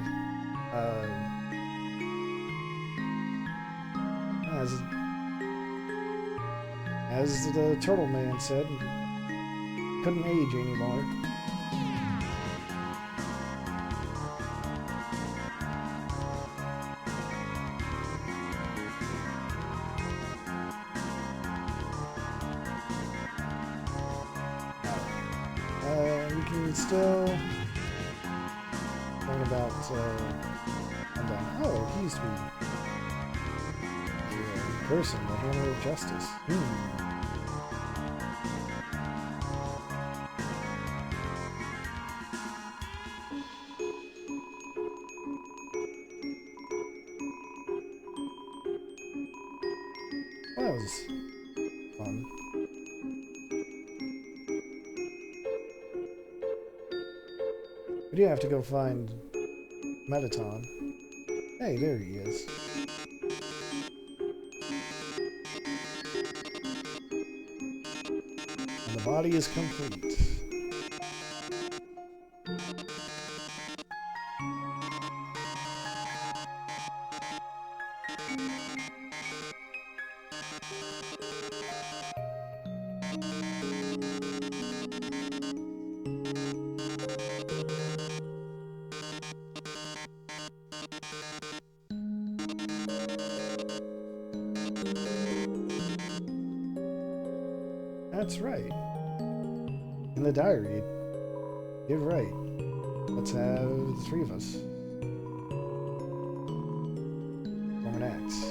as the Turtle Man said, couldn't age anymore. We can still learn about oh, he used to be the person, the Hammer of Justice. That was fun. We do have to go find Metaton. Hey, there he is. And the body is complete. That's right. In the diary. You're right. Let's have the three of us. Form an axe.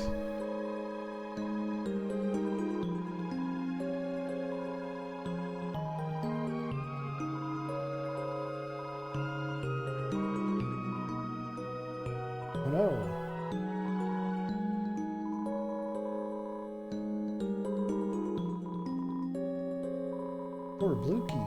Oh no. Poor Bluekey.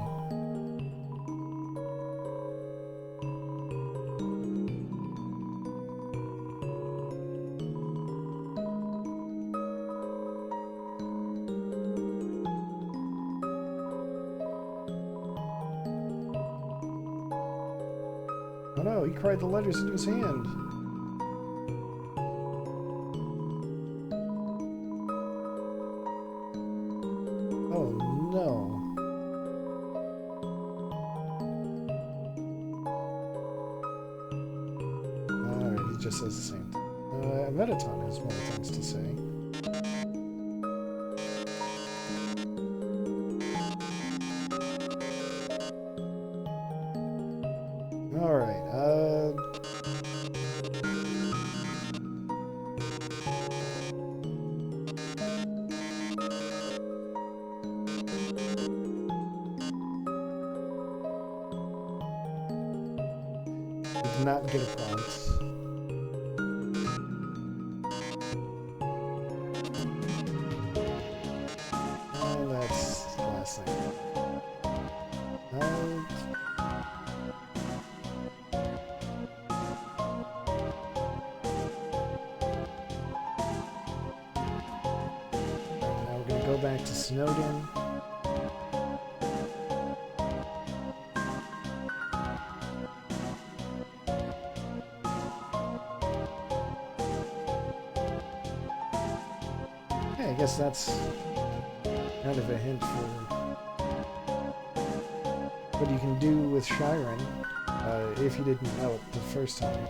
Oh no, he cried the letters into his hand. Oh no. Alright, he just says the same thing. Metaton has more things to say. Alright, we did not get a prompt. Oh, that's the last thing. Now we're gonna go back to Snowden. I guess that's kind of a hint for what you can do with Shyren, if you didn't know it the first time.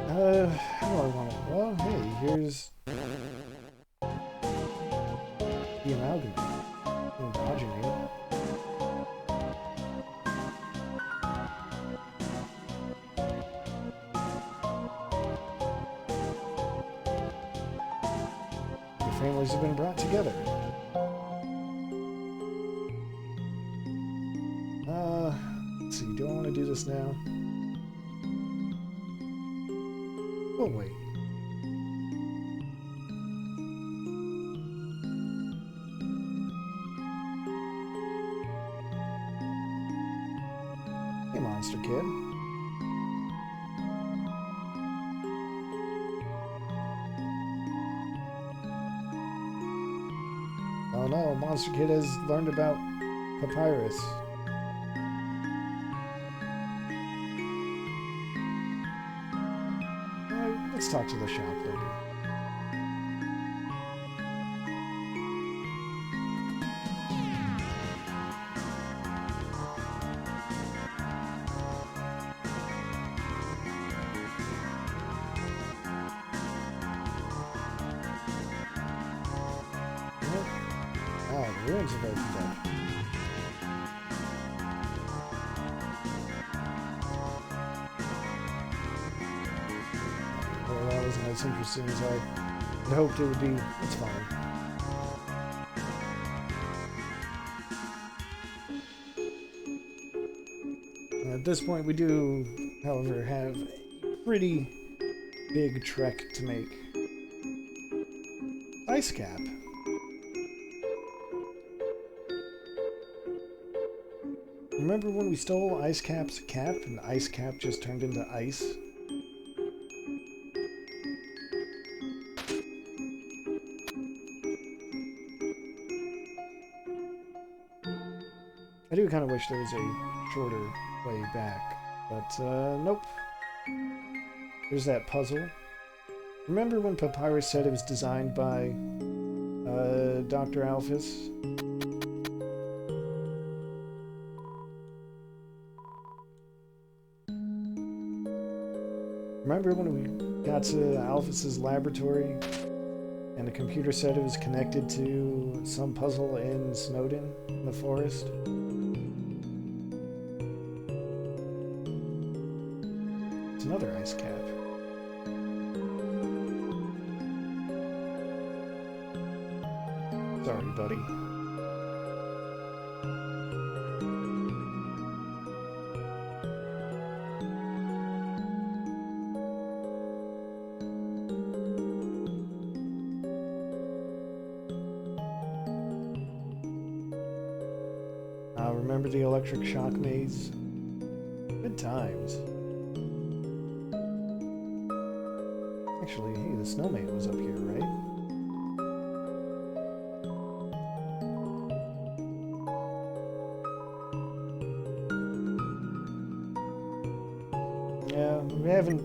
How do I want it? Well, hey, here's the amalgamate. Endogenate. Families have been brought together. Let's see, do I want to do this now? Oh, wait. Hey, Monster Kid. Oh no, Monster Kid has learned about Papyrus. Let's talk to the shop lady. The ruins have opened up. Well, that wasn't as interesting as I hoped it would be. It's fine. At this point, we do, however, have a pretty big trek to make. ice cap. Remember when we stole Ice Cap's cap and Ice Cap just turned into ice? I do kind of wish there was a shorter way back, but nope. There's that puzzle. Remember when Papyrus said it was designed by Dr. Alphys? Remember when we got to Alphys's laboratory and the computer said it was connected to some puzzle in Snowden in the forest? It's another ice cap. Sorry, buddy. Remember the electric shock maze? Good times. Actually, hey, the snowman was up here, right? Yeah, we haven't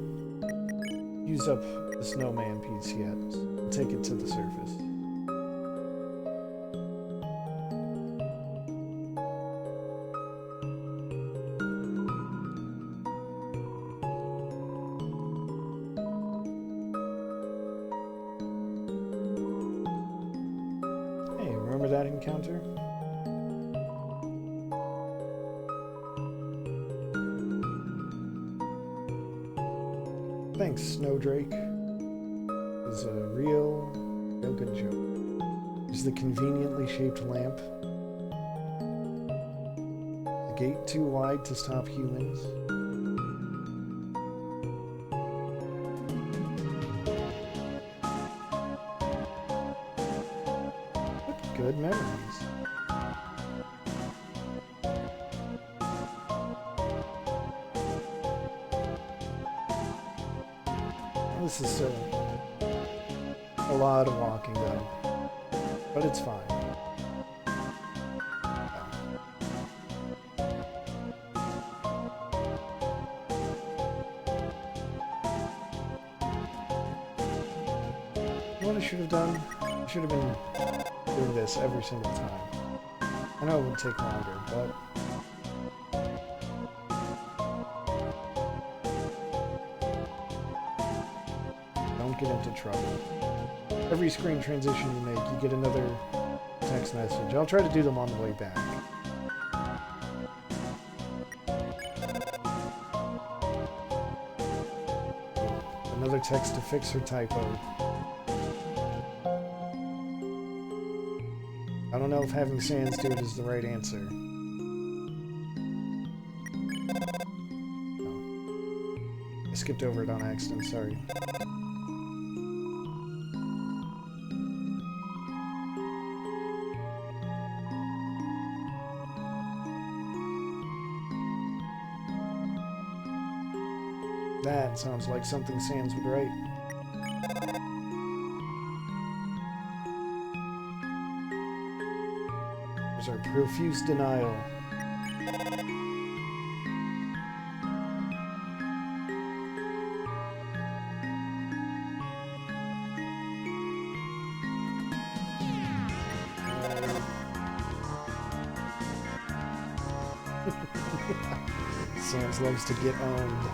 used up the snowman piece yet. We'll take it to the surface. That encounter? Thanks, Snowdrake. It was a real good joke. There's the conveniently shaped lamp. The gate too wide to stop humans. Good memories. This is still a lot of walking though, but it's fine. What I should have done, I should have been doing this every single time. I know it would take longer, but don't get into trouble. Every screen transition you make, you get another text message. I'll try to do them on the way back. Another text to fix her typo. I don't know if having Sans do it is the right answer. Oh. I skipped over it on accident, sorry. That sounds like something Sans would write. Our profuse denial. Sans loves to get owned.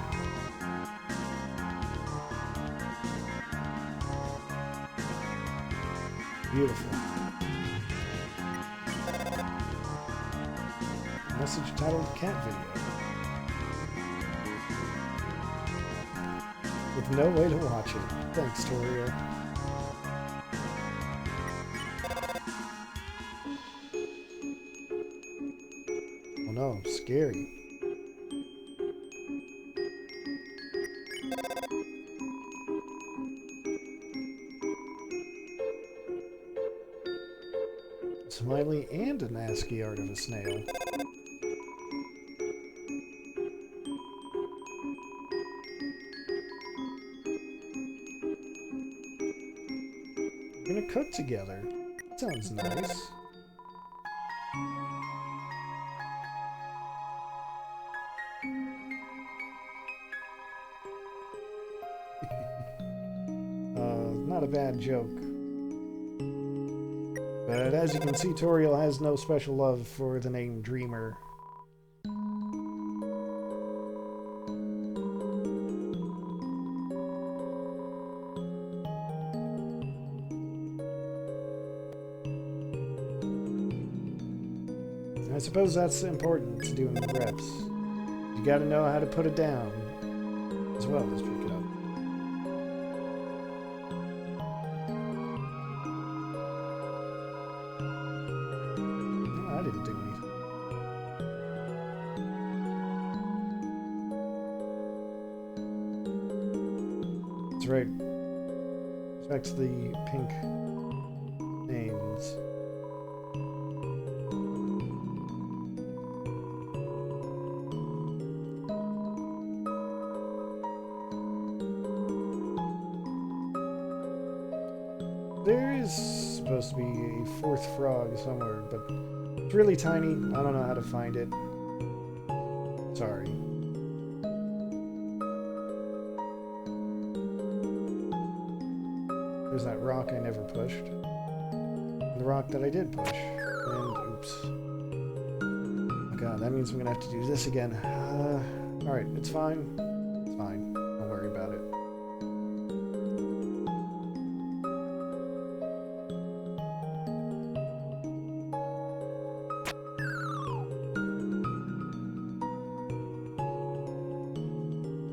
Beautiful. Message titled Cat Video. With no way to watch it. Thanks, Torio. Oh no, scary. Smiley and an ASCII art of a snail. We're gonna cook together. Sounds nice. Not a bad joke. But as you can see, Toriel has no special love for the name Dreamer. I suppose that's important to doing the reps. You gotta know how to put it down, as well as pick it up. Oh, I didn't do anything. That's right. Respect the pink names. There is supposed to be a fourth frog somewhere, but it's really tiny. I don't know how to find it. Sorry. There's that rock I never pushed. And the rock that I did push. And oops. Oh god, that means I'm gonna have to do this again. Alright, it's fine. It's fine. Don't worry about it.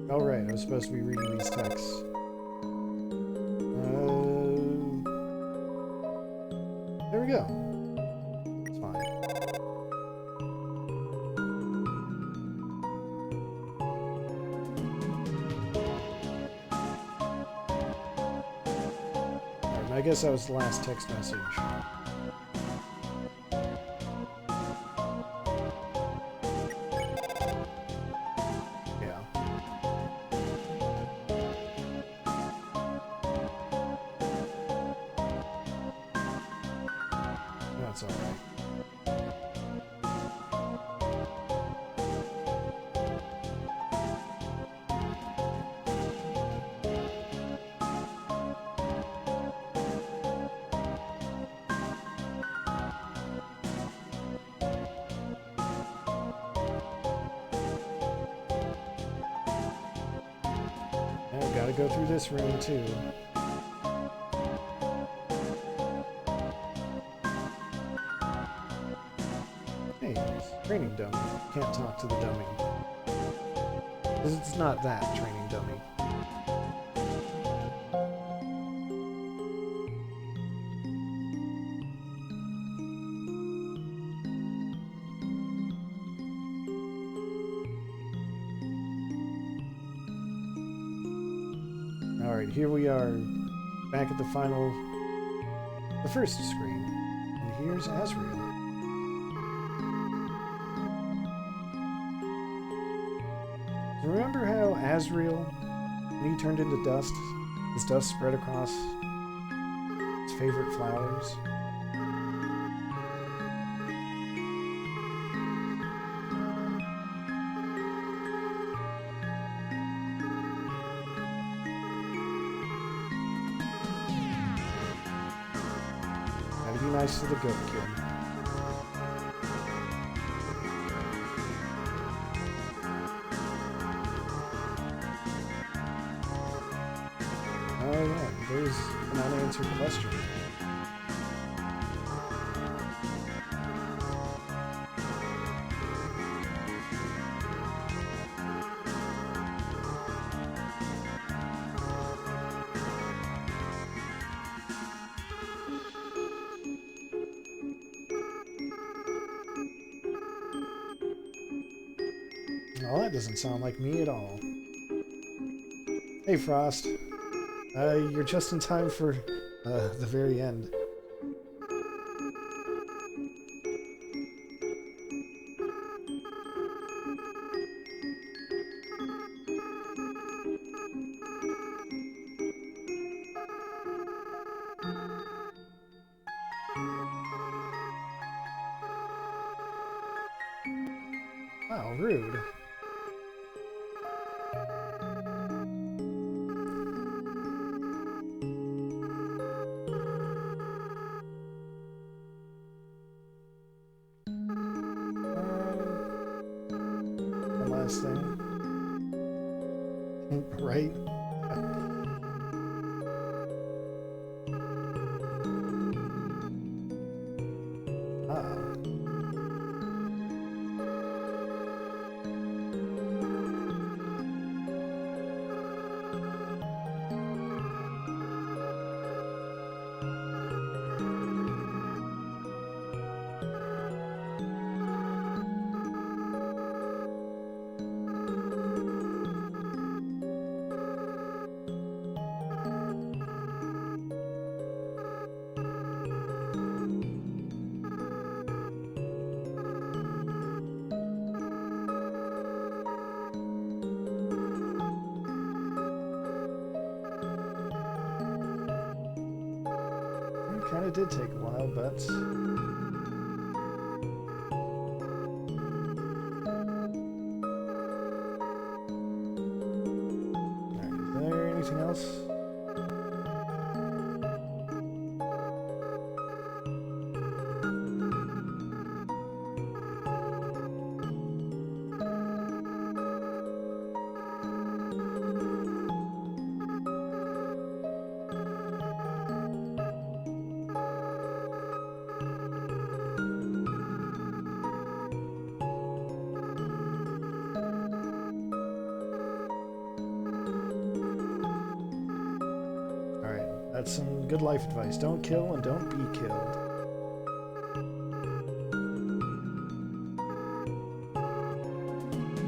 Alright, I was supposed to be reading these texts. There we go. It's fine. Alright, I guess that was the last text message. That's alright. I've got to go through this room too. Training dummy. Can't talk to the dummy. It's not that training dummy. Alright, here we are. Back at the first screen. And here's Asriel. Remember how Asriel, when he turned into dust, his dust spread across his favorite flowers? Gotta be nice to the goat kid. Oh yeah, there's an unanswered question. Well, that doesn't sound like me at all. Hey, Frost. You're just in time for the very end. Wow, rude. One last thing. Right? Kinda did take a while, but... Alright, is there anything else? That's some good life advice. Don't kill and don't be killed.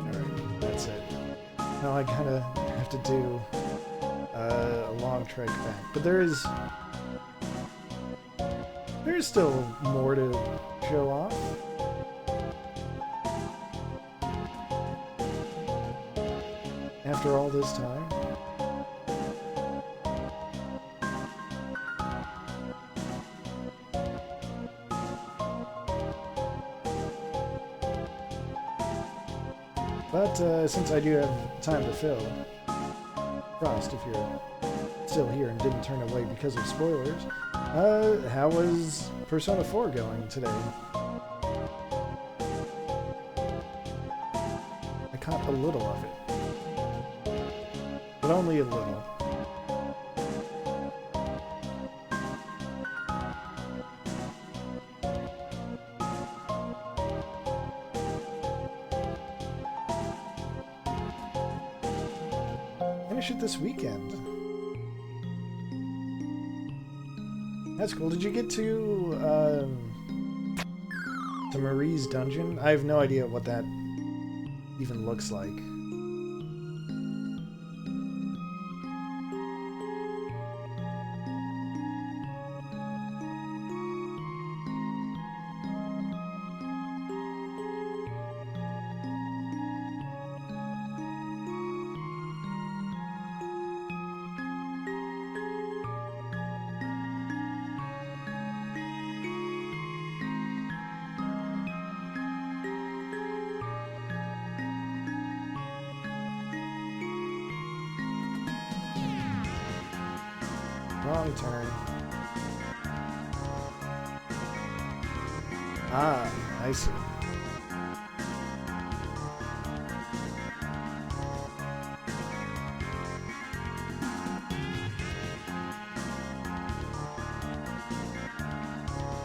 Alright, that's it. Now I kinda have to do a long trek back. But there's still more to show off. After all this time. But since I do have time to fill, Frost, if you're still here and didn't turn away because of spoilers, how was Persona 4 going today? I caught a little of it, but only a little. Finish it this weekend. That's cool. Did you get to Marie's dungeon? I have no idea what that even looks like. Wrong turn. Ah, I see.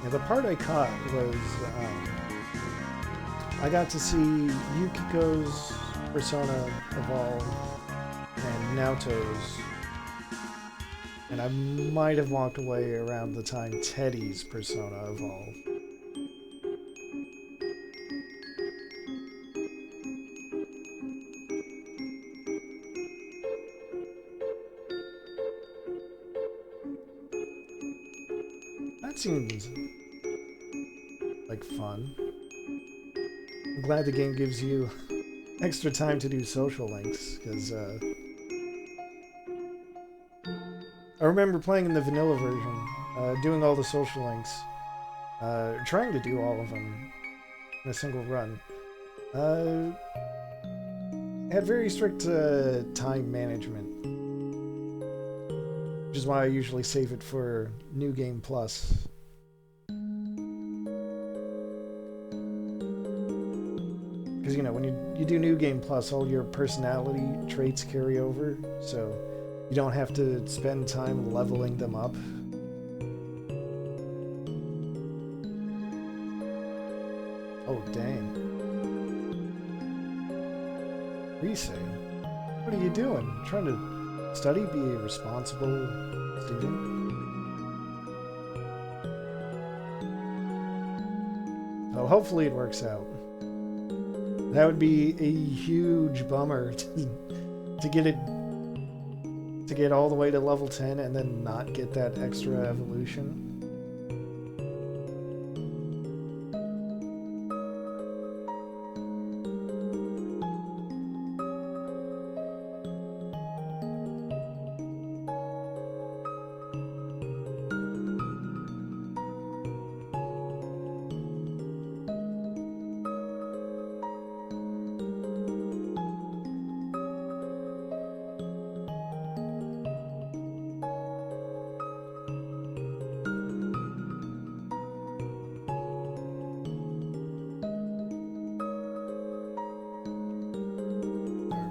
Yeah, the part I caught was I got to see Yukiko's Persona evolve and Naoto's. And I might have walked away around the time Teddy's Persona evolved. That seems like fun. I'm glad the game gives you extra time to do social links, because I remember playing in the vanilla version, doing all the social links, trying to do all of them in a single run. Had very strict time management, which is why I usually save it for New Game Plus. Because, you know, when you do New Game Plus, all your personality traits carry over, so you don't have to spend time leveling them up. Oh, dang. Risei, what are you doing? Trying to study, be a responsible student? Oh, hopefully it works out. That would be a huge bummer to get all the way to level 10 and then not get that extra evolution.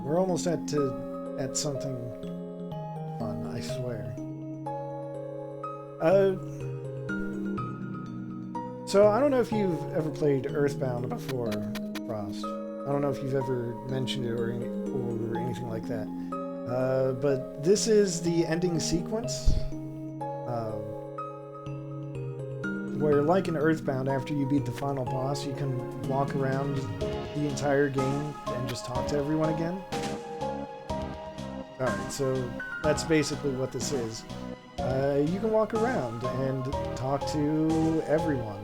We're almost at something fun, I swear. So I don't know if you've ever played Earthbound before, Frost. I don't know if you've ever mentioned it or anything like that. But this is the ending sequence, where, like in Earthbound, after you beat the final boss, you can walk around the entire game and just talk to everyone again. Alright, so that's basically what this is. You can walk around and talk to everyone.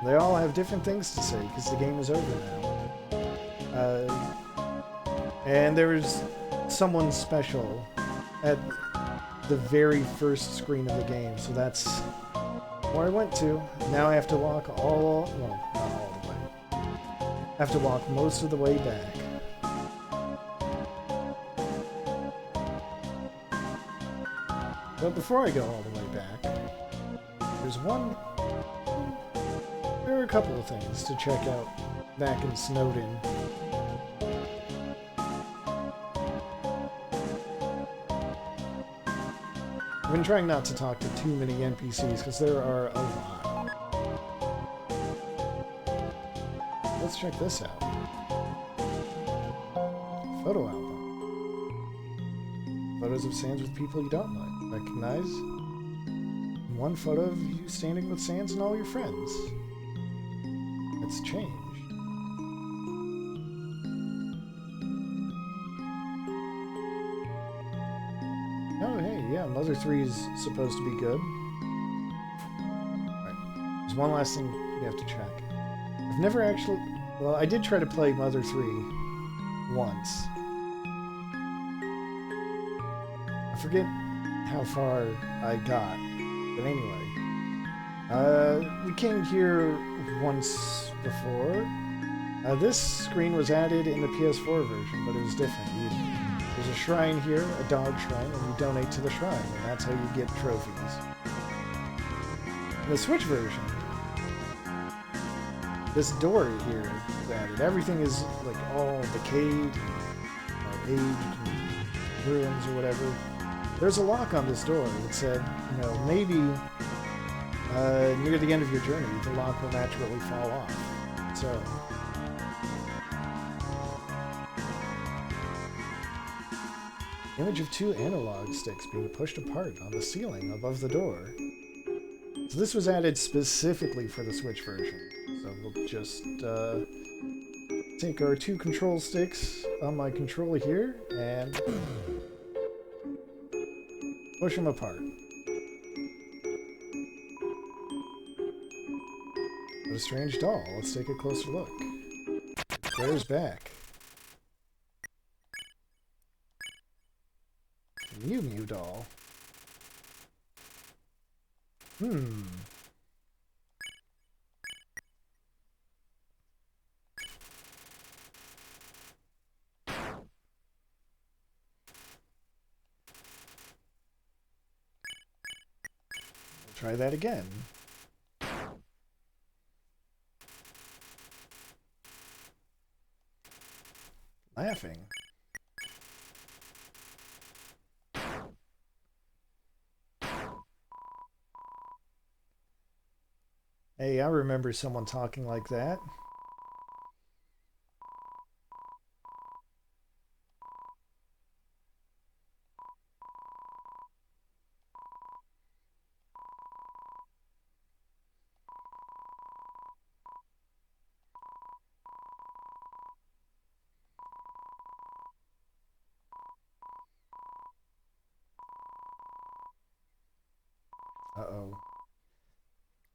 They all have different things to say because the game is over now. And there's someone special at the very first screen of the game, so that's where I went to. Now I have to walk well, not all the way. I have to walk most of the way back. But before I go all the way back, there are a couple of things to check out back in Snowden. I've been trying not to talk to too many NPCs because there are a lot. Let's check this out. Photo album. Photos of Sans with people you don't like. Recognize one photo of you standing with Sans and all your friends. It's changed. Oh, hey, yeah, Mother 3 is supposed to be good. Alright, there's one last thing you have to check. I've never actually... Well, I did try to play Mother 3 once. I forget how far I got, but anyway. We came here once before. This screen was added in the PS4 version, but it was different. There's a shrine here, a dog shrine, and you donate to the shrine, and that's how you get trophies. In the Switch version, this door here is added. Everything is like all decayed, and aged, and ruins or whatever. There's a lock on this door that said, you know, maybe near the end of your journey, the lock will naturally fall off. So, image of two analog sticks being pushed apart on the ceiling above the door. So this was added specifically for the Switch version. So we'll just take our two control sticks on my controller here and push them apart. What a strange doll. Let's take a closer look. Claire's back. Mew Mew doll. Try that again. Laughing. Hey, I remember someone talking like that. Uh-oh.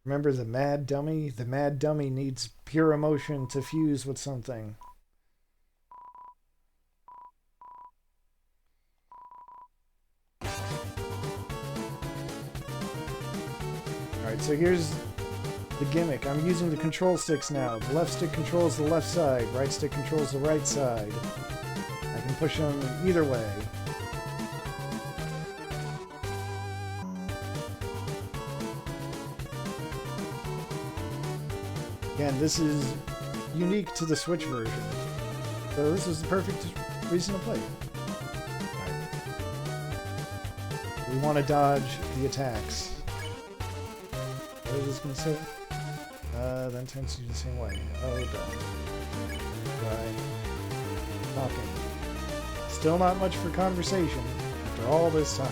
Remember the mad dummy? The mad dummy needs pure emotion to fuse with something. Alright, so here's the gimmick. I'm using the control sticks now. The left stick controls the left side, right stick controls the right side. I can push them either way. Again, this is unique to the Switch version. So this is the perfect reason to play it. Right. We want to dodge the attacks. What is this going to say? Then turns you the same way. Oh, done. Right. Talking. Still not much for conversation after all this time.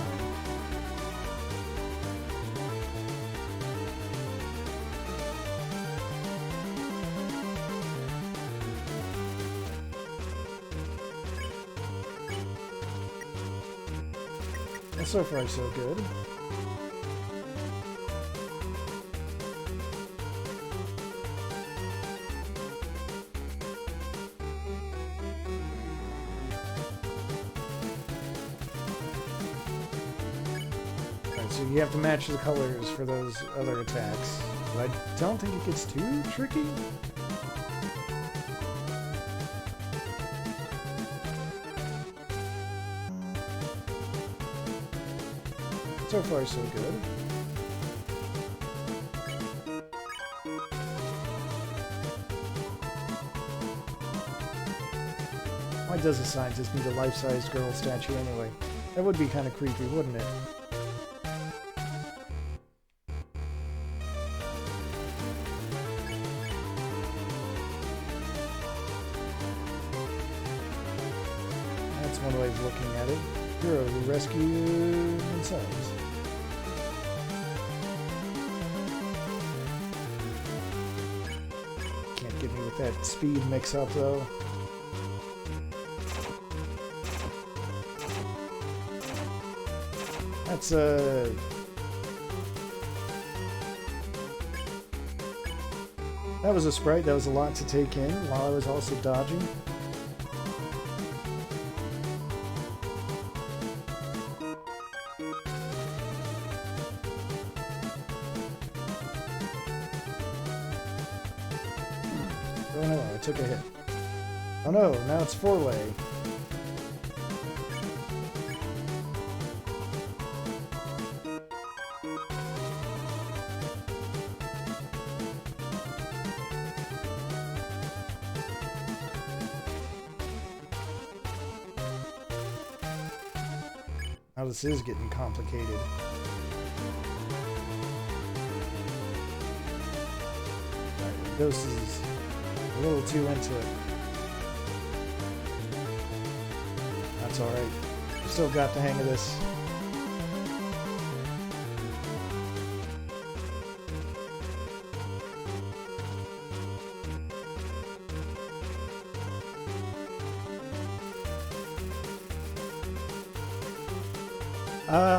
Well, so far so good. So you have to match the colors for those other attacks. But I don't think it gets too tricky. So far, so good. Why does a scientist need a life-sized girl statue anyway? That would be kind of creepy, wouldn't it? That's one way of looking at it. Hero who rescue themselves. Can't get me with that speed mix-up, though. That's that was a sprite. That was a lot to take in while I was also dodging. Oh no, I took a hit. Oh no, now it's four-way. Now this is getting complicated. Alright, the ghost is a little too into it. That's alright. I've still got the hang of this.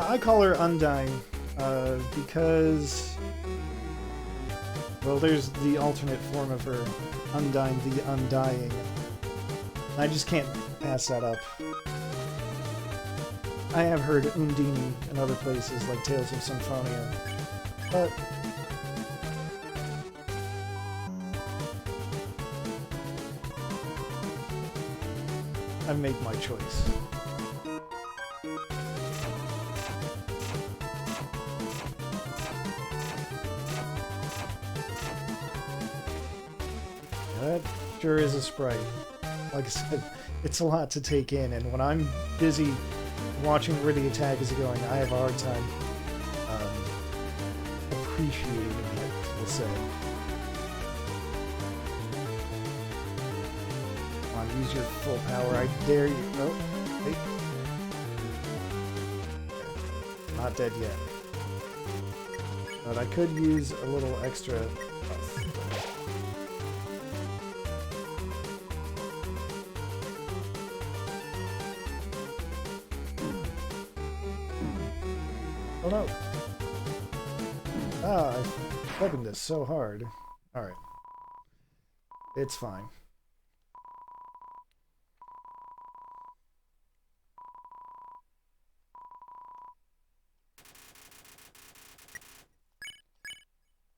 I call her Undying, because, well, there's the alternate form of her, Undying the Undying. I just can't pass that up. I have heard Undini in other places, like Tales of Symphonia, but I've made my choice. That sure is a sprite. Like I said, it's a lot to take in, and when I'm busy watching where the attack is going, I have a hard time appreciating it, we'll say. Come on, use your full power, I dare you. Oh, hey. Not dead yet. But I could use a little extra health. Oh no! Ah, I've opened this so hard. Alright. It's fine.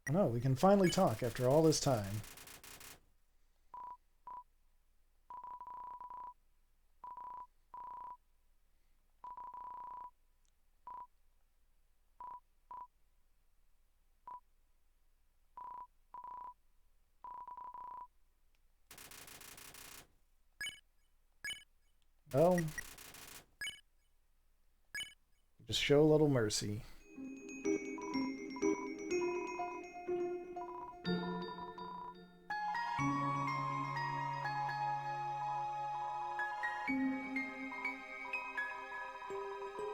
Oh no, we can finally talk after all this time. Well, just show a little mercy.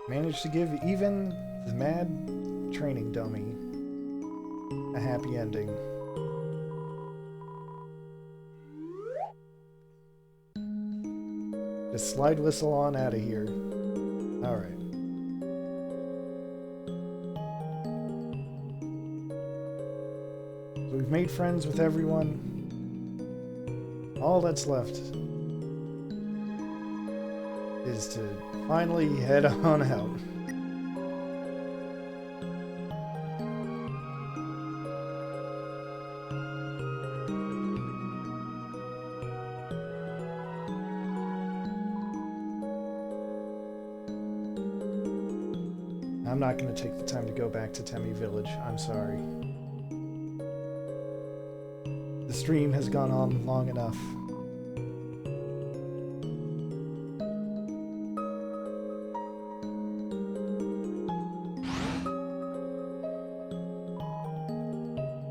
Managed to give even the mad training dummy a happy ending. Just slide whistle on out of here. Alright. So we've made friends with everyone. All that's left is to finally head on out. I'm not going to take the time to go back to Temmie Village. I'm sorry. The stream has gone on long enough.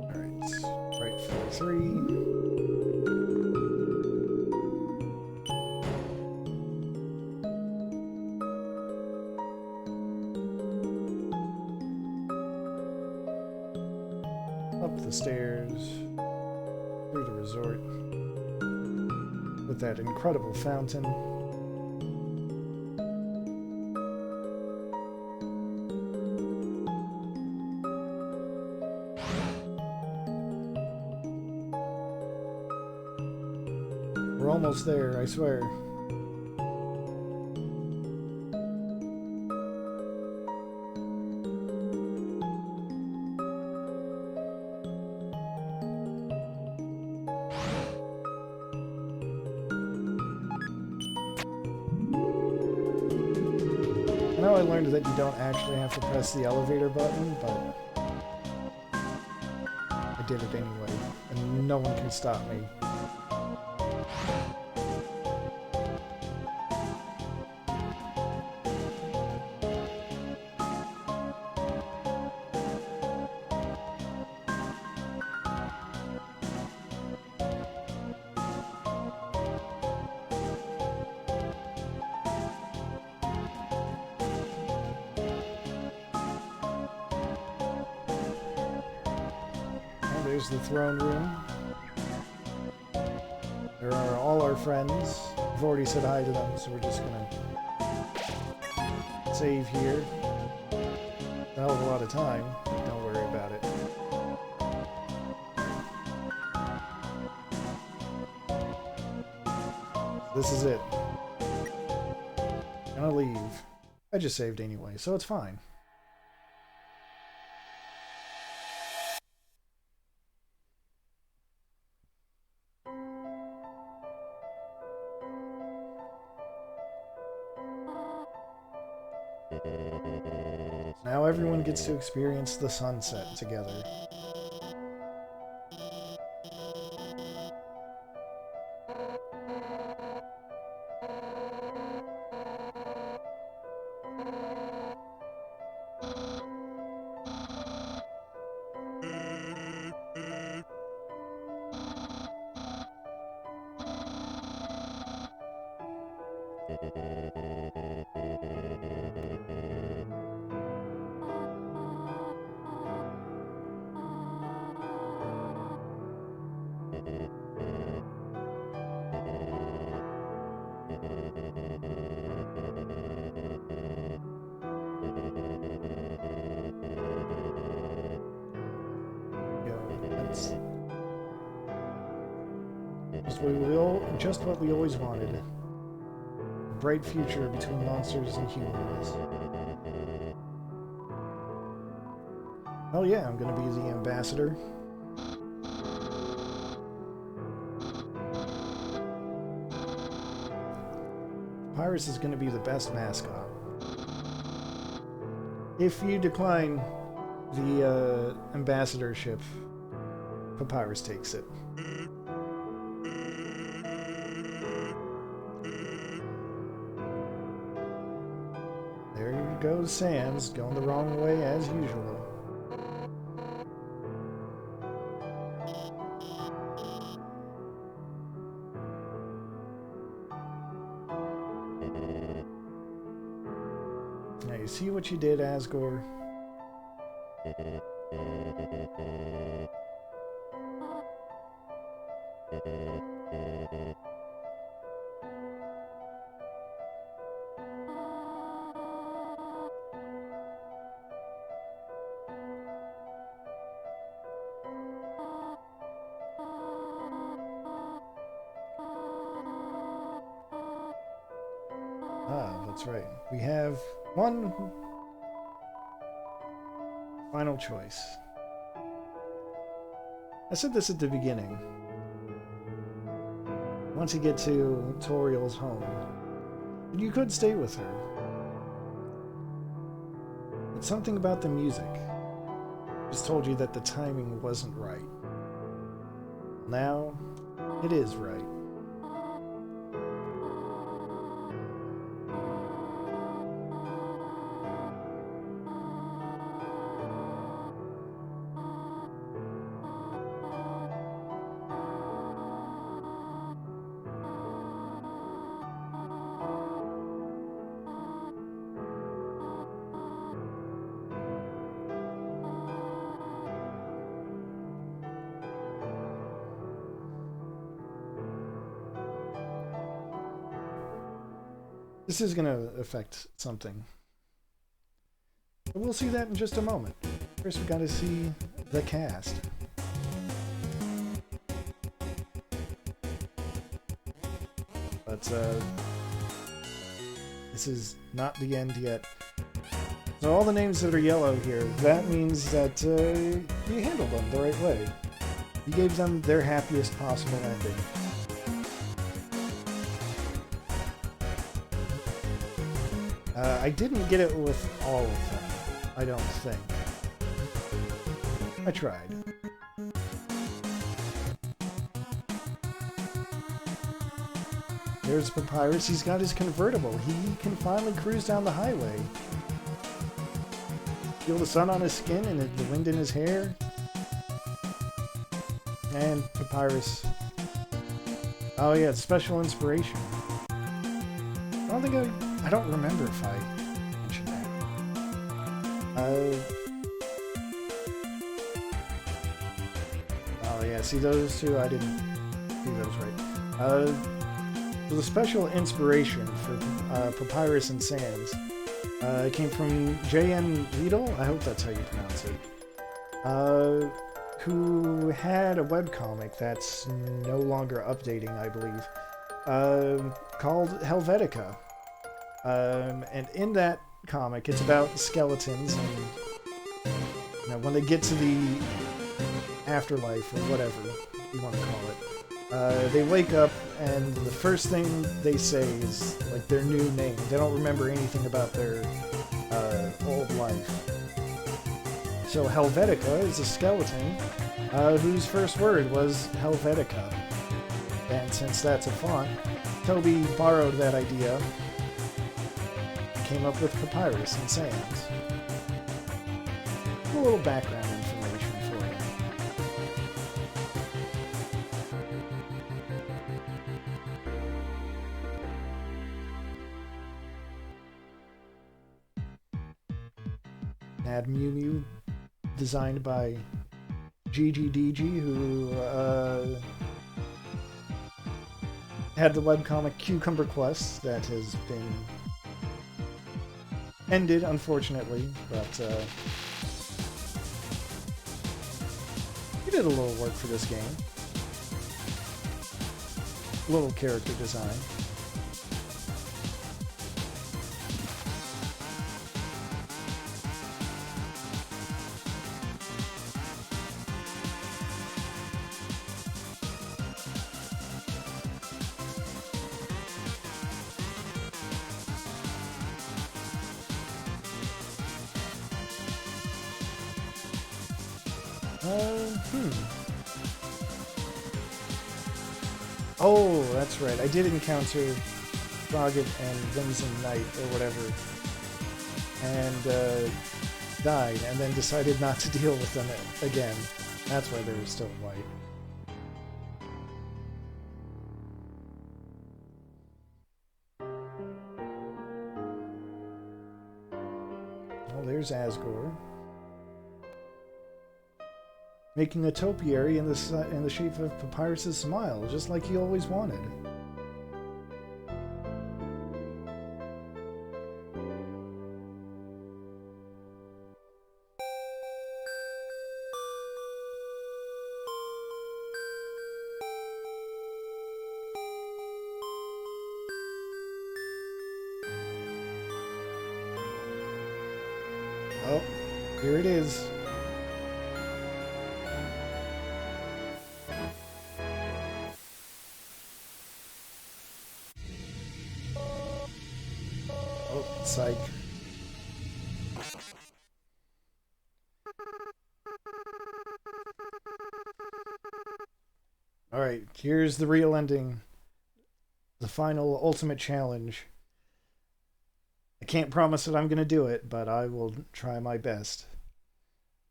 Alright, right for 3. Up the stairs, through the resort, with that incredible fountain. We're almost there, I swear. I know I learned that you don't actually have to press the elevator button, but I did it anyway, and no one can stop me. There's the throne room. There are all our friends. We've already said hi to them, so we're just gonna save here. A hell of a lot of time, but don't worry about it. This is it. Gonna leave. I just saved anyway, so it's fine. Now everyone gets to experience the sunset together. That's just what we always wanted. A bright future between monsters and humans. Oh yeah, I'm gonna be the ambassador. Papyrus is gonna be the best mascot. If you decline the ambassadorship, Papyrus takes it. There goes Sans, going the wrong way as usual. Now you see what you did, Asgore? Ah, that's right. We have one final choice. I said this at the beginning. Once you get to Toriel's home, you could stay with her. But something about the music just told you that the timing wasn't right. Now, it is right. This is going to affect something. But we'll see that in just a moment. First, we've got to see the cast. But, this is not the end yet. So all the names that are yellow here, that means that you handled them the right way. You gave them their happiest possible ending. I didn't get it with all of them, I don't think. I tried. There's Papyrus, he's got his convertible. He can finally cruise down the highway. Feel the sun on his skin and the wind in his hair. And Papyrus. Oh yeah, it's special inspiration. I don't remember if I mentioned that. Oh yeah, see those two? I didn't do those right. So the special inspiration for Papyrus and Sans came from J.N. Liedel, I hope that's how you pronounce it, who had a webcomic that's no longer updating, I believe, called Helvetica. And in that comic, it's about skeletons, and when they get to the afterlife, or whatever you want to call it, they wake up, and the first thing they say is, like, their new name. They don't remember anything about their old life. So Helvetica is a skeleton whose first word was Helvetica. And since that's a font, Toby borrowed that idea, came up with Papyrus and Sans. A little background information for you. had Mew Mew, designed by GGDG, who had the webcomic Cucumber Quest that has been ended, unfortunately, but he did a little work for this game. A little character design. Oh, that's right. I did encounter Frogget and Whimsun Knight, or whatever, and died, and then decided not to deal with them again. That's why they were still white. Oh, there's Asgore. Making a topiary in the shape of Papyrus's smile, just like he always wanted. Oh, here it is. Psych. Alright, here's the real ending. The final ultimate challenge. I can't promise that I'm going to do it, but I will try my best.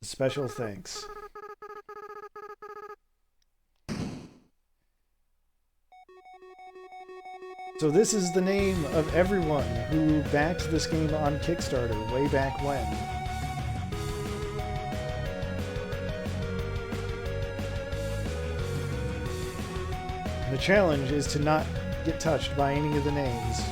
Special thanks. So this is the name of everyone who backed this game on Kickstarter way back when. And the challenge is to not get touched by any of the names.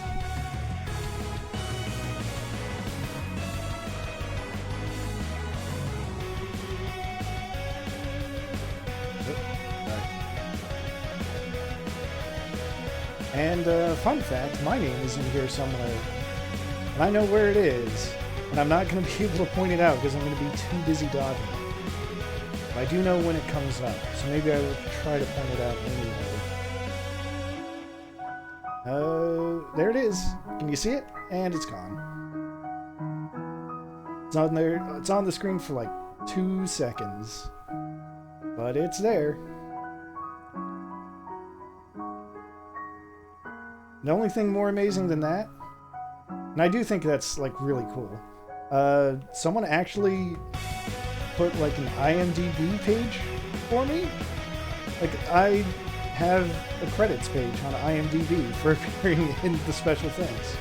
And fun fact, my name is in here somewhere. And I know where it is. And I'm not going to be able to point it out because I'm going to be too busy dodging it. But I do know when it comes up, so maybe I will try to point it out anyway. There it is. Can you see it? And it's gone. It's on there. It's on the screen for like 2 seconds. But it's there. The only thing more amazing than that, and I do think that's like really cool, someone actually put like an IMDb page for me. Like I have a credits page on IMDb for appearing in the special things.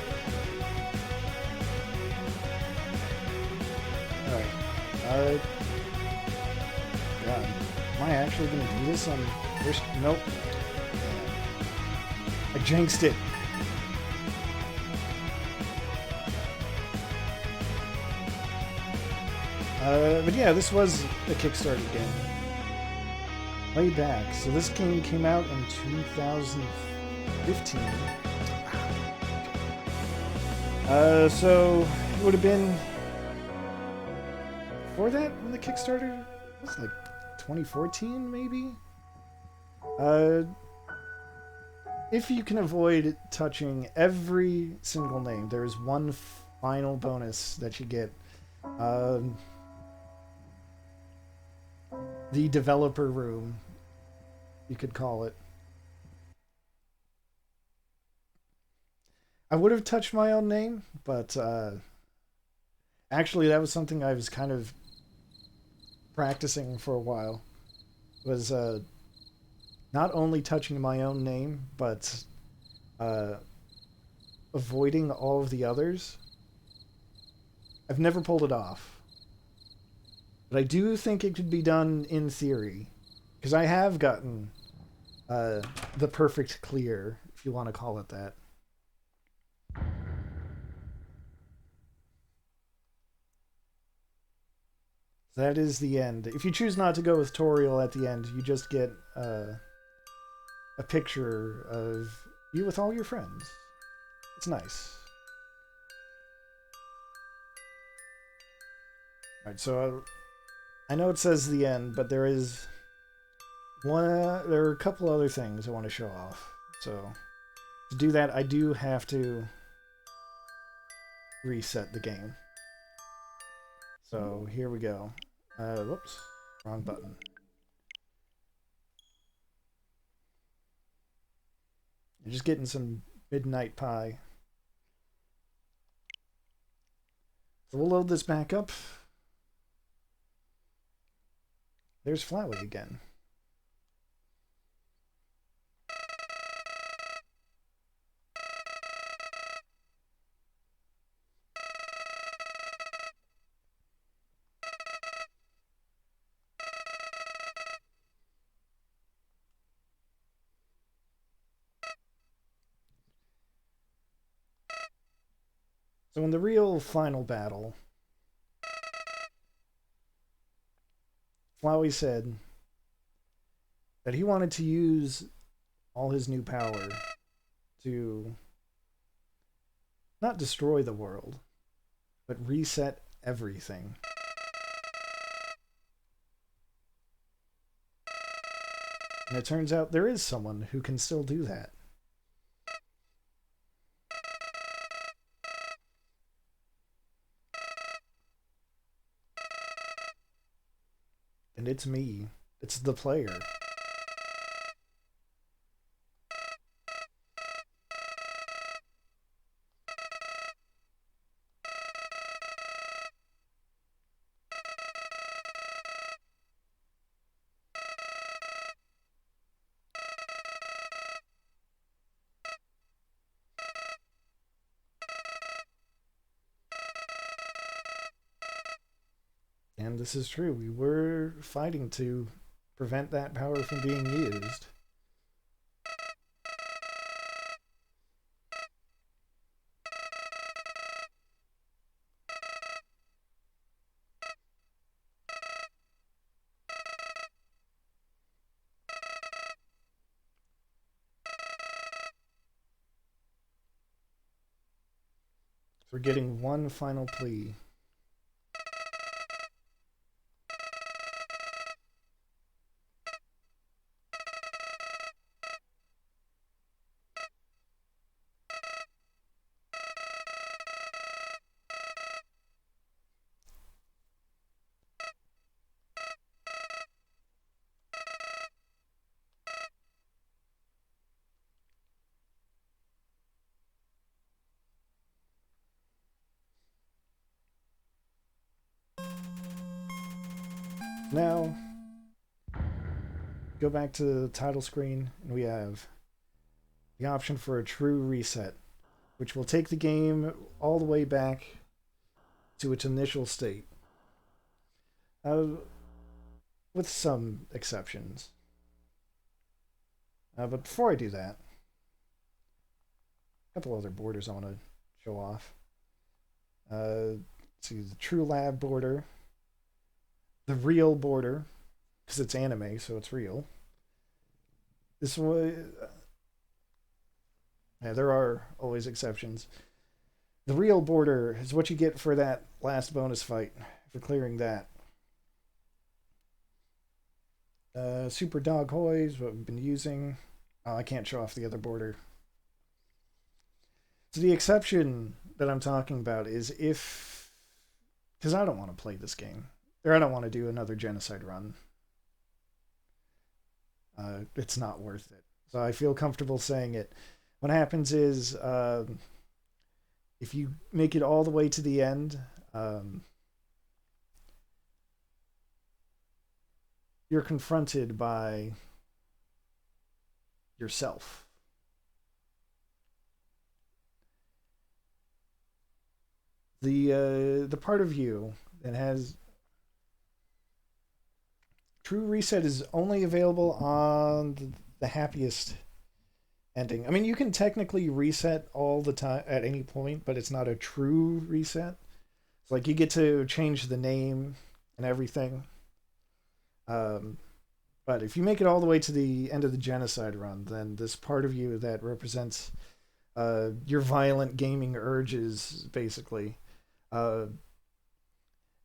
Alright. God. Am I actually going to do this on first? Nope. I jinxed it. But yeah, this was a Kickstarter game. Way back. So this game came out in 2015. So it would have been before that when the Kickstarter was like 2014 maybe? If you can avoid touching every single name, there is one final bonus that you get. The developer room, you could call it. I would have touched my own name, but actually that was something I was kind of practicing for a while. Was not only touching my own name, but avoiding all of the others. I've never pulled it off. But I do think it could be done in theory. Because I have gotten uh, the perfect clear, if you want to call it that. That is the end. If you choose not to go with Toriel at the end, you just get a picture of you with all your friends. It's nice. Alright, so I know it says the end, but there is there are a couple other things I want to show off. So to do that, I do have to reset the game. So here we go. Whoops, wrong button. You're just getting some midnight pie. So we'll load this back up. There's Flowey again. So in the real final battle, Flowey said that he wanted to use all his new power to not destroy the world, but reset everything. And it turns out there is someone who can still do that. And it's me. It's the player. And this is true. We were fighting to prevent that power from being used. We're getting one final plea. Now, go back to the title screen, and we have the option for a true reset, which will take the game all the way back to its initial state. With some exceptions. But before I do that, a couple other borders I want to show off. See the True Lab border, the real border, because it's anime, so it's real. This was. Yeah, there are always exceptions. The real border is what you get for that last bonus fight, for clearing that. Super Dog Hoy is what we've been using. Oh, I can't show off the other border. So the exception that I'm talking about is if, because I don't want to play this game, or I don't want to do another genocide run. It's not worth it. So I feel comfortable saying it. What happens is, if you make it all the way to the end, you're confronted by yourself. The part of you that has True reset is only available on the happiest ending. I mean, you can technically reset all the time at any point, but it's not a true reset. It's like you get to change the name and everything. Um, but if you make it all the way to the end of the genocide run, then this part of you that represents your violent gaming urges, basically, uh,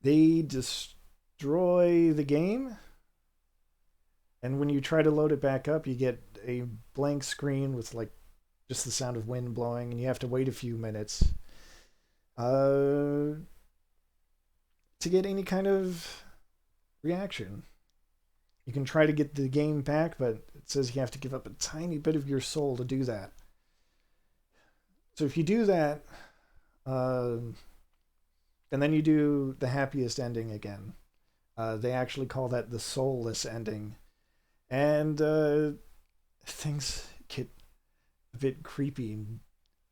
they destroy the game. And when you try to load it back up, you get a blank screen with like just the sound of wind blowing, and you have to wait a few minutes uh, to get any kind of reaction. You can try to get the game back, but it says you have to give up a tiny bit of your soul to do that. So if you do that, and then you do the happiest ending again, they actually call that the soulless ending. And things get a bit creepy.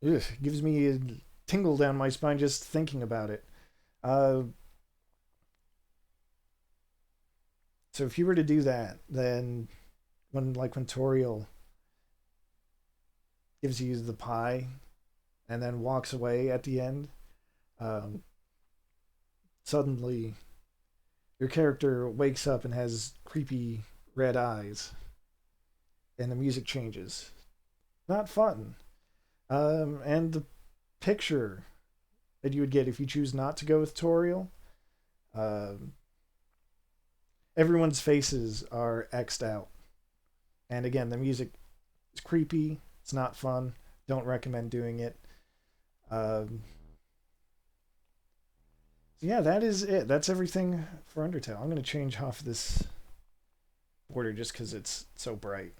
Ugh, gives me a tingle down my spine just thinking about it. Uh, so if you were to do that, then when Toriel gives you the pie and then walks away at the end, um, suddenly your character wakes up and has creepy red eyes, and the music changes. Not fun. And the picture that you would get if you choose not to go with Toriel, um, everyone's faces are X'd out. And again, the music is creepy. It's not fun. Don't recommend doing it. Yeah, that is it. That's everything for Undertale. I'm going to change off this border just because it's so bright.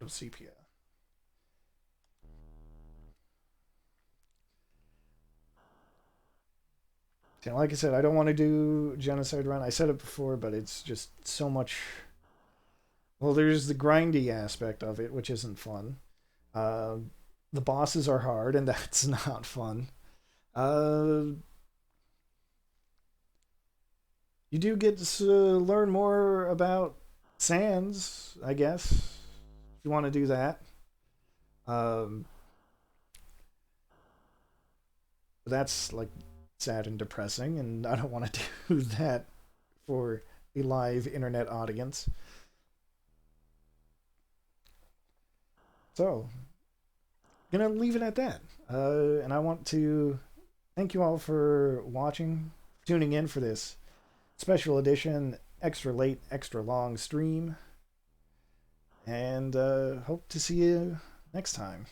Sepia. Yeah, like I said, I don't want to do Genocide Run. I said it before, but it's just so much. Well, there's the grindy aspect of it, which isn't fun. Uh, the bosses are hard, and that's not fun. Uh, you do get to learn more about Sans, I guess, if you want to do that. Um, that's like sad and depressing, and I don't want to do that for a live internet audience. So, gonna leave it at that. And I want to thank you all for watching, tuning in for this special edition, extra late, extra long stream, and hope to see you next time.